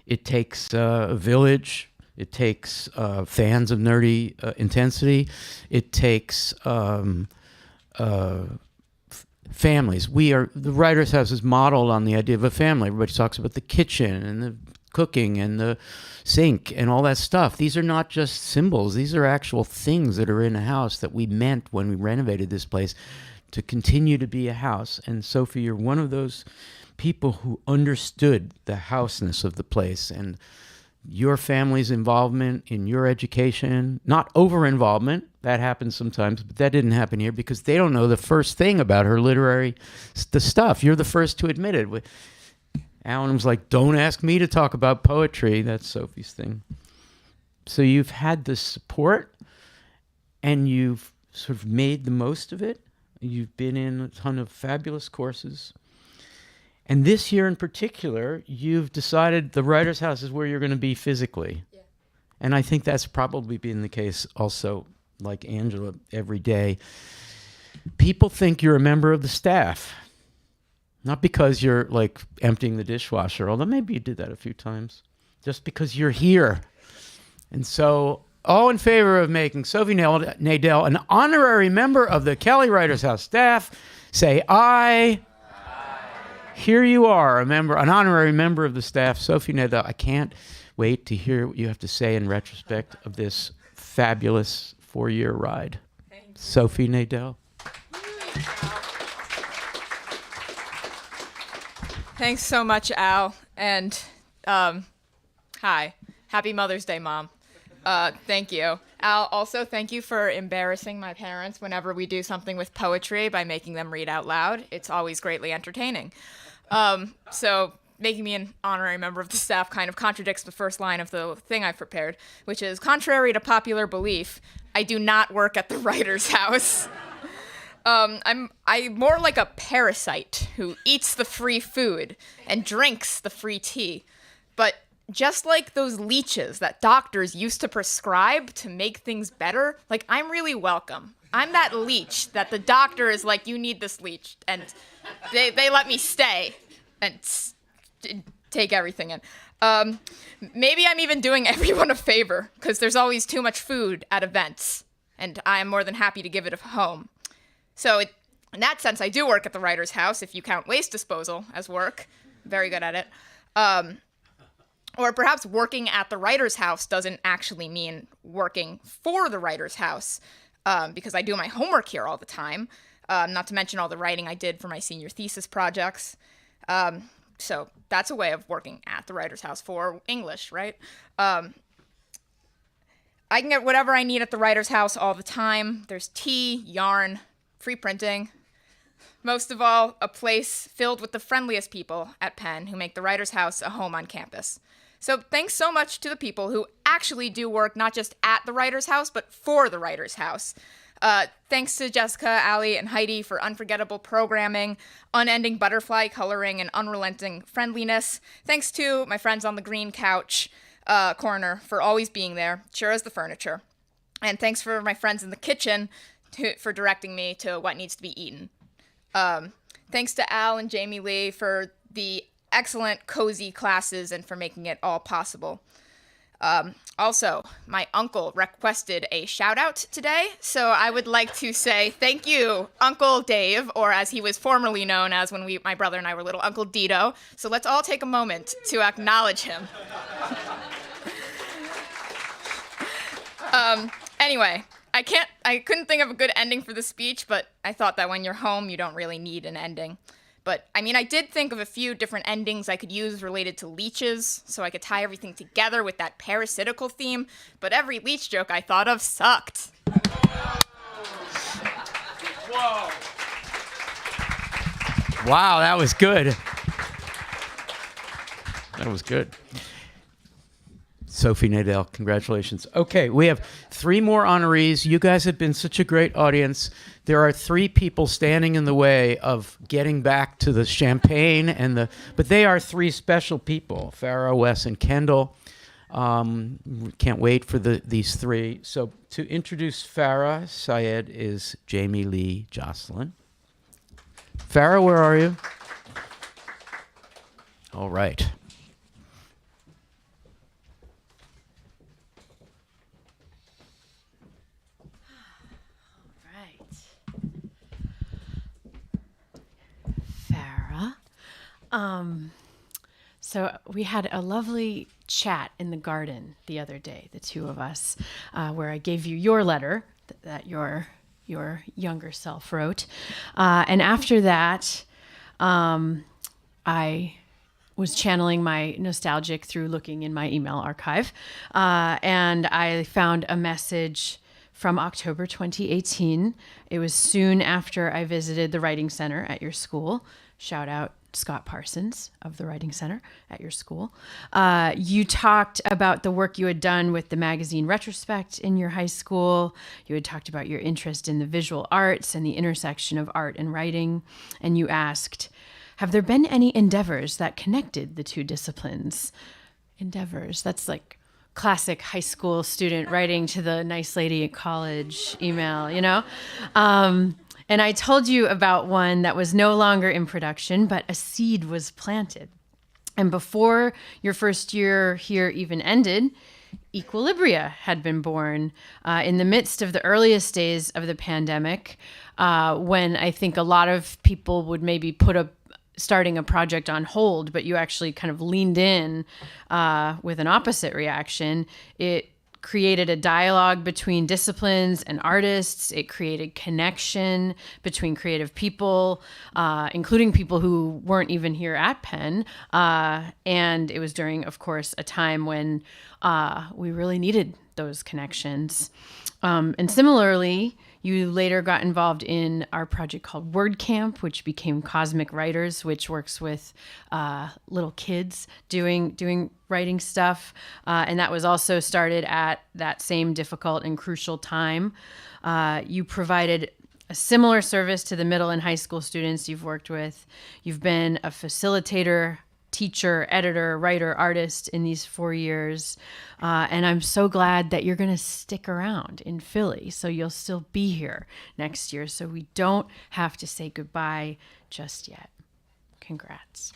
It takes a village. It takes fans of nerdy intensity. It takes families. The Writer's House is modeled on the idea of a family. Everybody talks about the kitchen and the cooking and the sink and all that stuff. These are not just symbols. These are actual things that are in a house that we meant when we renovated this place to continue to be a house. And Sophie, you're one of those people who understood the houseness of the place and your family's involvement in your education, not over-involvement. That happens sometimes, but that didn't happen here because they don't know the first thing about her literary stuff. You're the first to admit it. Alan was like, "Don't ask me to talk about poetry." That's Sophie's thing. So you've had the support and you've sort of made the most of it. You've been in a ton of fabulous courses. And this year in particular, you've decided the Writer's House is where you're going to be physically. Yeah. And I think that's probably been the case also, like Angela, every day. People think you're a member of the staff. Not because you're like emptying the dishwasher, although maybe you did that a few times, just because you're here. And so, all in favor of making Sophie Nadel an honorary member of the Kelly Writers House staff, say aye. Aye. Here you are, an honorary member of the staff, Sophie Nadel. I can't wait to hear what you have to say in retrospect of this fabulous 4-year ride. Sophie Nadel. Thanks so much, Al. And hi. Happy Mother's Day, Mom. Thank you. Al, also thank you for embarrassing my parents whenever we do something with poetry by making them read out loud. It's always greatly entertaining. So making me an honorary member of the staff kind of contradicts the first line of the thing I've prepared, which is, contrary to popular belief, I do not work at the writer's house. I'm more like a parasite who eats the free food and drinks the free tea. But just like those leeches that doctors used to prescribe to make things better, like, I'm really welcome. I'm that leech that the doctor is like, you need this leech, and they let me stay and take everything in. Maybe I'm even doing everyone a favor, because there's always too much food at events, and I am more than happy to give it a home. So in that sense, I do work at the writer's house, if you count waste disposal as work. Very good at it. Or perhaps working at the writer's house doesn't actually mean working for the writer's house, because I do my homework here all the time, not to mention all the writing I did for my senior thesis projects. So that's a way of working at the writer's house for English, right? I can get whatever I need at the writer's house all the time. There's tea, yarn, free printing. Most of all, a place filled with the friendliest people at Penn who make the writer's house a home on campus. So thanks so much to the people who actually do work not just at the writer's house, but for the writer's house. Thanks to Jessica, Alli, and Heidi for unforgettable programming, unending butterfly coloring, and unrelenting friendliness. Thanks to my friends on the green couch corner for always being there, sure as the furniture. And thanks for my friends in the kitchen for directing me to what needs to be eaten. Thanks to Al and Jamie Lee for the excellent, cozy classes and for making it all possible. Also, my uncle requested a shout out today, so I would like to say thank you, Uncle Dave, or as he was formerly known as when my brother and I were little, Uncle Dito. So let's all take a moment to acknowledge him. Anyway, I couldn't think of a good ending for the speech, but I thought that when you're home, you don't really need an ending. But, I mean, I did think of a few different endings I could use related to leeches, so I could tie everything together with that parasitical theme, but every leech joke I thought of sucked. Whoa. Wow, that was good. That was good. Sophie Nadel, congratulations. Okay, we have 3 more honorees. You guys have been such a great audience. There are 3 people standing in the way of getting back to the champagne but they are 3 special people, Farah, Wes, and Kendall. Can't wait for these 3. So to introduce Farah Syed is Jamie Lee Josselyn. Farah, where are you? All right. So we had a lovely chat in the garden the other day, the 2 of us, where I gave you your letter that your younger self wrote. And after that, I was channeling my nostalgic through looking in my email archive. And I found a message from October 2018. It was soon after I visited the Writing Center at your school. Shout out Scott Parsons of the Writing Center at your school. You talked about the work you had done with the magazine Retrospect in your high school. You had talked about your interest in the visual arts and the intersection of art and writing. And you asked, have there been any endeavors that connected the 2 disciplines? Endeavors, that's like classic high school student writing to the nice lady at college email, you know? And I told you about one that was no longer in production, but a seed was planted. And before your first year here even ended, Equilibria had been born in the midst of the earliest days of the pandemic, when I think a lot of people would maybe put starting a project on hold, but you actually kind of leaned in with an opposite reaction. It created a dialogue between disciplines and artists. It created connection between creative people, including people who weren't even here at Penn. And it was during, of course, a time when we really needed those connections. And similarly, you later got involved in our project called WordCamp, which became Cosmic Writers, which works with little kids doing writing stuff. And that was also started at that same difficult and crucial time. You provided a similar service to the middle and high school students you've worked with. You've been a facilitator, teacher, editor, writer, artist in these 4 years. And I'm so glad that you're going to stick around in Philly. So you'll still be here next year. So we don't have to say goodbye just yet. Congrats.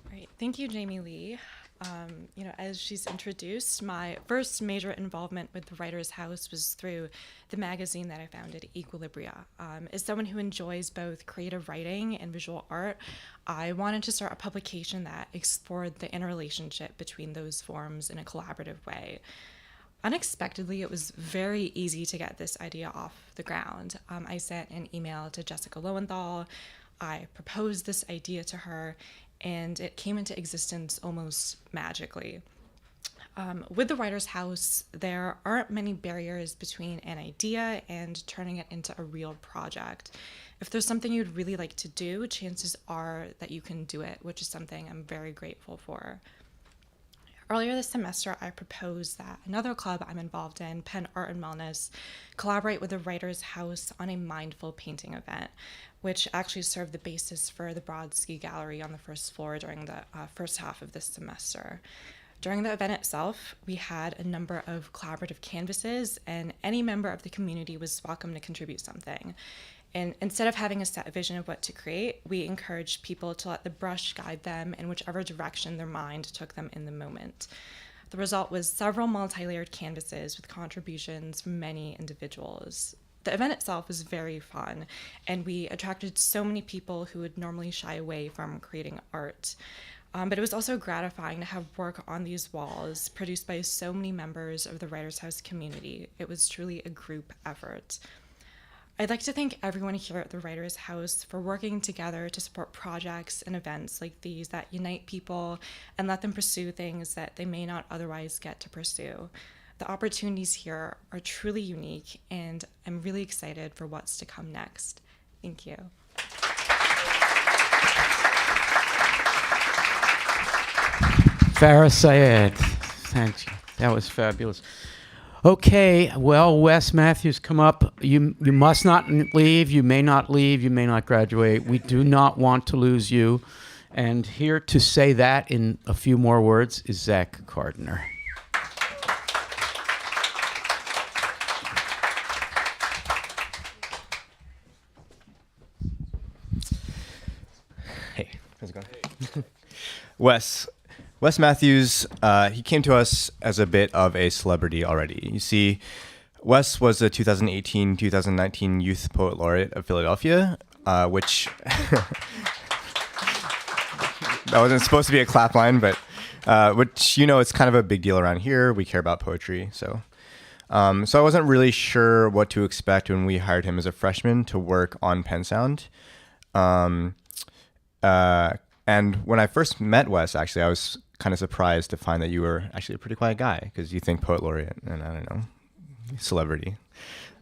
Great. Thank you, Jamie Lee. As she's introduced, my first major involvement with the Writers' House was through the magazine that I founded, Equilibria. As someone who enjoys both creative writing and visual art, I wanted to start a publication that explored the interrelationship between those forms in a collaborative way. Unexpectedly, it was very easy to get this idea off the ground. I sent an email to Jessica Lowenthal. I proposed this idea to her, and it came into existence almost magically. With the Writers' House, there aren't many barriers between an idea and turning it into a real project. If there's something you'd really like to do, chances are that you can do it, which is something I'm very grateful for. Earlier this semester, I proposed that another club I'm involved in, Penn Art and Wellness, collaborate with the Writers' House on a mindful painting event, which actually served the basis for the Brodsky Gallery on the first floor during the first half of this semester. During the event itself, we had a number of collaborative canvases, and any member of the community was welcome to contribute something. And instead of having a set vision of what to create, we encouraged people to let the brush guide them in whichever direction their mind took them in the moment. The result was several multi-layered canvases with contributions from many individuals. The event itself was very fun, and we attracted so many people who would normally shy away from creating art. But it was also gratifying to have work on these walls produced by so many members of the Writers' House community. It was truly a group effort. I'd like to thank everyone here at the Writers' House for working together to support projects and events like these that unite people and let them pursue things that they may not otherwise get to pursue. The opportunities here are truly unique, and I'm really excited for what's to come next. Thank you. Farah Syed, thank you. That was fabulous. Okay, well, Wes Matthews, come up. You must not leave. You may not leave. You may not graduate. We do not want to lose you. And here to say that in a few more words is Zach Carduner. Hey, how's it going? Wes Matthews, he came to us as a bit of a celebrity already. You see, Wes was the 2018-2019 Youth Poet Laureate of Philadelphia, which that wasn't supposed to be a clap line, but which, it's kind of a big deal around here. We care about poetry, so I wasn't really sure what to expect when we hired him as a freshman to work on Penn Sound. And when I first met Wes, actually, I was kind of surprised to find that you were actually a pretty quiet guy, because you think poet laureate and I don't know, celebrity.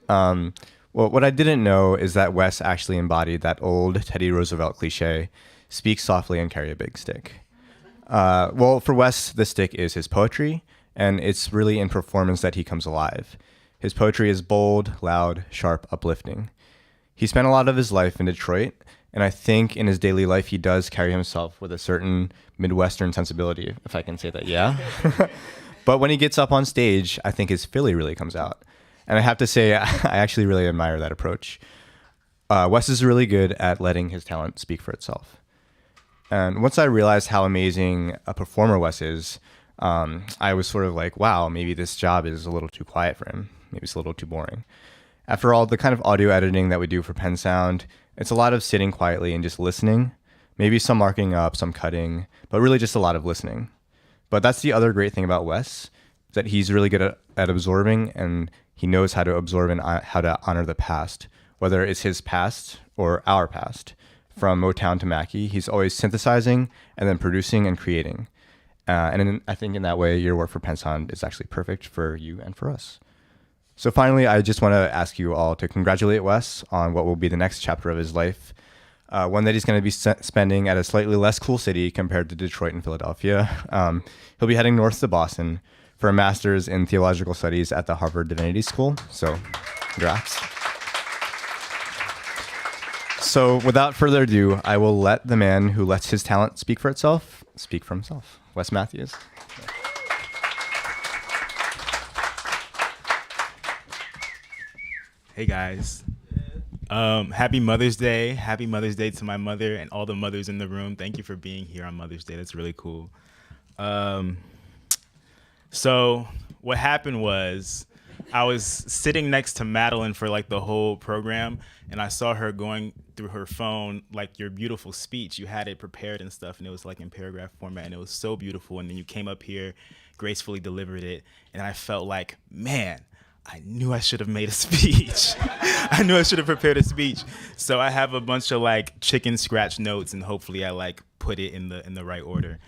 Well, what I didn't know is that Wes actually embodied that old Teddy Roosevelt cliche, speak softly and carry a big stick. Well, for Wes, the stick is his poetry, and it's really in performance that he comes alive. His poetry is bold, loud, sharp, uplifting. He spent a lot of his life in Detroit, and I think in his daily life, he does carry himself with a certain Midwestern sensibility, if I can say that, yeah. But when he gets up on stage, I think his Philly really comes out. And I have to say, I actually really admire that approach. Wes is really good at letting his talent speak for itself. And once I realized how amazing a performer Wes is, I was sort of like, wow, maybe this job is a little too quiet for him. Maybe it's a little too boring. After all the kind of audio editing that we do for Penn Sound, It's a lot of sitting quietly and just listening. Maybe some marking up, some cutting, but really just a lot of listening. But that's the other great thing about Wes, that he's really good at absorbing, and he knows how to absorb and how to honor the past, whether it's his past or our past. From Motown to Mackie, he's always synthesizing and then producing and creating. I think in that way, your work for Penn Sound is actually perfect for you and for us. So finally, I just want to ask you all to congratulate Wes on what will be the next chapter of his life, one that he's going to be spending at a slightly less cool city compared to Detroit and Philadelphia. He'll be heading north to Boston for a master's in theological studies at the Harvard Divinity School. So congrats. So without further ado, I will let the man who lets his talent speak for itself speak for himself, Wes Matthews. Hey guys. Happy Mother's Day. Happy Mother's Day to my mother and all the mothers in the room. Thank you for being here on Mother's Day. That's really cool. So what happened was I was sitting next to Madeleine for like the whole program, and I saw her going through her phone, like your beautiful speech. You had it prepared and stuff, and it was like in paragraph format, and it was so beautiful. And then you came up here, gracefully delivered it, and I felt like, man, I knew I should have made a speech. I knew I should have prepared a speech. So I have a bunch of like chicken scratch notes, and hopefully I like put it in the right order.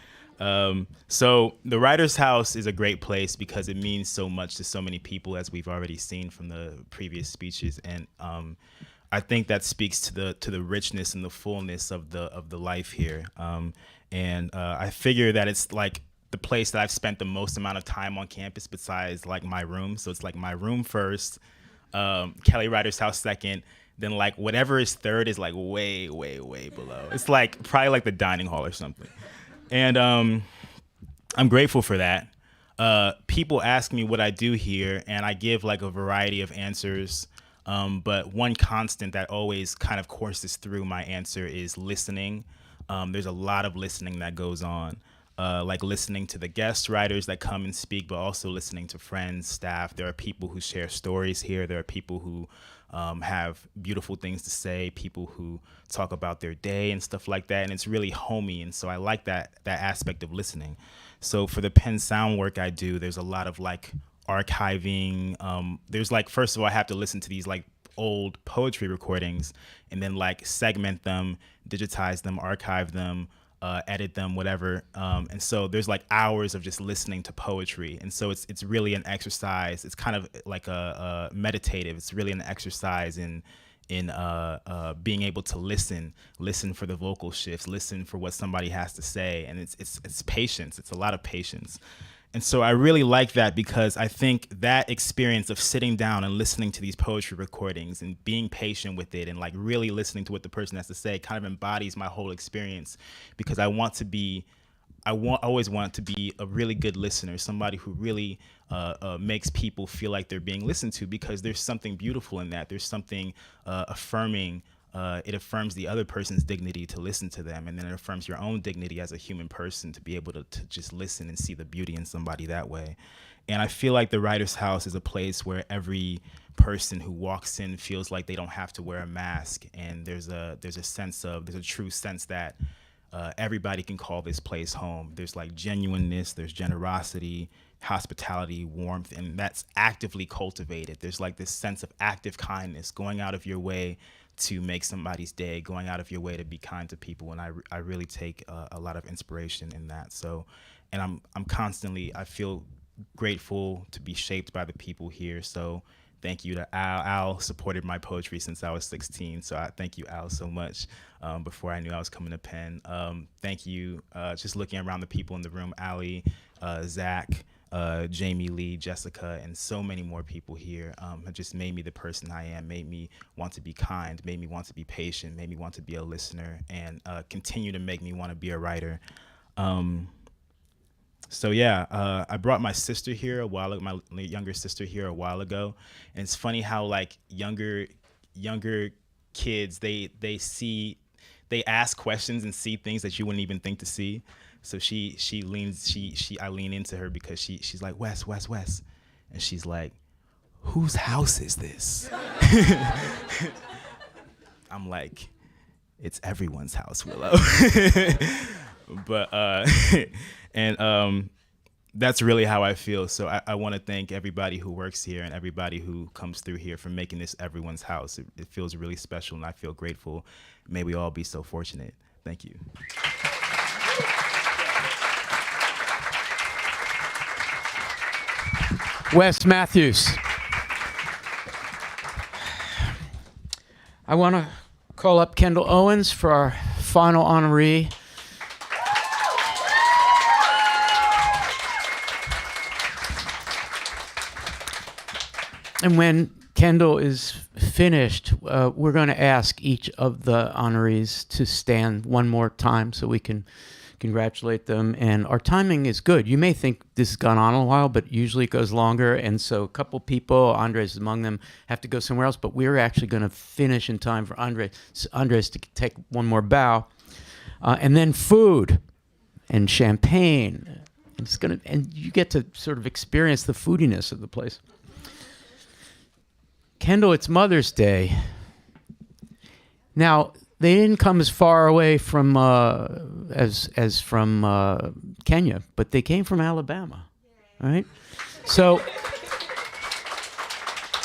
So the Writer's House is a great place because it means so much to so many people, as we've already seen from the previous speeches. And I think that speaks to the richness and the fullness of the life here. I figure that it's like the place that I've spent the most amount of time on campus besides like my room. So it's like my room first, Kelly Writer's House second, then like whatever is third is like way, way, way below. It's like probably like the dining hall or something. And I'm grateful for that. People ask me what I do here, and I give like a variety of answers. But one constant that always kind of courses through my answer is listening. There's a lot of listening that goes on, like listening to the guest writers that come and speak, but also listening to friends, staff. There are people who share stories here. There are people who have beautiful things to say, people who talk about their day and stuff like that. And it's really homey. And so I like that aspect of listening. So for the Penn Sound work I do, there's a lot of like archiving. There's like, first of all, I have to listen to these like old poetry recordings and then like segment them, digitize them, archive them, edit them, whatever. And so there's like hours of just listening to poetry. And so it's really an exercise. It's kind of like a meditative. It's really an exercise in being able to listen for the vocal shifts, listen for what somebody has to say. And it's patience. It's a lot of patience. And so I really like that because I think that experience of sitting down and listening to these poetry recordings and being patient with it and like really listening to what the person has to say kind of embodies my whole experience, because I always want to be a really good listener, somebody who really makes people feel like they're being listened to, because there's something beautiful in that. There's something affirming. It affirms the other person's dignity to listen to them, and then it affirms your own dignity as a human person to be able to just listen and see the beauty in somebody that way. And I feel like the Writer's House is a place where every person who walks in feels like they don't have to wear a mask, and there's a true sense that everybody can call this place home. There's like genuineness, there's generosity, hospitality, warmth, and that's actively cultivated. There's like this sense of active kindness, going out of your way to make somebody's day, going out of your way to be kind to people. And I really take a lot of inspiration in that. So, and I'm constantly, I feel grateful to be shaped by the people here. So thank you to Al. Al supported my poetry since I was 16. So I thank you, Al, so much before I knew I was coming to Penn. Thank you, just looking around the people in the room, Alli, Zach, Jamie Lee, Jessica, and so many more people here have just made me the person I am, made me want to be kind, made me want to be patient, made me want to be a listener, and continue to make me want to be a writer. So yeah, I brought my sister here my younger sister here a while ago, and it's funny how like younger kids, they ask questions and see things that you wouldn't even think to see. So I lean into her because she's like, Wes, and she's like, whose house is this? I'm like, it's everyone's house, Willow. But and that's really how I feel. So I want to thank everybody who works here and everybody who comes through here for making this everyone's house. It feels really special, and I feel grateful. May we all be so fortunate. Thank you. Wes Matthews. I want to call up Kendall Owens for our final honoree. And when Kendall is finished, we're going to ask each of the honorees to stand one more time so we can congratulate them. And our timing is good. You may think this has gone on a while, but usually it goes longer. And so a couple people, Andrés is among them, have to go somewhere else. But we're actually going to finish in time for Andrés to take one more bow. And then food and champagne. And you get to sort of experience the foodiness of the place. Kendall, it's Mother's Day. Now, they didn't come as far away from as from Kenya, but they came from Alabama, right? So,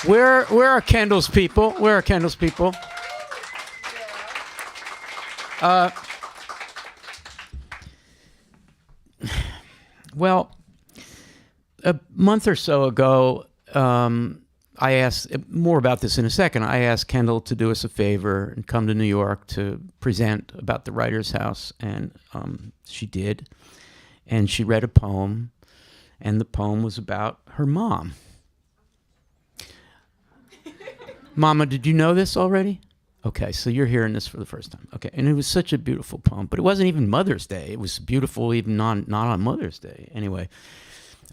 where are Kendall's people? Where are Kendall's people? Well, a month or so ago. I asked more about this in a second. I asked Kendall to do us a favor and come to New York to present about the Writers' House, and she did. And she read a poem, and the poem was about her mom. Mama, did you know this already? Okay, so you're hearing this for the first time. Okay, and it was such a beautiful poem, but it wasn't even Mother's Day. It was beautiful even not on Mother's Day. Anyway.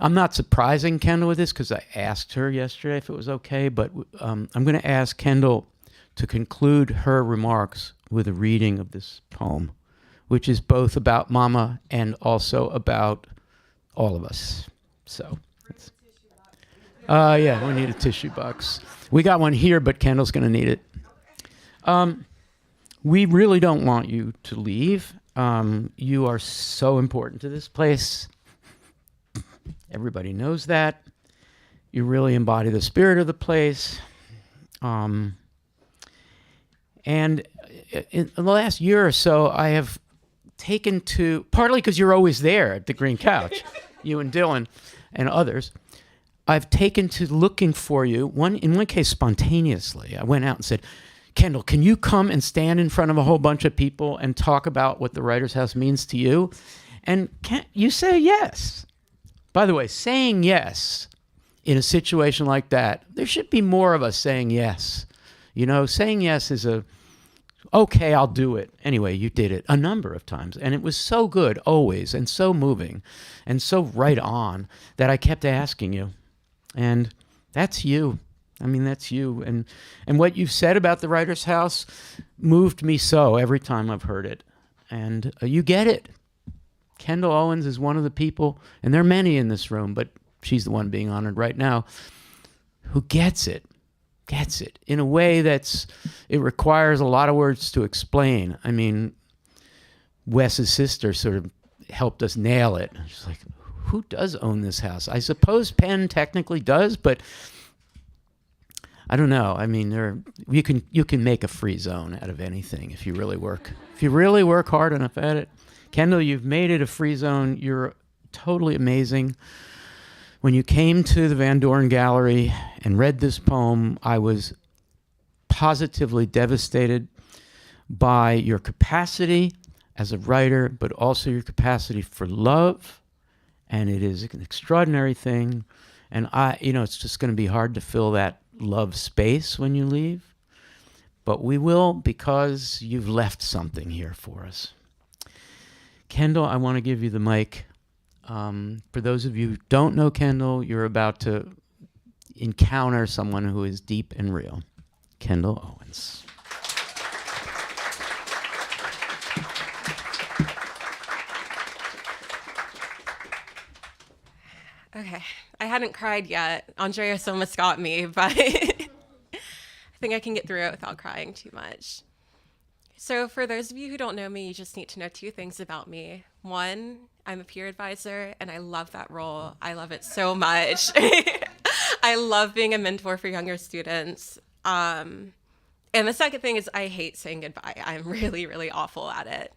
I'm not surprising Kendall with this because I asked her yesterday if it was okay, but I'm going to ask Kendall to conclude her remarks with a reading of this poem, which is both about Mama and also about all of us. So, yeah, we need a tissue box. We got one here, but Kendall's going to need it. We really don't want you to leave. You are so important to this place. Everybody knows that. You really embody the spirit of the place. And in the last year or so, I have taken to, partly because you're always there at the Green Couch, you and Dylan and others, I've taken to looking for you, in one case spontaneously. I went out and said, Kendall, can you come and stand in front of a whole bunch of people and talk about what the Writers' House means to you? And you say yes. By the way, saying yes in a situation like that, there should be more of us saying yes. You know, saying yes is okay, I'll do it. Anyway, you did it a number of times. And it was so good always and so moving and so right on that I kept asking you. And that's you. I mean, that's you. And what you've said about the Writers' House moved me so every time I've heard it. And you get it. Kendall Owens is one of the people, and there are many in this room, but she's the one being honored right now, who gets it in a way it requires a lot of words to explain. I mean, Wes's sister sort of helped us nail it. She's like, who does own this house? I suppose Penn technically does, but I don't know. I mean, you can make a free zone out of anything if you really work. If you really work hard enough at it. Kendall, you've made it a free zone. You're totally amazing. When you came to the Van Doren Gallery and read this poem, I was positively devastated by your capacity as a writer, but also your capacity for love. And it is an extraordinary thing. And it's just going to be hard to fill that love space when you leave. But we will, because you've left something here for us. Kendall, I want to give you the mic. For those of you who don't know Kendall, you're about to encounter someone who is deep and real. Kendall Owens. Okay, I hadn't cried yet. Andrés almost got me, but I think I can get through it without crying too much. So for those of you who don't know me, you just need to know 2 things about me. One, I'm a peer advisor, and I love that role. I love it so much. I love being a mentor for younger students. And the second thing is I hate saying goodbye. I'm really, really awful at it.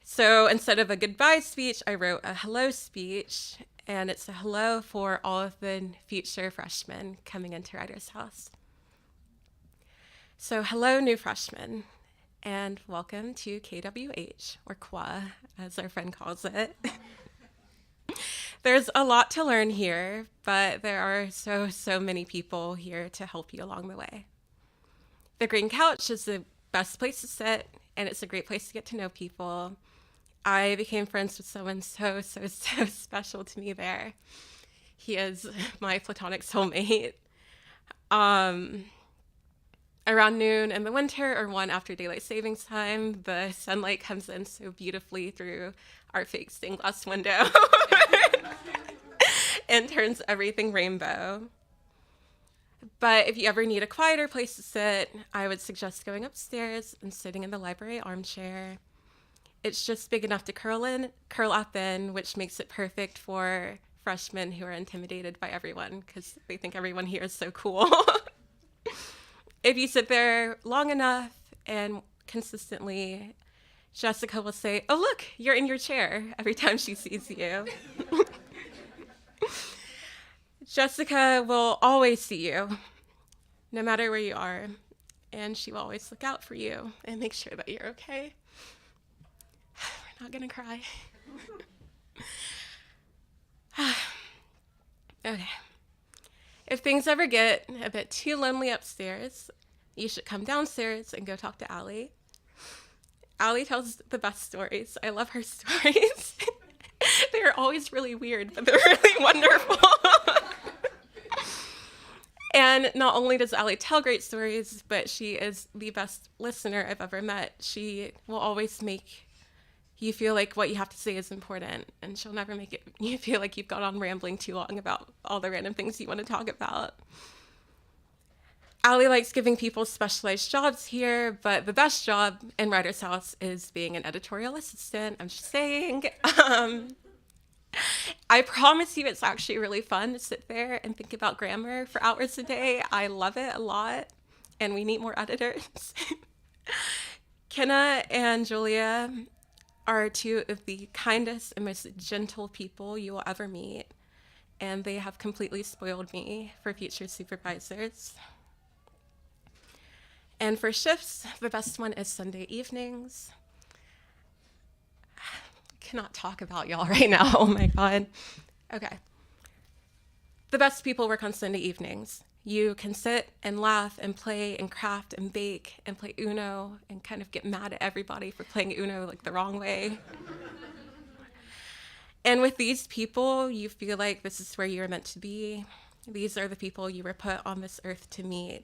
So instead of a goodbye speech, I wrote a hello speech, and it's a hello for all of the future freshmen coming into Writers House. So hello, new freshmen, and welcome to KWH, or KWA, as our friend calls it. There's a lot to learn here, but there are so many people here to help you along the way. The green couch is the best place to sit, and it's a great place to get to know people. I became friends with someone so special to me there. He is my platonic soulmate. Around noon in the winter, or 1 after daylight savings time, the sunlight comes in so beautifully through our fake stained glass window and turns everything rainbow. But if you ever need a quieter place to sit, I would suggest going upstairs and sitting in the library armchair. It's just big enough to curl up in, which makes it perfect for freshmen who are intimidated by everyone because they think everyone here is so cool. If you sit there long enough and consistently, Jessica will say, "Oh, look, you're in your chair," every time she sees you. Jessica will always see you, no matter where you are, and she will always look out for you and make sure that you're okay. We're not gonna cry. Okay. If things ever get a bit too lonely upstairs, you should come downstairs and go talk to Alli. Alli tells the best stories. I love her stories. They're always really weird, but they're really wonderful. And not only does Alli tell great stories, but she is the best listener I've ever met. She will always make you feel like what you have to say is important, and she'll never make it you feel like you've gone on rambling too long about all the random things you want to talk about. Alli likes giving people specialized jobs here, but the best job in Writers House is being an editorial assistant. I'm just saying. I promise you it's actually really fun to sit there and think about grammar for hours a day. I love it a lot, and we need more editors. Kenna and Julia are 2 of the kindest and most gentle people you will ever meet, and they have completely spoiled me for future supervisors. And for shifts, the best one is Sunday evenings. Cannot talk about y'all right now. Oh my God. Okay. The best people work on Sunday evenings. You can sit and laugh and play and craft and bake and play Uno and kind of get mad at everybody for playing Uno like the wrong way. And with these people, you feel like this is where you're meant to be. These are the people you were put on this earth to meet.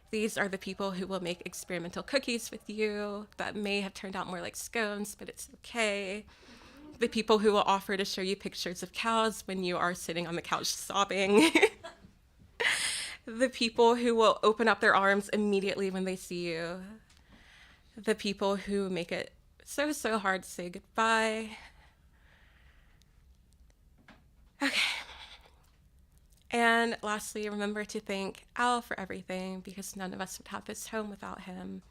These are the people who will make experimental cookies with you that may have turned out more like scones, but it's okay. The people who will offer to show you pictures of cows when you are sitting on the couch sobbing. The people who will open up their arms immediately when they see you. The people who make it so hard to say goodbye. Okay. And lastly, remember to thank Al for everything, because none of us would have this home without him.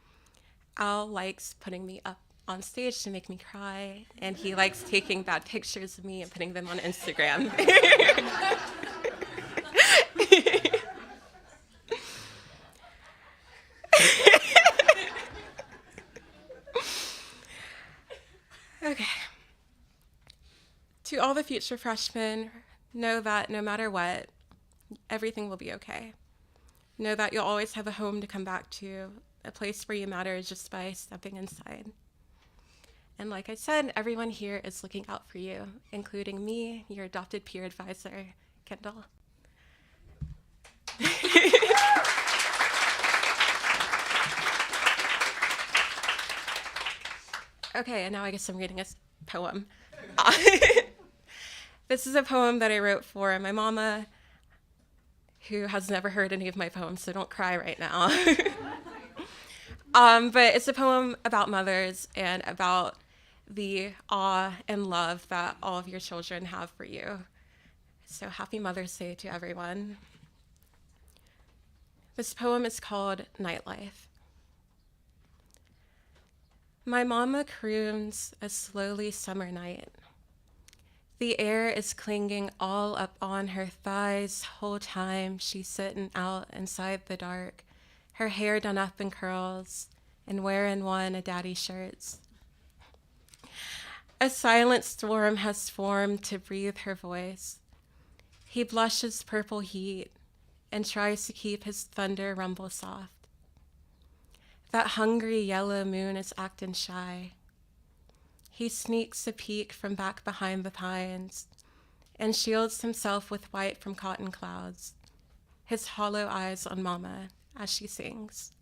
Al likes putting me up on stage to make me cry, and he likes taking bad pictures of me and putting them on Instagram. Okay. To all the future freshmen, know that no matter what, everything will be okay. Know that you'll always have a home to come back to, a place where you matter just by stepping inside. And like I said, everyone here is looking out for you, including me, your adopted peer advisor, Kendall. Okay, and now I guess I'm reading a poem. This is a poem that I wrote for my mama, who has never heard any of my poems, so don't cry right now. But it's a poem about mothers and about the awe and love that all of your children have for you. So happy Mother's Day to everyone. This poem is called Nightlife. My mama croons a slowly summer night. The air is clinging all up on her thighs whole time she's sitting out inside the dark, her hair done up in curls and wearing one of daddy's shirts. A silent storm has formed to breathe her voice. He blushes purple heat and tries to keep his thunder rumble soft. That hungry yellow moon is acting shy. He sneaks a peek from back behind the pines and shields himself with white from cotton clouds, his hollow eyes on Mama as she sings.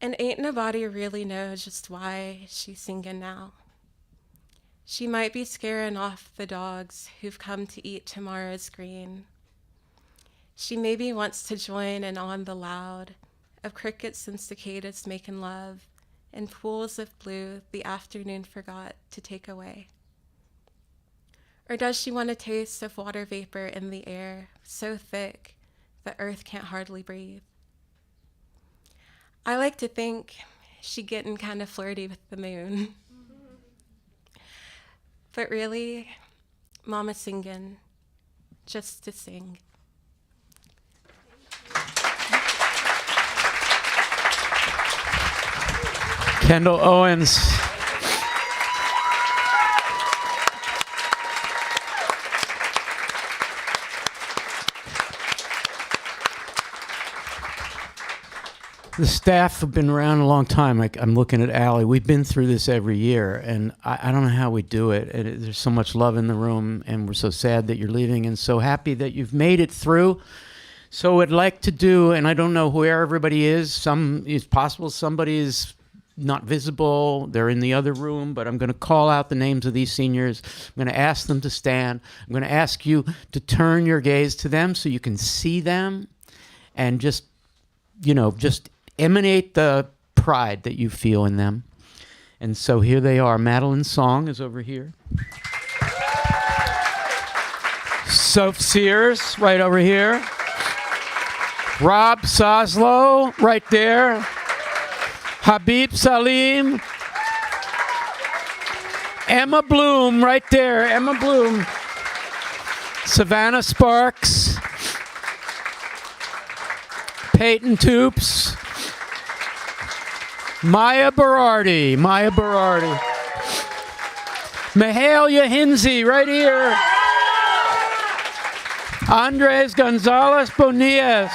And ain't nobody really knows just why she's singing now. She might be scaring off the dogs who've come to eat tomorrow's green. She maybe wants to join in on the loud of crickets and cicadas making love in pools of blue the afternoon forgot to take away. Or does she want a taste of water vapor in the air so thick the earth can't hardly breathe? I like to think she getting kind of flirty with the moon. But really, Mama singing just to sing. Kendall Owens. The staff have been around a long time. Like, I'm looking at Alli. We've been through this every year, and I don't know how we do it. There's so much love in the room, and we're so sad that you're leaving and so happy that you've made it through. So I'd like to do, and I don't know where everybody is. It's possible somebody is not visible. They're in the other room, but I'm going to call out the names of these seniors. I'm going to ask them to stand. I'm going to ask you to turn your gaze to them so you can see them and just emanate the pride that you feel in them. And so here they are. Madeleine's song is over here. Sears, right over here. Rob Soslow, right there. Habib Salim. Emma Bloom, right there. Emma Bloom. Savannah Sparks. Peyton Toups. Berardi. Mahailya Hinsey, right here. Andrés Gonzalez Bonillas.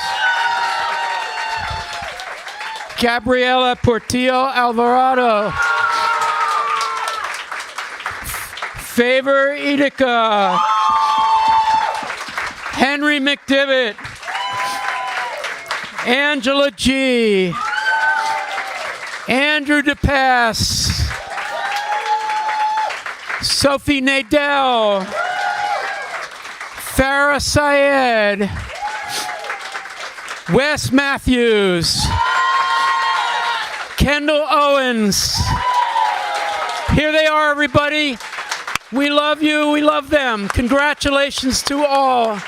Gabriela Portillo Alvarado. Favor Idika. Henry McDevitt. Angela G. Andrew Depass. Sophie Nadel. Farah Syed. Wes Matthews. Kendall Owens. Here they are, everybody. We love you. We love them. Congratulations to all.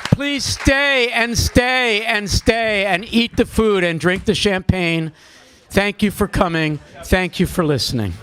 Please stay and stay and stay and eat the food and drink the champagne. Thank you for coming. Thank you for listening.